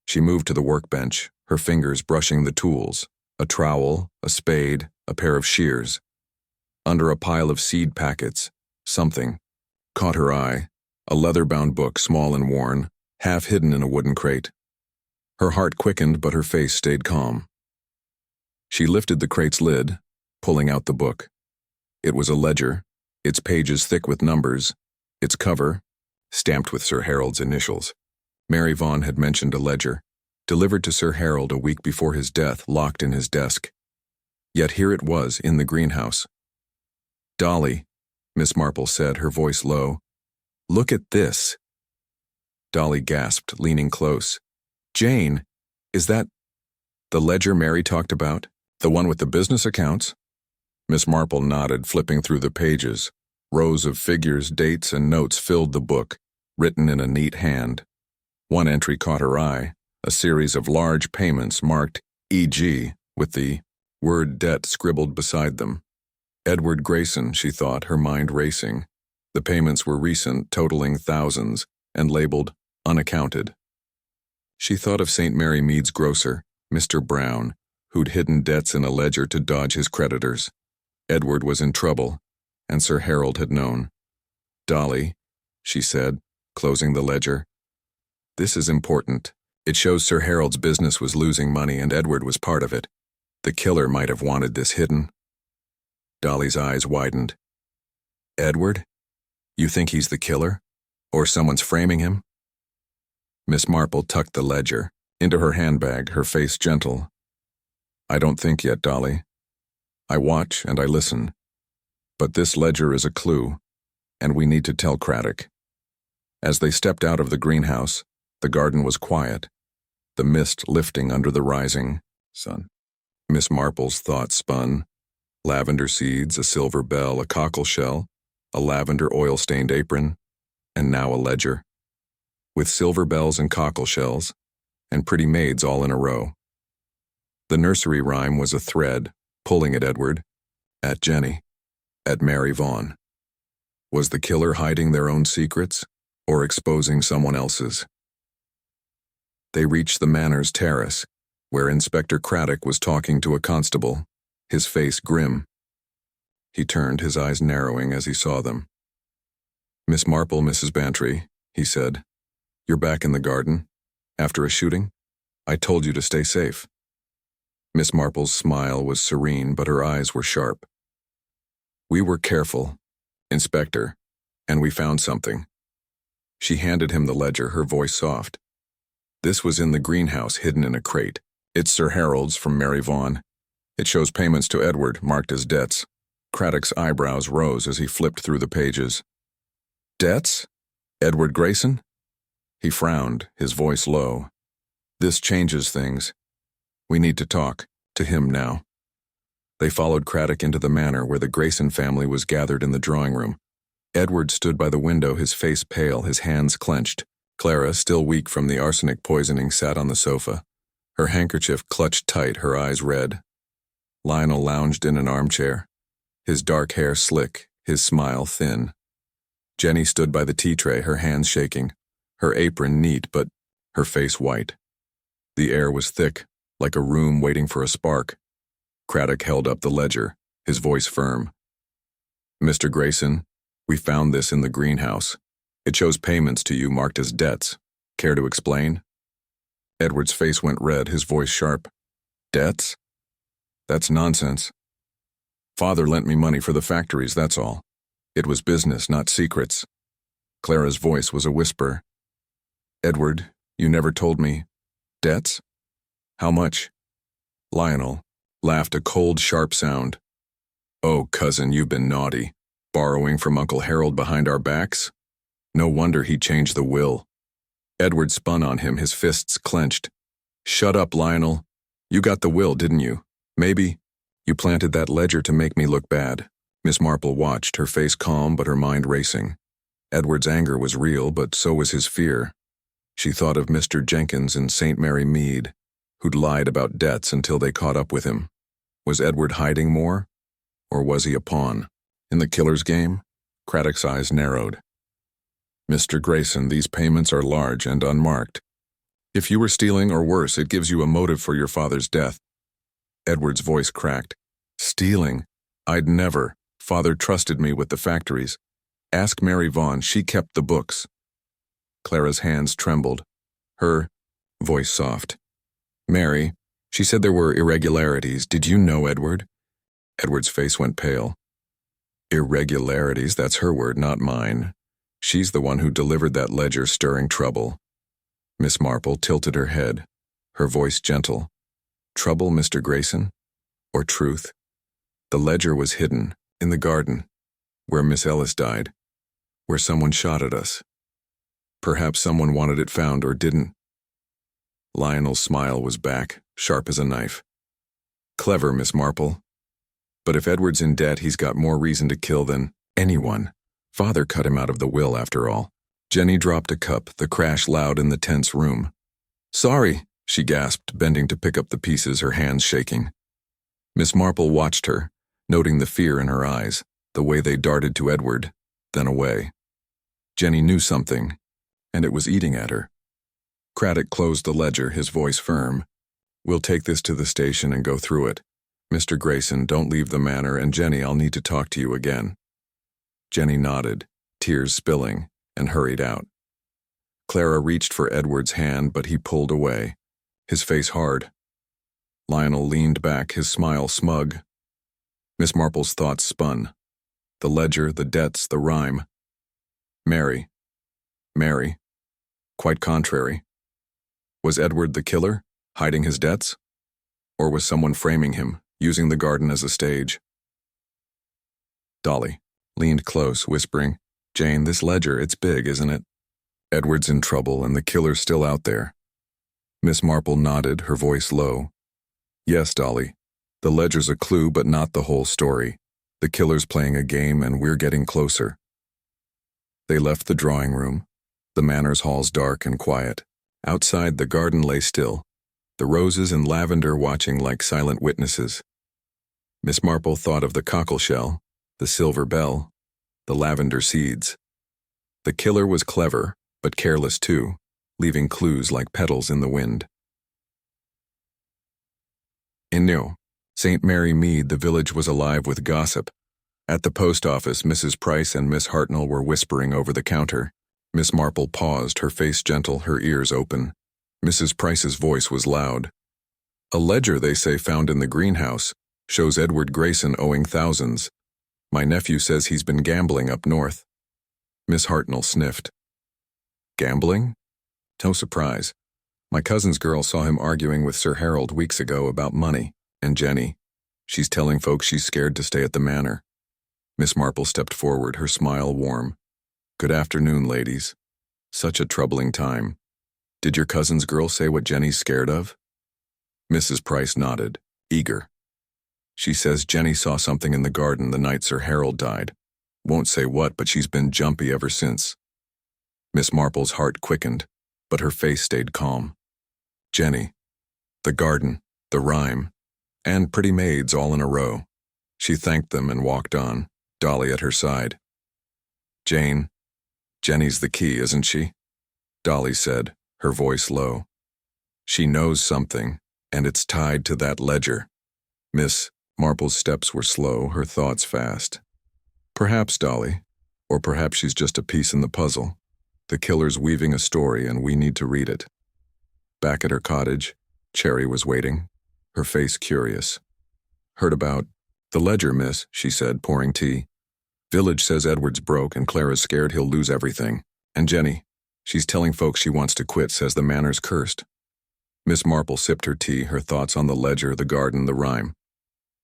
[SPEAKER 1] She moved to the workbench, her fingers brushing the tools, a trowel, a spade, a pair of shears. Under a pile of seed packets, something caught her eye, a leather-bound book, small and worn, half hidden in a wooden crate. Her heart quickened, but her face stayed calm. She lifted the crate's lid, pulling out the book. It was a ledger, its pages thick with numbers, its cover stamped with Sir Harold's initials. Mary Vaughn had mentioned a ledger, delivered to Sir Harold a week before his death, locked in his desk. Yet here it was, in the greenhouse. "Dolly," Miss Marple said, her voice low, "look at this." Dolly gasped, leaning close. "Jane, is that the ledger Mary talked about? The one with the business accounts?" Miss Marple nodded, flipping through the pages. Rows of figures, dates, and notes filled the book, written in a neat hand. One entry caught her eye, a series of large payments marked E.G. with the word debt scribbled beside them. Edward Grayson, she thought, her mind racing. The payments were recent, totaling thousands, and labeled unaccounted. She thought of St. Mary Mead's grocer, Mr. Brown, who'd hidden debts in a ledger to dodge his creditors. Edward was in trouble, and Sir Harold had known. "Dolly," she said, closing the ledger. "This is important. It shows Sir Harold's business was losing money and Edward was part of it. The killer might have wanted this hidden." Dolly's eyes widened. "Edward? You think he's the killer? Or someone's framing him?" Miss Marple tucked the ledger into her handbag, her face gentle. "I don't think yet, Dolly. I watch and I listen. But this ledger is a clue, and we need to tell Craddock." As they stepped out of the greenhouse, the garden was quiet, the mist lifting under the rising sun. Miss Marple's thoughts spun. Lavender seeds, a silver bell, a cockle shell, a lavender oil-stained apron, and now a ledger. With silver bells and cockle shells, and pretty maids all in a row. The nursery rhyme was a thread, pulling at Edward, at Jenny, at Mary Vaughn. Was the killer hiding their own secrets, or exposing someone else's? They reached the Manor's terrace, where Inspector Craddock was talking to a constable, his face grim. He turned, his eyes narrowing as he saw them. "Miss Marple, Mrs. Bantry," he said. "You're back in the garden? After a shooting? I told you to stay safe." Miss Marple's smile was serene, but her eyes were sharp. "We were careful, Inspector, and we found something." She handed him the ledger, her voice soft. "This was in the greenhouse, hidden in a crate. It's Sir Harold's from Mary Vaughn. It shows payments to Edward, marked as debts." Craddock's eyebrows rose as he flipped through the pages. "Debts? Edward Grayson?" He frowned, his voice low. "This changes things. We need to talk to him now." They followed Craddock into the manor where the Grayson family was gathered in the drawing room. Edward stood by the window, his face pale, his hands clenched. Clara, still weak from the arsenic poisoning, sat on the sofa, her handkerchief clutched tight, her eyes red. Lionel lounged in an armchair, his dark hair slick, his smile thin. Jenny stood by the tea tray, her hands shaking, her apron neat but her face white. The air was thick, like a room waiting for a spark. Craddock held up the ledger, his voice firm. "Mr. Grayson, we found this in the greenhouse. It shows payments to you marked as debts. Care to explain?" Edward's face went red, his voice sharp. "Debts? That's nonsense. Father lent me money for the factories, that's all. It was business, not secrets." Clara's voice was a whisper. "Edward, you never told me. Debts? How much?" Lionel laughed, a cold, sharp sound. "Oh, cousin, you've been naughty. Borrowing from Uncle Harold behind our backs? No wonder he changed the will." Edward spun on him, his fists clenched. "Shut up, Lionel. You got the will, didn't you? Maybe you planted that ledger to make me look bad." Miss Marple watched, her face calm but her mind racing. Edward's anger was real, but so was his fear. She thought of Mr. Jenkins and St. Mary Mead, who'd lied about debts until they caught up with him. Was Edward hiding more? Or was he a pawn? In the killer's game? Craddock's eyes narrowed. "Mr. Grayson, these payments are large and unmarked. If you were stealing or worse, it gives you a motive for your father's death." Edward's voice cracked. "Stealing? I'd never. Father trusted me with the factories. Ask Mary Vaughn, she kept the books." Clara's hands trembled, her voice soft. "Mary, she said there were irregularities. Did you know Edward?" Edward's face went pale. Irregularities, that's her word, not mine. She's the one who delivered that ledger stirring trouble. Miss Marple tilted her head, her voice gentle. Trouble, Mr. Grayson? Or truth? The ledger was hidden, in the garden, where Miss Ellis died, where someone shot at us. Perhaps someone wanted it found or didn't. Lionel's smile was back, sharp as a knife. Clever, Miss Marple. But if Edward's in debt, he's got more reason to kill than anyone. Father cut him out of the will, after all. Jenny dropped a cup, the crash loud in the tense room. Sorry, she gasped, bending to pick up the pieces, her hands shaking. Miss Marple watched her, noting the fear in her eyes, the way they darted to Edward, then away. Jenny knew something, and it was eating at her. Craddock closed the ledger, his voice firm. We'll take this to the station and go through it. Mr. Grayson, don't leave the manor, and Jenny, I'll need to talk to you again. Jenny nodded, tears spilling, and hurried out. Clara reached for Edward's hand, but he pulled away, his face hard. Lionel leaned back, his smile smug. Miss Marple's thoughts spun. The ledger, the debts, the rhyme. Mary. Quite contrary. Was Edward the killer, hiding his debts? Or was someone framing him, using the garden as a stage? Dolly leaned close, whispering, Jane, this ledger, it's big, isn't it? Edward's in trouble and the killer's still out there. Miss Marple nodded, her voice low. Yes, Dolly. The ledger's a clue, but not the whole story. The killer's playing a game and we're getting closer. They left the drawing room. The manor's halls dark and quiet. Outside, the garden lay still, the roses and lavender watching like silent witnesses. Miss Marple thought of the cockleshell, the silver bell, the lavender seeds. The killer was clever, but careless too, leaving clues like petals in the wind. In New St. Mary Mead, the village was alive with gossip. At the post office, Mrs. Price and Miss Hartnell were whispering over the counter. Miss Marple paused, her face gentle, her ears open. Mrs. Price's voice was loud. A ledger, they say, found in the greenhouse, shows Edward Grayson owing thousands. My nephew says he's been gambling up north. Miss Hartnell sniffed. Gambling? No surprise. My cousin's girl saw him arguing with Sir Harold weeks ago about money, and Jenny. She's telling folks she's scared to stay at the manor. Miss Marple stepped forward, her smile warm. Good afternoon, ladies. Such a troubling time. Did your cousin's girl say what Jenny's scared of? Mrs. Price nodded, eager. She says Jenny saw something in the garden the night Sir Harold died. Won't say what, but she's been jumpy ever since. Miss Marple's heart quickened, but her face stayed calm. Jenny, the garden, the rhyme, and pretty maids all in a row. She thanked them and walked on, Dolly at her side. Jane, Jenny's the key, isn't she? Dolly said, her voice low. She knows something, and it's tied to that ledger. Miss Marple's steps were slow, her thoughts fast. Perhaps, Dolly, or perhaps she's just a piece in the puzzle. The killer's weaving a story and we need to read it. Back at her cottage, Cherry was waiting, her face curious. Heard about the ledger, miss, she said, pouring tea. Village says Edward's broke and Clara's scared he'll lose everything. And Jenny, she's telling folks she wants to quit, says the manor's cursed. Miss Marple sipped her tea, her thoughts on the ledger, the garden, the rhyme.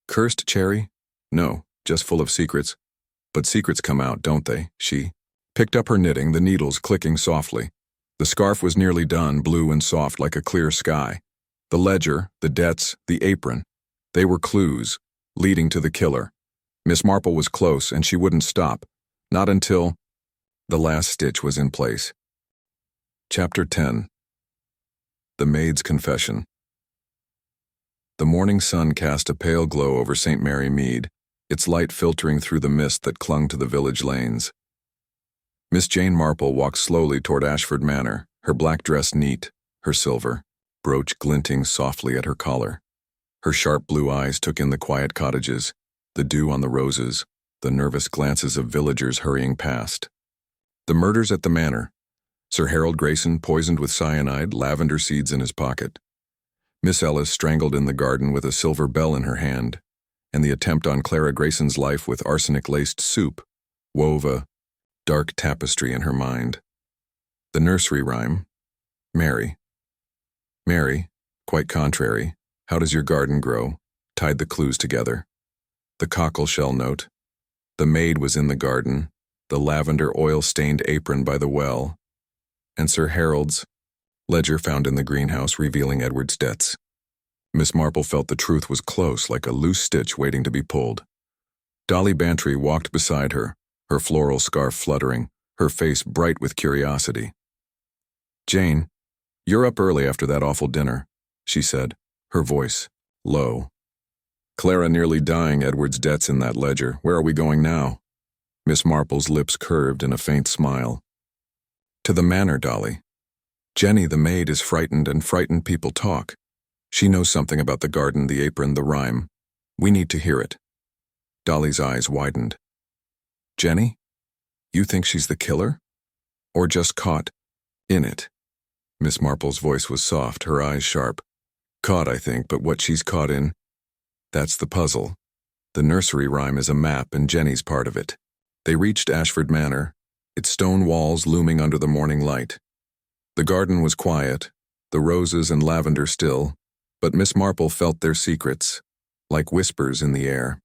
[SPEAKER 1] Cursed, Cherry? No, just full of secrets. But secrets come out, don't they? She picked up her knitting, the needles clicking softly. The scarf was nearly done, blue and soft like a clear sky. The ledger, the debts, the apron. They were clues, leading to the killer. Miss Marple was close, and she wouldn't stop. Not until the last stitch was in place. Chapter 10. The Maid's Confession. The morning sun cast a pale glow over St. Mary Mead, its light filtering through the mist that clung to the village lanes. Miss Jane Marple walked slowly toward Ashford Manor, her black dress neat, her silver brooch glinting softly at her collar. Her sharp blue eyes took in the quiet cottages, the dew on the roses, the nervous glances of villagers hurrying past. The murders at the manor. Sir Harold Grayson poisoned with cyanide, lavender seeds in his pocket. Miss Ellis strangled in the garden with a silver bell in her hand. and the attempt on Clara Grayson's life with arsenic-laced soup wove a dark tapestry in her mind. The nursery rhyme, Mary. Mary, quite contrary, how does your garden grow, tied the clues together. The cockleshell note. The maid was in the garden, the lavender oil-stained apron by the well, and Sir Harold's ledger found in the greenhouse revealing Edward's debts. Miss Marple felt the truth was close, like a loose stitch waiting to be pulled. Dolly Bantry walked beside her, her floral scarf fluttering, her face bright with curiosity. "Jane, you're up early after that awful dinner," she said, her voice low. "Clara nearly dying Edward's debts in that ledger. Where are we going now?" Miss Marple's lips curved in a faint smile. "To the manor, Dolly. Jenny, the maid, is frightened, and frightened people talk. She knows something about the garden, the apron, the rhyme. We need to hear it." Dolly's eyes widened. "Jenny? You think she's the killer? Or just caught in it?" Miss Marple's voice was soft, her eyes sharp. "Caught, I think, but what she's caught in, that's the puzzle. The nursery rhyme is a map, and Jenny's part of it." They reached Ashford Manor, its stone walls looming under the morning light. The garden was quiet, the roses and lavender still, but Miss Marple felt their secrets, like whispers in the air.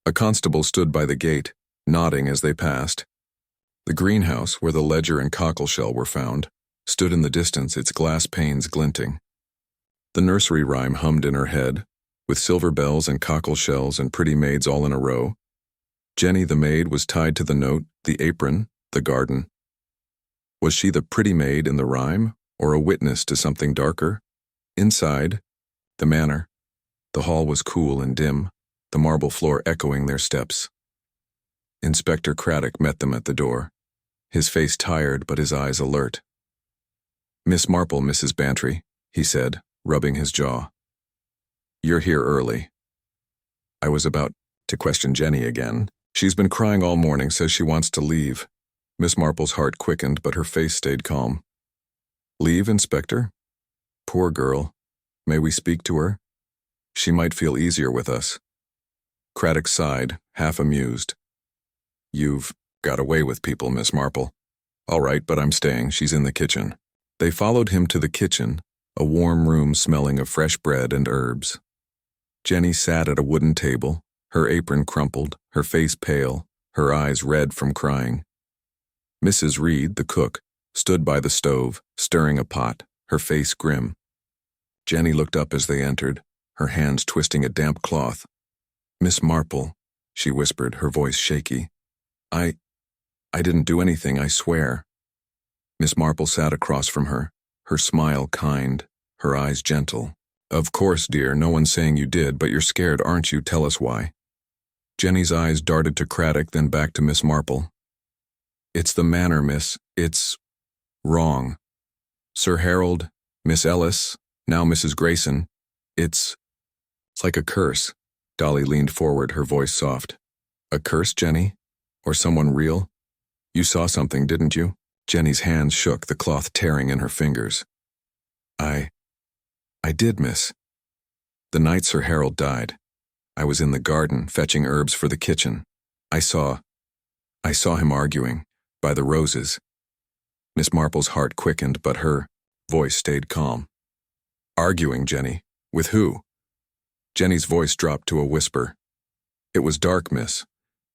[SPEAKER 1] A constable stood by the gate, nodding as they passed. The greenhouse, where the ledger and cockleshell were found, stood in the distance, its glass panes glinting. The nursery rhyme hummed in her head, with silver bells and cockleshells and pretty maids all in a row. Jenny the maid was tied to the note, the apron, the garden. Was she the pretty maid in the rhyme, or a witness to something darker? Inside, the manor, the hall was cool and dim, the marble floor echoing their steps. Inspector Craddock met them at the door, his face tired but his eyes alert. "Miss Marple, Mrs. Bantry," he said, rubbing his jaw. "You're here early." "I was about to question Jenny again. She's been crying all morning, says she wants to leave." Miss Marple's heart quickened, but her face stayed calm. "Leave, Inspector? Poor girl. May we speak to her? She might feel easier with us." Craddock sighed, half amused. "You've got away with people, Miss Marple." "All right, but I'm staying. She's in the kitchen." They followed him to the kitchen, a warm room smelling of fresh bread and herbs. Jenny sat at a wooden table, her apron crumpled, her face pale, her eyes red from crying. Mrs. Reed, the cook, stood by the stove, stirring a pot, her face grim. Jenny looked up as they entered, her hands twisting a damp cloth. "Miss Marple," she whispered, her voice shaky. I didn't do anything, I swear." Miss Marple sat across from her, her smile kind, her eyes gentle. "Of course, dear, no one's saying you did, but you're scared, aren't you? Tell us why." Jenny's eyes darted to Craddock, then back to Miss Marple. "It's the manor, miss. It's wrong. Sir Harold, Miss Ellis, now Mrs. Grayson. It's like a curse." Dolly leaned forward, her voice soft. "A curse, Jenny? Or someone real? You saw something, didn't you?" Jenny's hands shook, the cloth tearing in her fingers. I did, miss. The night Sir Harold died, I was in the garden fetching herbs for the kitchen. I saw him arguing by the roses." Miss Marple's heart quickened, but her voice stayed calm. "Arguing, Jenny? With who?" Jenny's voice dropped to a whisper. "It was dark, miss,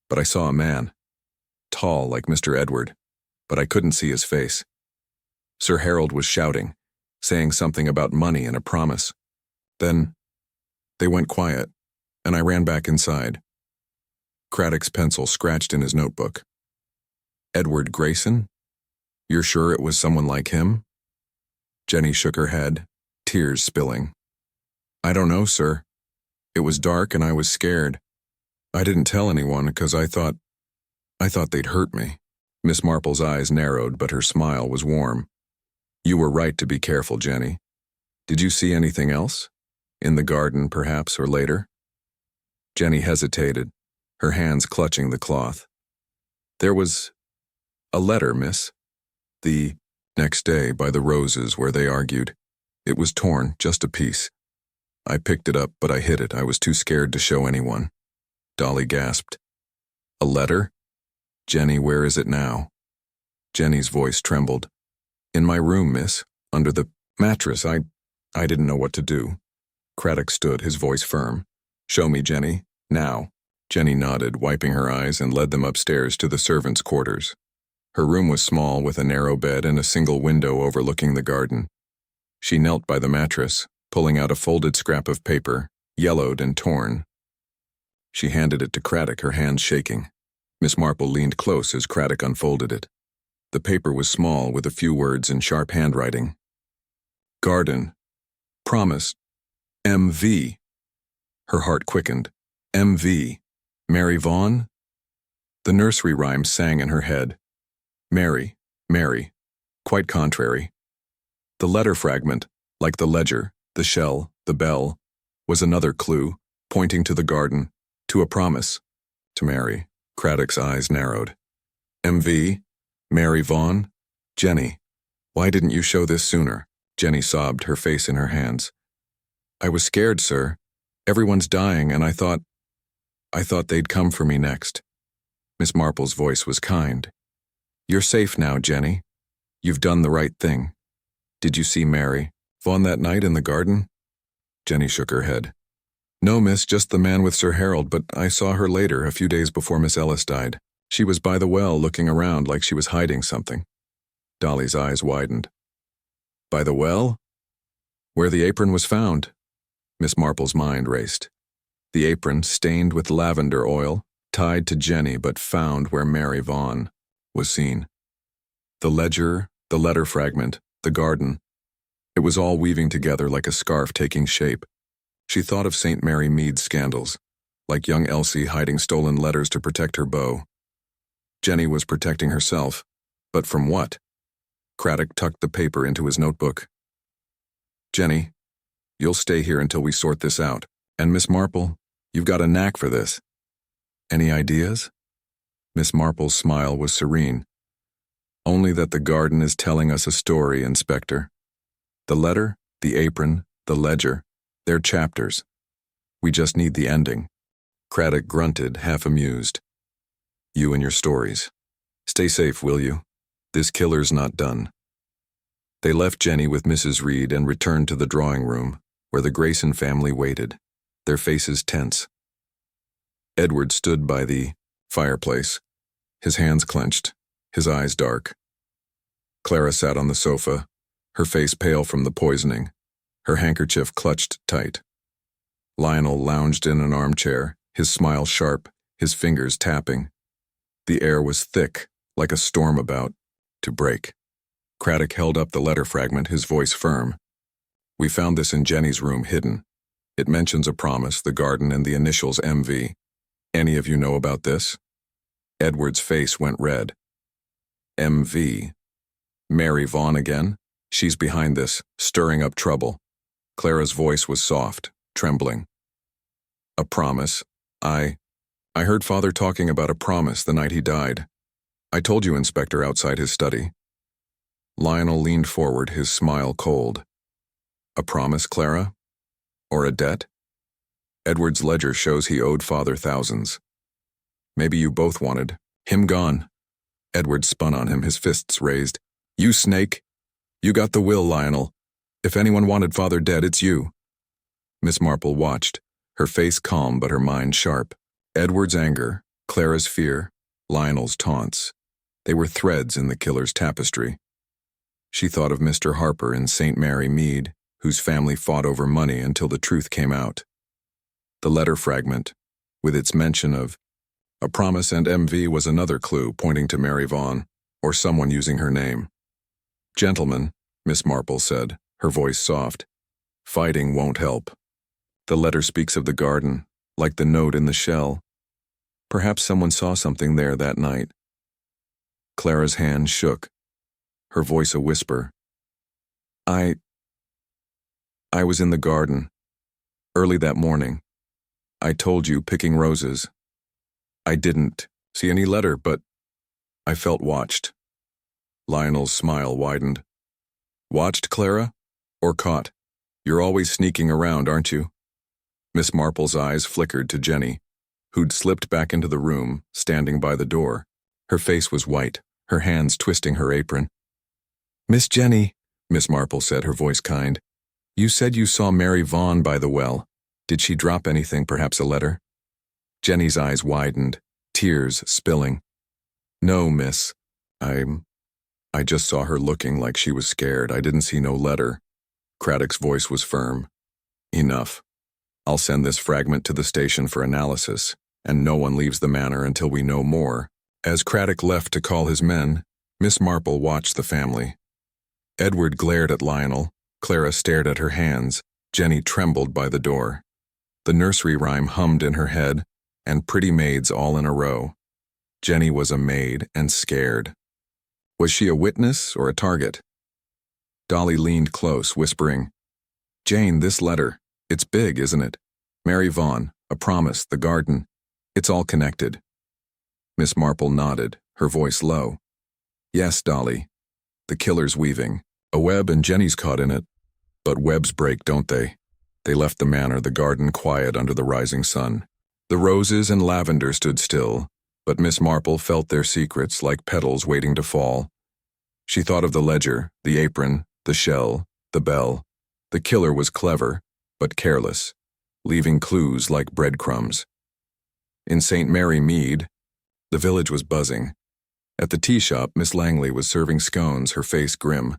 [SPEAKER 1] but I saw a man. Tall, like Mr. Edward, but I couldn't see his face. Sir Harold was shouting, saying something about money and a promise. Then they went quiet, and I ran back inside." Craddock's pencil scratched in his notebook. "Edward Grayson? You're sure it was someone like him?" Jenny shook her head, tears spilling. "I don't know, sir. It was dark and I was scared. I didn't tell anyone because I thought they'd hurt me." Miss Marple's eyes narrowed, but her smile was warm. "You were right to be careful, Jenny. Did you see anything else? In the garden, perhaps, or later?" Jenny hesitated, her hands clutching the cloth. "There was a letter, miss. The next day by the roses where they argued. It was torn, just a piece. I picked it up, but I hid it. I was too scared to show anyone. Dolly gasped. A letter? Jenny, where is it now? Jenny's voice trembled. In my room, miss. Under the mattress. I didn't know what to do. Craddock stood, his voice firm. Show me, Jenny. Now. Jenny nodded, wiping her eyes, and led them upstairs to the servants' quarters. Her room was small, with a narrow bed and a single window overlooking the garden. She knelt by the mattress, pulling out a folded scrap of paper, yellowed and torn. She handed it to Craddock, her hands shaking. Miss Marple leaned close as Craddock unfolded it. The paper was small, with a few words in sharp handwriting. Garden. Promise. M.V. Her heart quickened. M.V. Mary Vaughn? The nursery rhyme sang in her head. Mary, Mary. Quite contrary. The letter fragment, like the ledger, the shell, the bell, was another clue, pointing to the garden, to a promise. To Mary. Craddock's eyes narrowed. M.V.? Mary Vaughn? Jenny, why didn't you show this sooner? Jenny sobbed, her face in her hands. I was scared, sir. Everyone's dying, and I thought they'd come for me next. Miss Marple's voice was kind. You're safe now, Jenny. You've done the right thing. Did you see Mary Vaughn that night in the garden? Jenny shook her head. No, miss, just the man with Sir Harold, but I saw her later, a few days before Miss Ellis died. She was by the well, looking around like she was hiding something. Dolly's eyes widened. By the well? Where the apron was found. Miss Marple's mind raced. The apron, stained with lavender oil, tied to Jenny but found where Mary Vaughn was seen. The ledger, the letter fragment, the garden. It was all weaving together like a scarf taking shape. She thought of St. Mary Mead's scandals, like young Elsie hiding stolen letters to protect her beau. Jenny was protecting herself, but from what? Craddock tucked the paper into his notebook. Jenny, you'll stay here until we sort this out. And Miss Marple, you've got a knack for this. Any ideas? Miss Marple's smile was serene. Only that the garden is telling us a story, Inspector. The letter, the apron, the ledger, they're chapters. We just need the ending. Craddock grunted, half amused. You and your stories. Stay safe, will you? This killer's not done. They left Jenny with Mrs. Reed and returned to the drawing room, where the Grayson family waited, their faces tense. Edward stood by the fireplace, his hands clenched, his eyes dark. Clara sat on the sofa, her face pale from the poisoning, her handkerchief clutched tight. Lionel lounged in an armchair, his smile sharp, his fingers tapping. The air was thick, like a storm about to break. Craddock held up the letter fragment, his voice firm. We found this in Jenny's room, hidden. It mentions a promise, the garden, and the initials M.V. Any of you know about this? Edward's face went red. M.V. Mary Vaughn again? She's behind this, stirring up trouble. Clara's voice was soft, trembling. A promise? I heard Father talking about a promise the night he died. I told you, Inspector, outside his study. Lionel leaned forward, his smile cold. A promise, Clara? Or a debt? Edward's ledger shows he owed Father thousands. Maybe you both wanted him gone. Edward spun on him, his fists raised. You snake! You got the will, Lionel. If anyone wanted Father dead, it's you. Miss Marple watched, her face calm but her mind sharp. Edward's anger, Clara's fear, Lionel's taunts. They were threads in the killer's tapestry. She thought of Mr. Harper in St. Mary Mead, whose family fought over money until the truth came out. The letter fragment, with its mention of a promise and M.V. was another clue pointing to Mary Vaughn, or someone using her name. Gentlemen, Miss Marple said, her voice soft. Fighting won't help. The letter speaks of the garden, like the note in the shell. Perhaps someone saw something there that night. Clara's hand shook, her voice a whisper. I was in the garden, early that morning. I told you, picking roses. I didn't see any letter, but I felt watched. Lionel's smile widened. Watched, Clara? Or caught? You're always sneaking around, aren't you? Miss Marple's eyes flickered to Jenny, who'd slipped back into the room, standing by the door. Her face was white, her hands twisting her apron. "Miss Jenny," Miss Marple said, her voice kind. "You said you saw Mary Vaughn by the well. Did she drop anything, perhaps a letter?" Jenny's eyes widened, tears spilling. "No, miss. I just saw her looking like she was scared. I didn't see no letter." Craddock's voice was firm. "Enough. I'll send this fragment to the station for analysis, and no one leaves the manor until we know more." As Craddock left to call his men, Miss Marple watched the family. Edward glared at Lionel, Clara stared at her hands, Jenny trembled by the door. The nursery rhyme hummed in her head, and pretty maids all in a row. Jenny was a maid and scared. Was she a witness or a target? Dolly leaned close, whispering, "Jane, this letter. It's big, isn't it? Mary Vaughn, a promise, the garden. It's all connected." Miss Marple nodded, her voice low. "Yes, Dolly. The killer's weaving. A web and Jenny's caught in it. But webs break, don't they?" They left the manor, the garden quiet under the rising sun. The roses and lavender stood still, but Miss Marple felt their secrets like petals waiting to fall. She thought of the ledger, the apron, the shell, the bell. The killer was clever, but careless, leaving clues like breadcrumbs. In St. Mary Mead, the village was buzzing. At the tea shop, Miss Langley was serving scones, her face grim.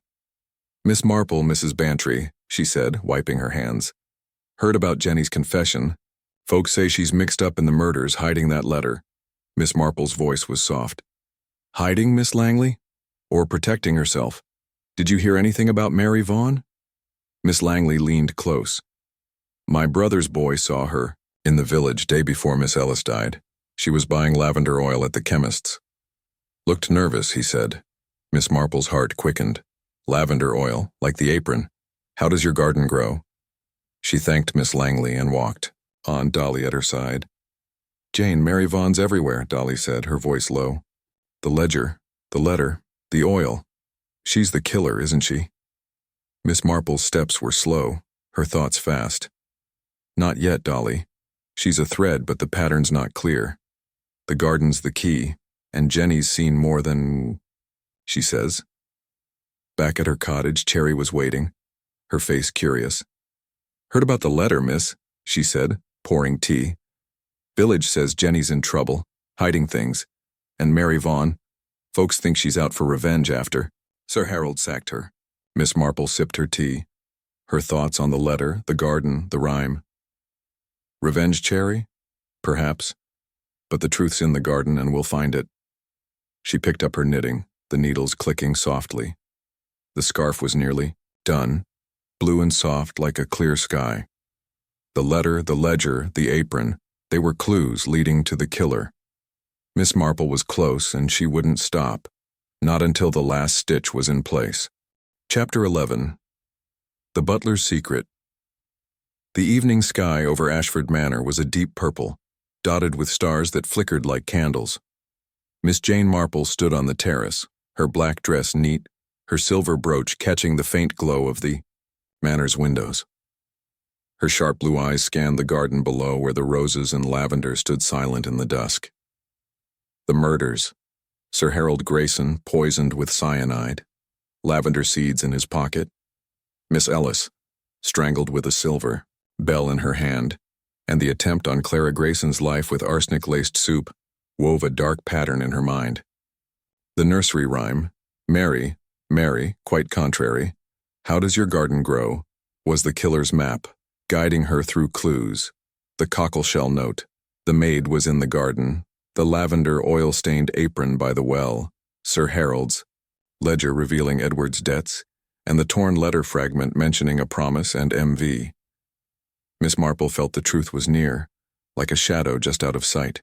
[SPEAKER 1] "Miss Marple, Mrs. Bantry," she said, wiping her hands. "Heard about Jenny's confession. Folks say she's mixed up in the murders, hiding that letter." Miss Marple's voice was soft. "Hiding, Miss Langley? Or protecting herself? Did you hear anything about Mary Vaughn?" Miss Langley leaned close. "My brother's boy saw her in the village day before Miss Ellis died. She was buying lavender oil at the chemist's. Looked nervous," he said. Miss Marple's heart quickened. "Lavender oil, like the apron. How does your garden grow?" She thanked Miss Langley and walked, on Dolly at her side. "Jane, Mary Vaughn's everywhere," Dolly said, her voice low. "The ledger, the letter, the oil. She's the killer, isn't she?" Miss Marple's steps were slow, her thoughts fast. "Not yet, Dolly. She's a thread, but the pattern's not clear. The garden's the key, and Jenny's seen more than she says." Back at her cottage, Cherry was waiting, her face curious. "Heard about the letter, miss," she said, pouring tea. "Village says Jenny's in trouble, hiding things. And Mary Vaughn, folks think she's out for revenge after Sir Harold sacked her." Miss Marple sipped her tea, her thoughts on the letter, the garden, the rhyme. "Revenge, Cherry? Perhaps. But the truth's in the garden and we'll find it." She picked up her knitting, the needles clicking softly. The scarf was nearly done, blue and soft like a clear sky. The letter, the ledger, the apron, they were clues leading to the killer. Miss Marple was close and she wouldn't stop, not until the last stitch was in place. Chapter 11. The Butler's Secret. The evening sky over Ashford Manor was a deep purple, dotted with stars that flickered like candles. Miss Jane Marple stood on the terrace, her black dress neat, her silver brooch catching the faint glow of the manor's windows. Her sharp blue eyes scanned the garden below where the roses and lavender stood silent in the dusk. The murders. Sir Harold Grayson poisoned with cyanide, lavender seeds in his pocket. Miss Ellis, strangled with a silver bell in her hand, and the attempt on Clara Grayson's life with arsenic-laced soup wove a dark pattern in her mind. The nursery rhyme, Mary, Mary, quite contrary, how does your garden grow, was the killer's map, guiding her through clues. The cockleshell note, the maid was in the garden, the lavender oil-stained apron by the well, Sir Harold's, ledger revealing Edward's debts, and the torn letter fragment mentioning a promise and M.V. Miss Marple felt the truth was near, like a shadow just out of sight.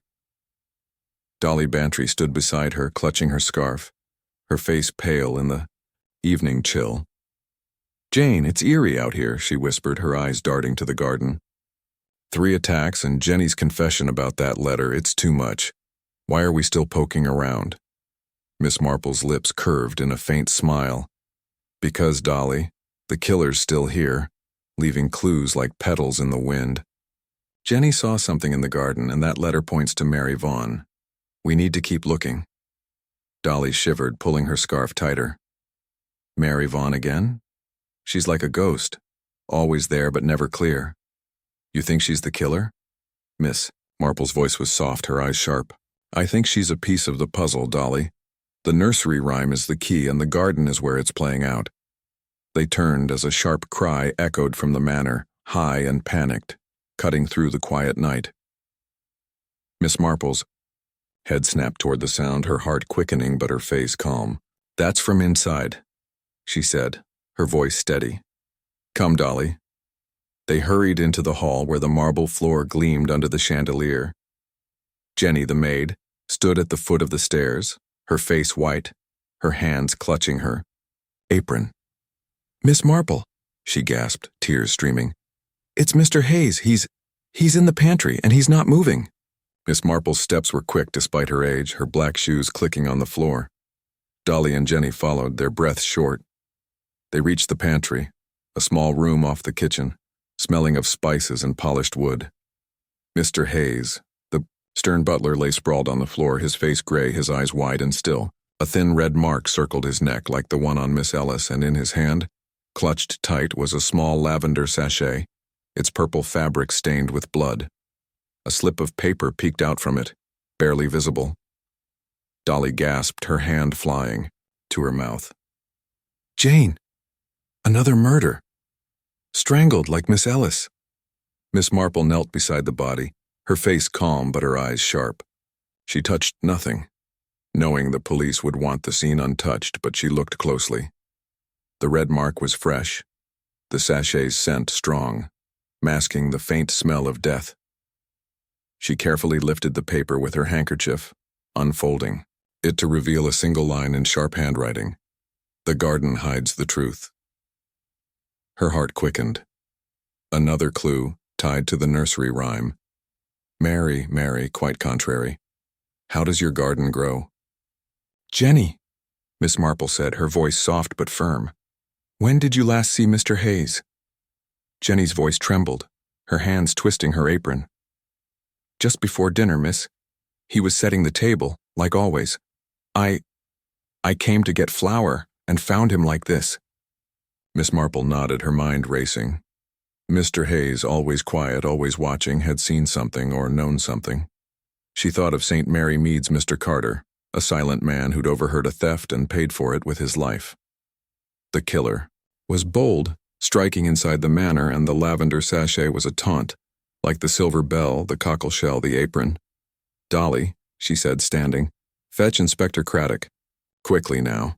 [SPEAKER 1] Dolly Bantry stood beside her, clutching her scarf, her face pale in the evening chill. "Jane, it's eerie out here," she whispered, her eyes darting to the garden. 3 attacks and Jenny's confession about that letter, it's too much. Why are we still poking around? Miss Marple's lips curved in a faint smile. "Because, Dolly, the killer's still here, leaving clues like petals in the wind." Jenny saw something in the garden, and that letter points to Mary Vaughn. We need to keep looking. Dolly shivered, pulling her scarf tighter. Mary Vaughn again? She's like a ghost, always there but never clear. You think she's the killer? Miss Marple's voice was soft, her eyes sharp. I think she's a piece of the puzzle, Dolly. The nursery rhyme is the key, and the garden is where it's playing out. They turned as a sharp cry echoed from the manor, high and panicked, cutting through the quiet night. Miss Marple's head snapped toward the sound, her heart quickening but her face calm. That's from inside, she said, her voice steady. Come, Dolly. They hurried into the hall where the marble floor gleamed under the chandelier. Jenny, the maid, stood at the foot of the stairs, her face white, her hands clutching her apron. Miss Marple, she gasped, tears streaming. It's Mr. Hayes. He's in the pantry, and he's not moving. Miss Marple's steps were quick despite her age, her black shoes clicking on the floor. Dolly and Jenny followed, their breaths short. They reached the pantry, a small room off the kitchen, smelling of spices and polished wood. Mr. Hayes, the stern butler, lay sprawled on the floor, his face gray, his eyes wide and still. A thin red mark circled his neck like the one on Miss Ellis, and in his hand, clutched tight, was a small lavender sachet, its purple fabric stained with blood. A slip of paper peeked out from it, barely visible. Dolly gasped, her hand flying to her mouth. Jane! Another murder! Strangled like Miss Ellis. Miss Marple knelt beside the body, her face calm but her eyes sharp. She touched nothing, knowing the police would want the scene untouched, but she looked closely. The red mark was fresh, the sachet's scent strong, masking the faint smell of death. She carefully lifted the paper with her handkerchief, unfolding it to reveal a single line in sharp handwriting. The garden hides the truth. Her heart quickened. Another clue tied to the nursery rhyme. Mary, Mary, quite contrary. How does your garden grow? Jenny, Miss Marple said, her voice soft but firm. When did you last see Mr. Hayes? Jenny's voice trembled, her hands twisting her apron. Just before dinner, miss. He was setting the table, like always. I came to get flour and found him like this. Miss Marple nodded, her mind racing. Mr. Hayes, always quiet, always watching, had seen something or known something. She thought of St. Mary Mead's Mr. Carter, a silent man who'd overheard a theft and paid for it with his life. The killer was bold, striking inside the manor, and the lavender sachet was a taunt, like the silver bell, the cockleshell, the apron. Dolly, she said, standing, fetch Inspector Craddock. Quickly now.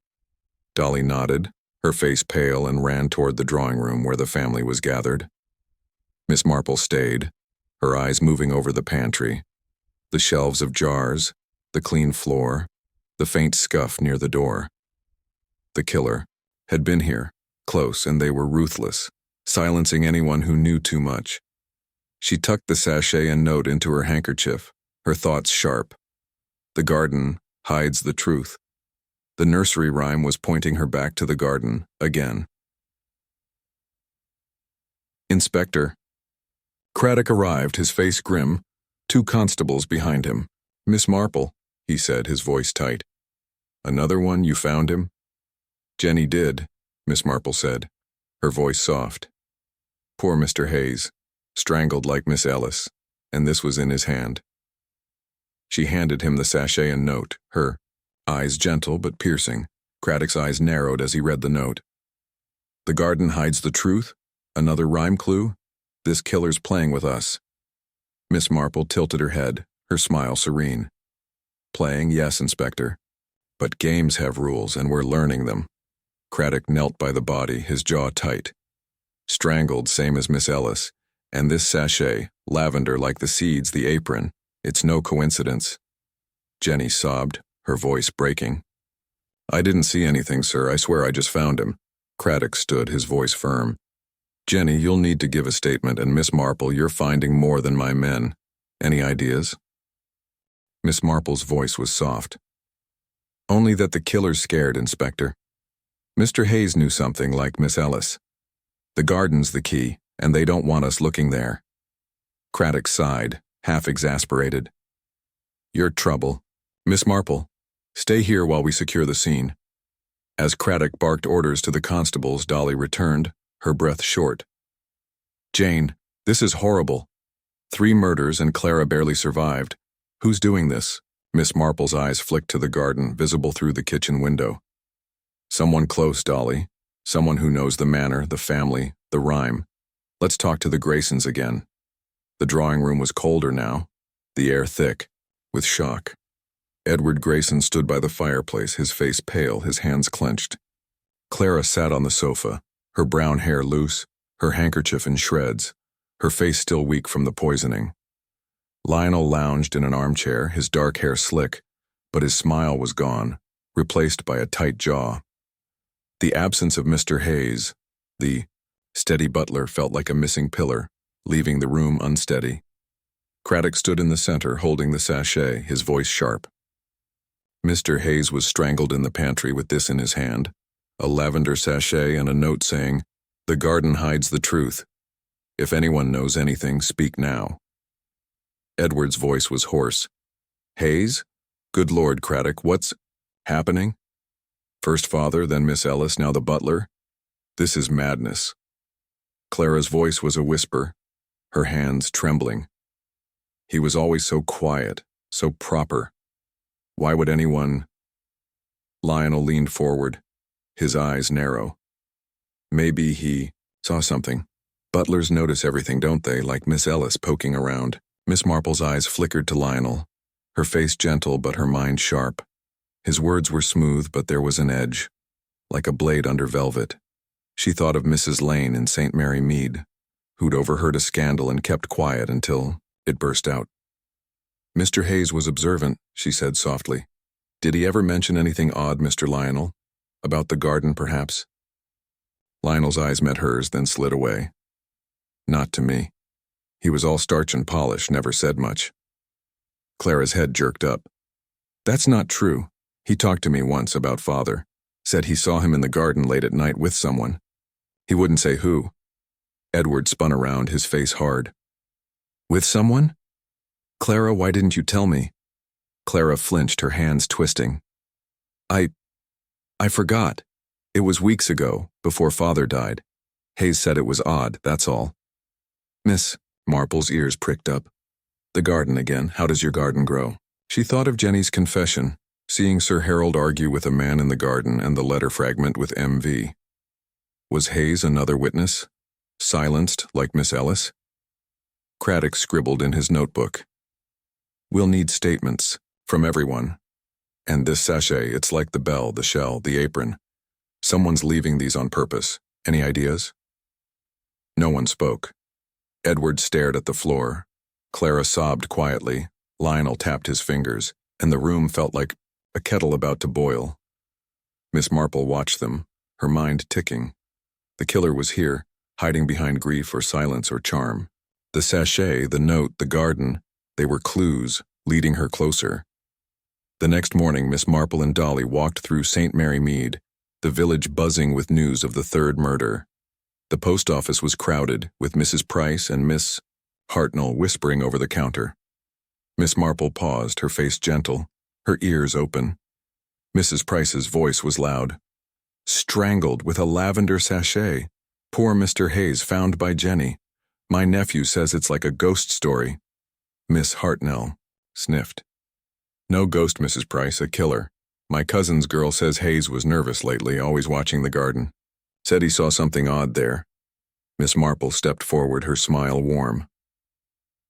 [SPEAKER 1] Dolly nodded, her face pale, and ran toward the drawing room where the family was gathered. Miss Marple stayed, her eyes moving over the pantry, the shelves of jars, the clean floor, the faint scuff near the door. The killer had been here, close, and they were ruthless, silencing anyone who knew too much. She tucked the sachet and note into her handkerchief, her thoughts sharp. The garden hides the truth. The nursery rhyme was pointing her back to the garden, again. Inspector. Craddock arrived, his face grim, 2 constables behind him. Miss Marple, he said, his voice tight. Another one, you found him? Jenny did, Miss Marple said, her voice soft. Poor Mr. Hayes, strangled like Miss Ellis, and this was in his hand. She handed him the sachet and note, her eyes gentle but piercing. Craddock's eyes narrowed as he read the note. The garden hides the truth? Another rhyme clue? This killer's playing with us. Miss Marple tilted her head, her smile serene. Playing, yes, Inspector. But games have rules, and we're learning them. Craddock knelt by the body, his jaw tight. Strangled, same as Miss Ellis. And this sachet, lavender like the seeds, the apron. It's no coincidence. Jenny sobbed, her voice breaking. I didn't see anything, sir. I swear I just found him. Craddock stood, his voice firm. Jenny, you'll need to give a statement, and Miss Marple, you're finding more than my men. Any ideas? Miss Marple's voice was soft. Only that the killer's scared, Inspector. Mr. Hayes knew something like Miss Ellis. The garden's the key, and they don't want us looking there. Craddock sighed, half exasperated. Your trouble. Miss Marple, stay here while we secure the scene. As Craddock barked orders to the constables, Dolly returned, her breath short. Jane, this is horrible. 3 murders and Clara barely survived. Who's doing this? Miss Marple's eyes flicked to the garden, visible through the kitchen window. Someone close, Dolly. Someone who knows the manor, the family, the rhyme. Let's talk to the Graysons again. The drawing room was colder now, the air thick, with shock. Edward Grayson stood by the fireplace, his face pale, his hands clenched. Clara sat on the sofa, her brown hair loose, her handkerchief in shreds, her face still weak from the poisoning. Lionel lounged in an armchair, his dark hair slick, but his smile was gone, replaced by a tight jaw. The absence of Mr. Hayes, the steady butler, felt like a missing pillar, leaving the room unsteady. Craddock stood in the center, holding the sachet, his voice sharp. Mr. Hayes was strangled in the pantry with this in his hand, a lavender sachet and a note saying, "The garden hides the truth. If anyone knows anything, speak now." Edward's voice was hoarse. Hayes? Good Lord, Craddock, what's happening? First father, then Miss Ellis, now the butler? This is madness. Clara's voice was a whisper, her hands trembling. He was always so quiet, so proper. Why would anyone? Lionel leaned forward, his eyes narrow. Maybe he saw something. Butlers notice everything, don't they, like Miss Ellis poking around. Miss Marple's eyes flickered to Lionel, her face gentle but her mind sharp. His words were smooth, but there was an edge, like a blade under velvet. She thought of Mrs. Lane in St. Mary Mead, who'd overheard a scandal and kept quiet until it burst out. Mr. Hayes was observant, she said softly. Did he ever mention anything odd, Mr. Lionel? About the garden, perhaps? Lionel's eyes met hers, then slid away. Not to me. He was all starch and polish, never said much. Clara's head jerked up. That's not true. He talked to me once about father. Said he saw him in the garden late at night with someone. He wouldn't say who. Edward spun around, his face hard. With someone? Clara, why didn't you tell me? Clara flinched, her hands twisting. I forgot. It was weeks ago, before father died. Hayes said it was odd, that's all. Miss Marple's ears pricked up. The garden again. How does your garden grow? She thought of Jenny's confession, seeing Sir Harold argue with a man in the garden and the letter fragment with M.V. Was Hayes another witness? Silenced like Miss Ellis? Craddock scribbled in his notebook. We'll need statements, from everyone. And this sachet, it's like the bell, the shell, the apron. Someone's leaving these on purpose. Any ideas? No one spoke. Edward stared at the floor. Clara sobbed quietly. Lionel tapped his fingers, and the room felt like a kettle about to boil. Miss Marple watched them, her mind ticking. The killer was here, hiding behind grief or silence or charm. The sachet, the note, the garden, they were clues, leading her closer. The next morning, Miss Marple and Dolly walked through St. Mary Mead, the village buzzing with news of the 3rd murder. The post office was crowded, with Mrs. Price and Miss Hartnell whispering over the counter. Miss Marple paused, her face gentle, her ears open. Mrs. Price's voice was loud. Strangled with a lavender sachet. Poor Mr. Hayes found by Jenny. My nephew says it's like a ghost story. Miss Hartnell sniffed. No ghost, Mrs. Price, a killer. My cousin's girl says Hayes was nervous lately, always watching the garden. Said he saw something odd there. Miss Marple stepped forward, her smile warm.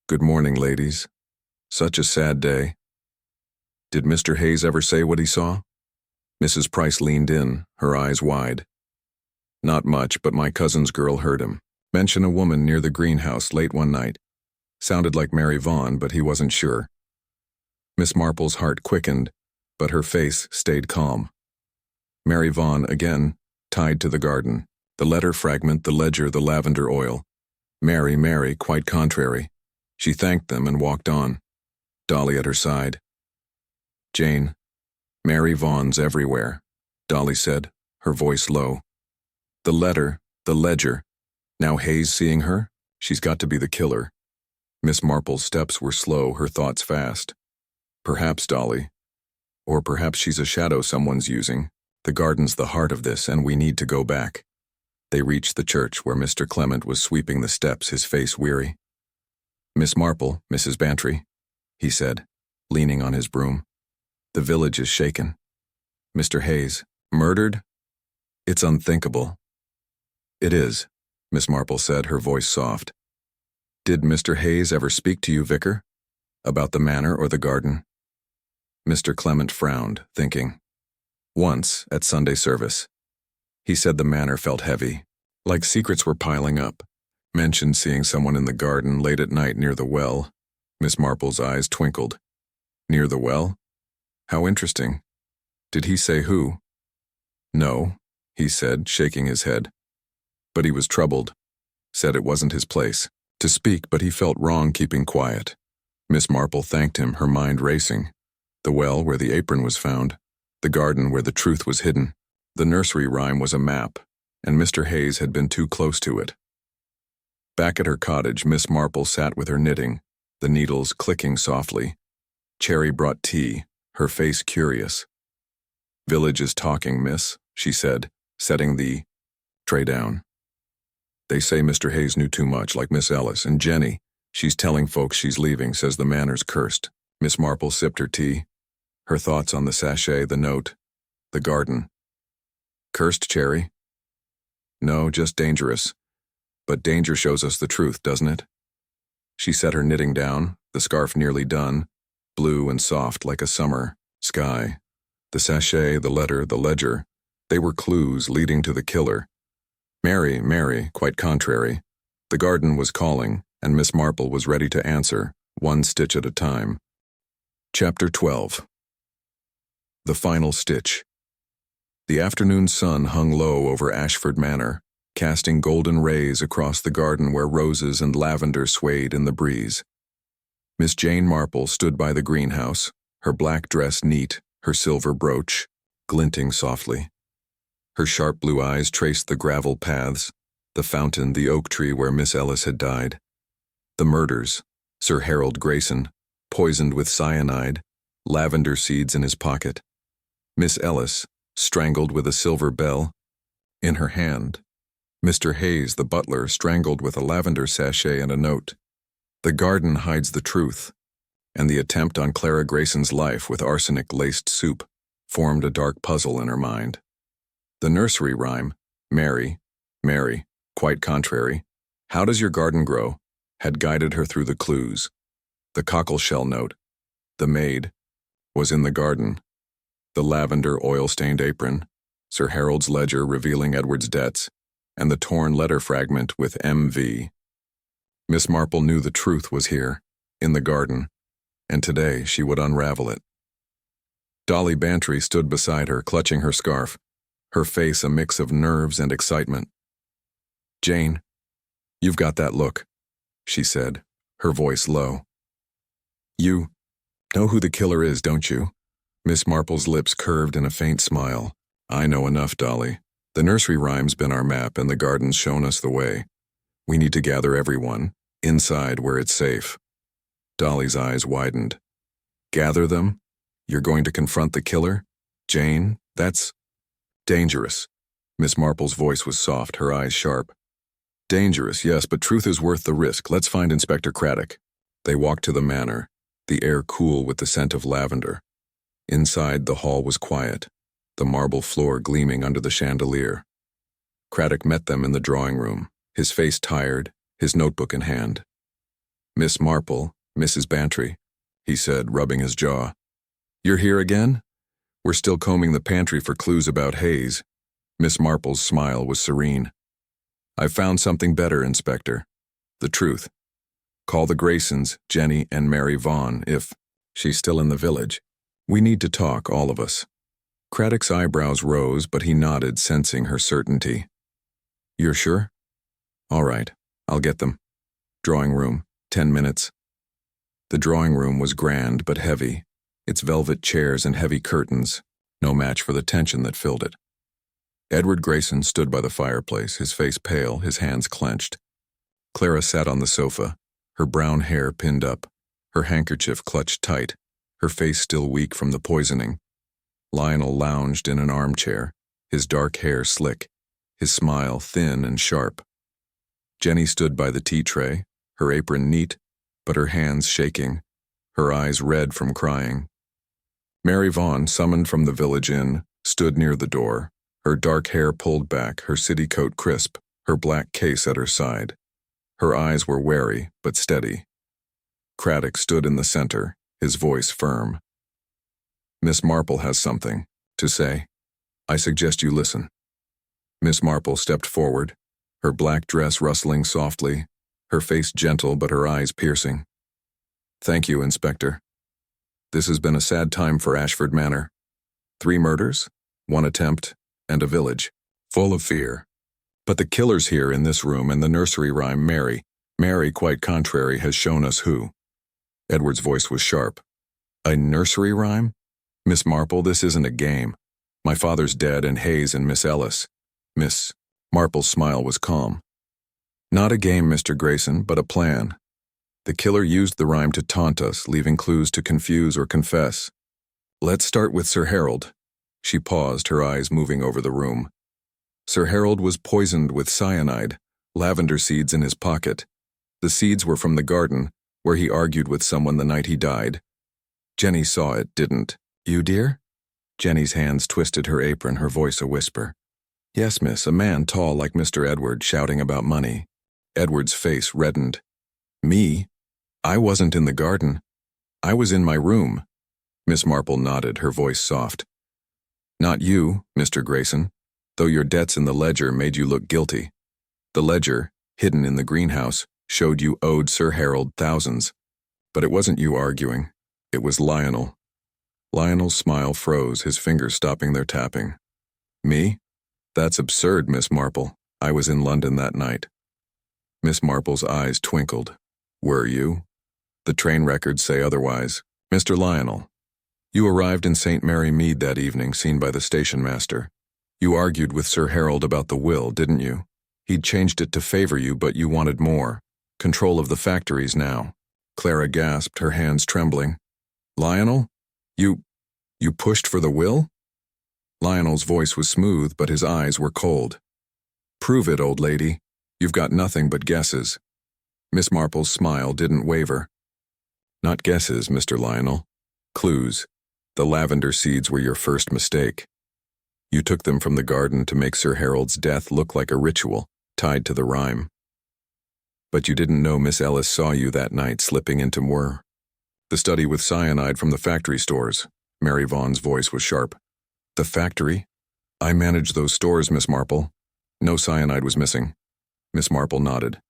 [SPEAKER 1] Good morning, ladies. Such a sad day. Did Mr. Hayes ever say what he saw? Mrs. Price leaned in, her eyes wide. Not much, but my cousin's girl heard him. Mention a woman near the greenhouse late one night. Sounded like Mary Vaughan, but he wasn't sure. Miss Marple's heart quickened, but her face stayed calm. Mary Vaughan again, tied to the garden. The letter fragment, the ledger, the lavender oil. Mary, quite contrary. She thanked them and walked on, Dolly at her side. Jane, Mary Vaughan's everywhere, Dolly said, her voice low. The letter, the ledger. Now Hayes seeing her? She's got to be the killer. Miss Marple's steps were slow, her thoughts fast. Perhaps Dolly. Or perhaps she's a shadow someone's using. The garden's the heart of this, and we need to go back. They reached the church where Mr. Clement was sweeping the steps, his face weary. Miss Marple, Mrs. Bantry, he said, leaning on his broom. The village is shaken. Mr. Hayes, murdered? It's unthinkable. It is, Miss Marple said, her voice soft. Did Mr. Hayes ever speak to you, Vicar? About the manor or the garden? Mr. Clement frowned, thinking. Once, at Sunday service. He said the manor felt heavy, like secrets were piling up. Mentioned seeing someone in the garden late at night near the well. Miss Marple's eyes twinkled. Near the well? How interesting. Did he say who? No, he said, shaking his head. But he was troubled. Said it wasn't his place to speak, but he felt wrong keeping quiet. Miss Marple thanked him, her mind racing. The well where the apron was found. The garden where the truth was hidden. The nursery rhyme was a map, and Mr. Hayes had been too close to it. Back at her cottage, Miss Marple sat with her knitting, the needles clicking softly. Cherry brought tea, her face curious. Village is talking, miss, she said, setting the tray down. They say Mr. Hayes knew too much, like Miss Ellis, and Jenny. She's telling folks she's leaving, says the manor's cursed. Miss Marple sipped her tea. Her thoughts on the sachet, the note, the garden. Cursed, Cherry? No, just dangerous. But danger shows us the truth, doesn't it? She set her knitting down, the scarf nearly done, blue and soft like a summer sky. The sachet, the letter, the ledger, they were clues leading to the killer. Mary, quite contrary. The garden was calling, and Miss Marple was ready to answer, one stitch at a time. Chapter 12. The Final Stitch. The afternoon sun hung low over Ashford Manor, casting golden rays across the garden where roses and lavender swayed in the breeze. Miss Jane Marple stood by the greenhouse, her black dress neat, her silver brooch glinting softly. Her sharp blue eyes traced the gravel paths, the fountain, the oak tree where Miss Ellis had died. The murders, Sir Harold Grayson, poisoned with cyanide, lavender seeds in his pocket. Miss Ellis, strangled with a silver bell in her hand. Mr. Hayes, the butler, strangled with a lavender sachet and a note. The garden hides the truth, and the attempt on Clara Grayson's life with arsenic-laced soup formed a dark puzzle in her mind. The nursery rhyme, Mary, quite contrary, how does your garden grow, had guided her through the clues. The cockleshell note, the maid, was in the garden. The lavender oil-stained apron, Sir Harold's ledger revealing Edward's debts, and the torn letter fragment with M.V. Miss Marple knew the truth was here, in the garden, and today she would unravel it. Dolly Bantry stood beside her, clutching her scarf, her face a mix of nerves and excitement. Jane, you've got that look, she said, her voice low. You know who the killer is, don't you? Miss Marple's lips curved in a faint smile. I know enough, Dolly. The nursery rhyme's been our map, and the garden's shown us the way. We need to gather everyone, inside where it's safe. Dolly's eyes widened. Gather them? You're going to confront the killer? Jane, that's dangerous. Miss Marple's voice was soft, her eyes sharp. Dangerous, yes, but truth is worth the risk. Let's find Inspector Craddock. They walked to the manor, the air cool with the scent of lavender. Inside, the hall was quiet, the marble floor gleaming under the chandelier. Craddock met them in the drawing room, his face tired, his notebook in hand. Miss Marple, Mrs. Bantry, he said, rubbing his jaw. You're here again? We're still combing the pantry for clues about Hayes. Miss Marple's smile was serene. I've found something better, Inspector. The truth. Call the Graysons, Jenny and Mary Vaughan, if she's still in the village. We need to talk, all of us. Craddock's eyebrows rose, but he nodded, sensing her certainty. You're sure? All right, I'll get them. Drawing room, 10 minutes. The drawing room was grand but heavy, its velvet chairs and heavy curtains, no match for the tension that filled it. Edward Grayson stood by the fireplace, his face pale, his hands clenched. Clara sat on the sofa, her brown hair pinned up, her handkerchief clutched tight, her face still weak from the poisoning. Lionel lounged in an armchair, his dark hair slick, his smile thin and sharp. Jenny stood by the tea tray, her apron neat, but her hands shaking, her eyes red from crying. Mary Vaughn, summoned from the village inn, stood near the door, her dark hair pulled back, her city coat crisp, her black case at her side. Her eyes were wary but steady. Craddock stood in the center, his voice firm. Miss Marple has something to say. I suggest you listen. Miss Marple stepped forward, her black dress rustling softly, her face gentle but her eyes piercing. Thank you, Inspector. This has been a sad time for Ashford Manor. 3 murders, 1 attempt, and a village, full of fear. But the killers here in this room and the nursery rhyme Mary, quite contrary, has shown us who. Edward's voice was sharp. A nursery rhyme? Miss Marple, this isn't a game. My father's dead and Hayes and Miss Ellis. Miss Marple's smile was calm. Not a game, Mr. Grayson, but a plan. The killer used the rhyme to taunt us, leaving clues to confuse or confess. Let's start with Sir Harold. She paused, her eyes moving over the room. Sir Harold was poisoned with cyanide, lavender seeds in his pocket. The seeds were from the garden, where he argued with someone the night he died. Jenny saw it, didn't you, dear? Jenny's hands twisted her apron, her voice a whisper. Yes, miss, a man tall like Mr. Edward, shouting about money. Edward's face reddened. Me? I wasn't in the garden. I was in my room. Miss Marple nodded, her voice soft. Not you, Mr. Grayson, though your debts in the ledger made you look guilty. The ledger, hidden in the greenhouse, showed you owed Sir Harold thousands. But it wasn't you arguing. It was Lionel. Lionel's smile froze, his fingers stopping their tapping. Me? That's absurd, Miss Marple. I was in London that night. Miss Marple's eyes twinkled. Were you? The train records say otherwise. Mr. Lionel, you arrived in St. Mary Mead that evening, seen by the station master. You argued with Sir Harold about the will, didn't you? He'd changed it to favor you, but you wanted more. Control of the factories now. Clara gasped, her hands trembling. Lionel? You pushed for the will? Lionel's voice was smooth, but his eyes were cold. Prove it, old lady. You've got nothing but guesses. Miss Marple's smile didn't waver. Not guesses, Mr. Lionel. Clues. The lavender seeds were your first mistake. You took them from the garden to make Sir Harold's death look like a ritual, tied to the rhyme. But you didn't know Miss Ellis saw you that night slipping into the study with cyanide from the factory stores. Mary Vaughn's voice was sharp. The factory? I managed those stores, Miss Marple. No cyanide was missing. Miss Marple nodded.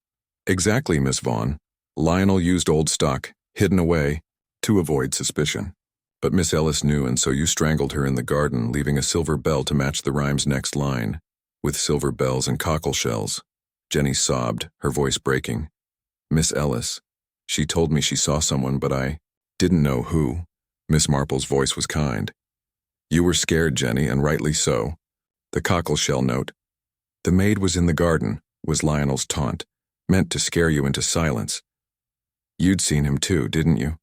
[SPEAKER 1] Exactly, Miss Vaughn. Lionel used old stock, hidden away, to avoid suspicion. But Miss Ellis knew, and so you strangled her in the garden, leaving a silver bell to match the rhyme's next line, with silver bells and cockle shells. Jenny sobbed, her voice breaking. Miss Ellis. She told me she saw someone, but I didn't know who. Miss Marple's voice was kind. You were scared, Jenny, and rightly so. The cockle shell note. The maid was in the garden, was Lionel's taunt, meant to scare you into silence. You'd seen him too, didn't you?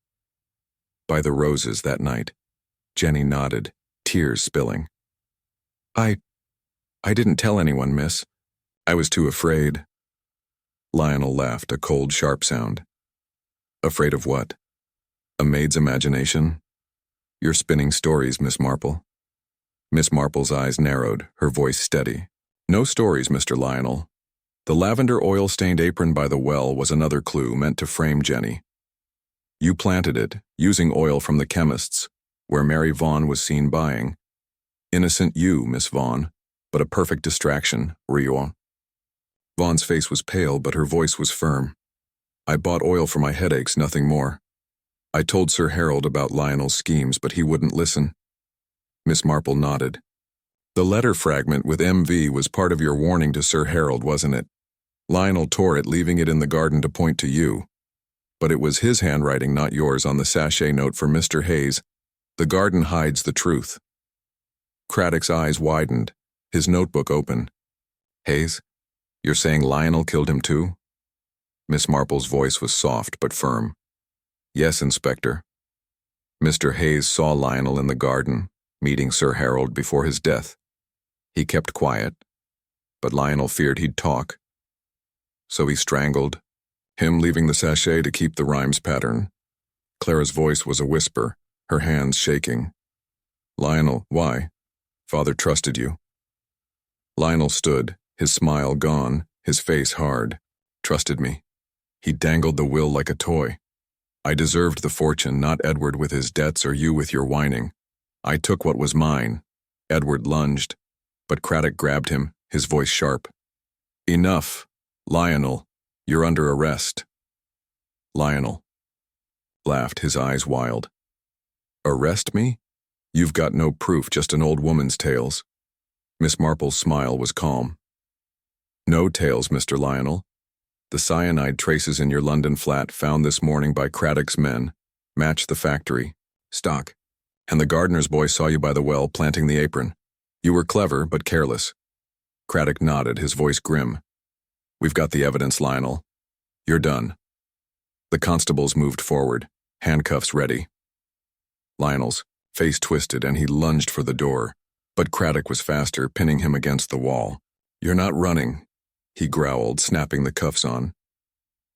[SPEAKER 1] By the roses that night. Jenny nodded, tears spilling. I didn't tell anyone, miss. I was too afraid. Lionel laughed, a cold, sharp sound. Afraid of what? A maid's imagination? You're spinning stories, Miss Marple. Miss Marple's eyes narrowed, her voice steady. No stories, Mr. Lionel. The lavender oil-stained apron by the well was another clue meant to frame Jenny. You planted it, using oil from the chemist's, where Mary Vaughn was seen buying. Innocent you, Miss Vaughn, but a perfect distraction, were you? Vaughn's face was pale, but her voice was firm. I bought oil for my headaches, nothing more. I told Sir Harold about Lionel's schemes, but he wouldn't listen. Miss Marple nodded. The letter fragment with MV was part of your warning to Sir Harold, wasn't it? Lionel tore it, leaving it in the garden to point to you. But it was his handwriting, not yours, on the sachet note for Mr. Hayes. The garden hides the truth. Craddock's eyes widened, his notebook open. Hayes, you're saying Lionel killed him too? Miss Marple's voice was soft but firm. Yes, Inspector. Mr. Hayes saw Lionel in the garden, meeting Sir Harold before his death. He kept quiet, but Lionel feared he'd talk. So he strangled, him leaving the sachet to keep the rhymes pattern. Clara's voice was a whisper, her hands shaking. Lionel, why? Father trusted you. Lionel stood, his smile gone, his face hard. Trusted me. He dangled the will like a toy. I deserved the fortune, not Edward with his debts or you with your whining. I took what was mine. Edward lunged, but Craddock grabbed him, his voice sharp. Enough. Lionel, you're under arrest. Lionel laughed, his eyes wild. Arrest me? You've got no proof, just an old woman's tales. Miss Marple's smile was calm. No tales, Mr. Lionel. The cyanide traces in your London flat found this morning by Craddock's men match the factory stock, and the gardener's boy saw you by the well planting the apron. You were clever but careless. Craddock nodded, his voice grim. We've got the evidence, Lionel. You're done. The constables moved forward, handcuffs ready. Lionel's face twisted and he lunged for the door, but Craddock was faster, pinning him against the wall. You're not running, he growled, snapping the cuffs on.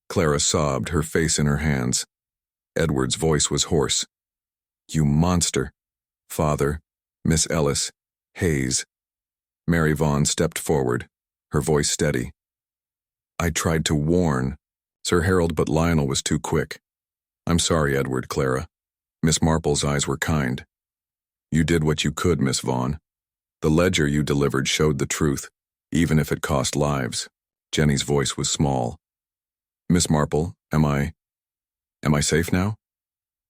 [SPEAKER 1] Clara sobbed, her face in her hands. Edward's voice was hoarse. You monster. Father, Miss Ellis, Hayes. Mary Vaughn stepped forward, her voice steady. I tried to warn Sir Harold, but Lionel was too quick. I'm sorry, Edward, Clara. Miss Marple's eyes were kind. You did what you could, Miss Vaughn. The ledger you delivered showed the truth, even if it cost lives. Jenny's voice was small. Miss Marple, am I safe now?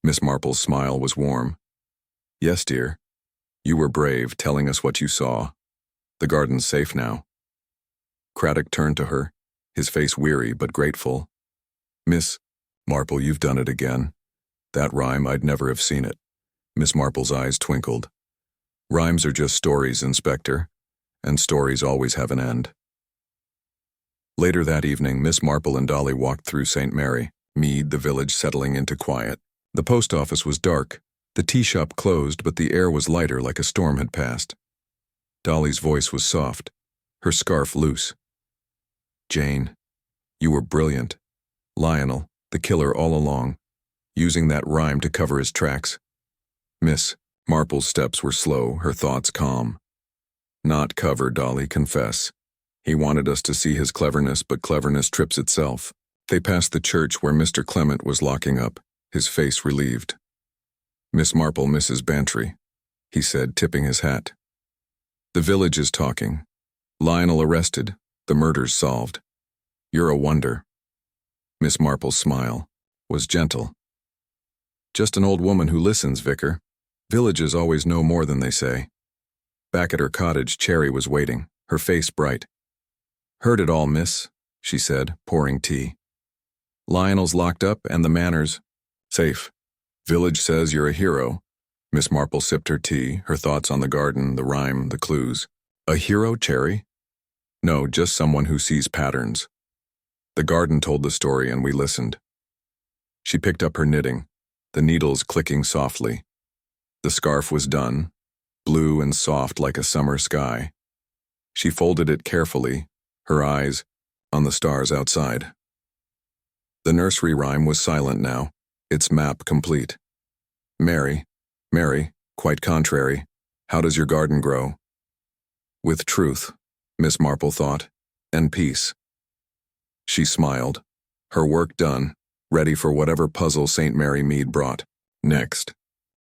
[SPEAKER 1] Miss Marple's smile was warm. Yes, dear. You were brave, telling us what you saw. The garden's safe now. Craddock turned to her, his face weary but grateful. Miss Marple, you've done it again. That rhyme, I'd never have seen it. Miss Marple's eyes twinkled. Rhymes are just stories, Inspector, and stories always have an end. Later that evening, Miss Marple and Dolly walked through St. Mary, Mead, the village settling into quiet. The post office was dark, the tea shop closed, but the air was lighter like a storm had passed. Dolly's voice was soft, her scarf loose. Jane, you were brilliant. Lionel, the killer all along, using that rhyme to cover his tracks. Miss Marple's steps were slow, her thoughts calm. Not cover, Dolly, confess. He wanted us to see his cleverness, but cleverness trips itself. They passed the church where Mr. Clement was locking up, his face relieved. Miss Marple, Mrs. Bantry, he said, tipping his hat. The village is talking. Lionel arrested, the murders solved. You're a wonder. Miss Marple's smile was gentle. Just an old woman who listens, Vicar. Villages always know more than they say. Back at her cottage, Cherry was waiting, her face bright. Heard it all, miss, she said, pouring tea. Lionel's locked up and the manors safe. Village says you're a hero. Miss Marple sipped her tea, her thoughts on the garden, the rhyme, the clues. A hero, Cherry? No, just someone who sees patterns. The garden told the story and we listened. She picked up her knitting, the needles clicking softly. The scarf was done, blue and soft like a summer sky. She folded it carefully, her eyes on the stars outside. The nursery rhyme was silent now, its map complete. Mary, quite contrary, how does your garden grow? With truth, Miss Marple thought, and peace. She smiled, her work done, ready for whatever puzzle St. Mary Mead brought. Next.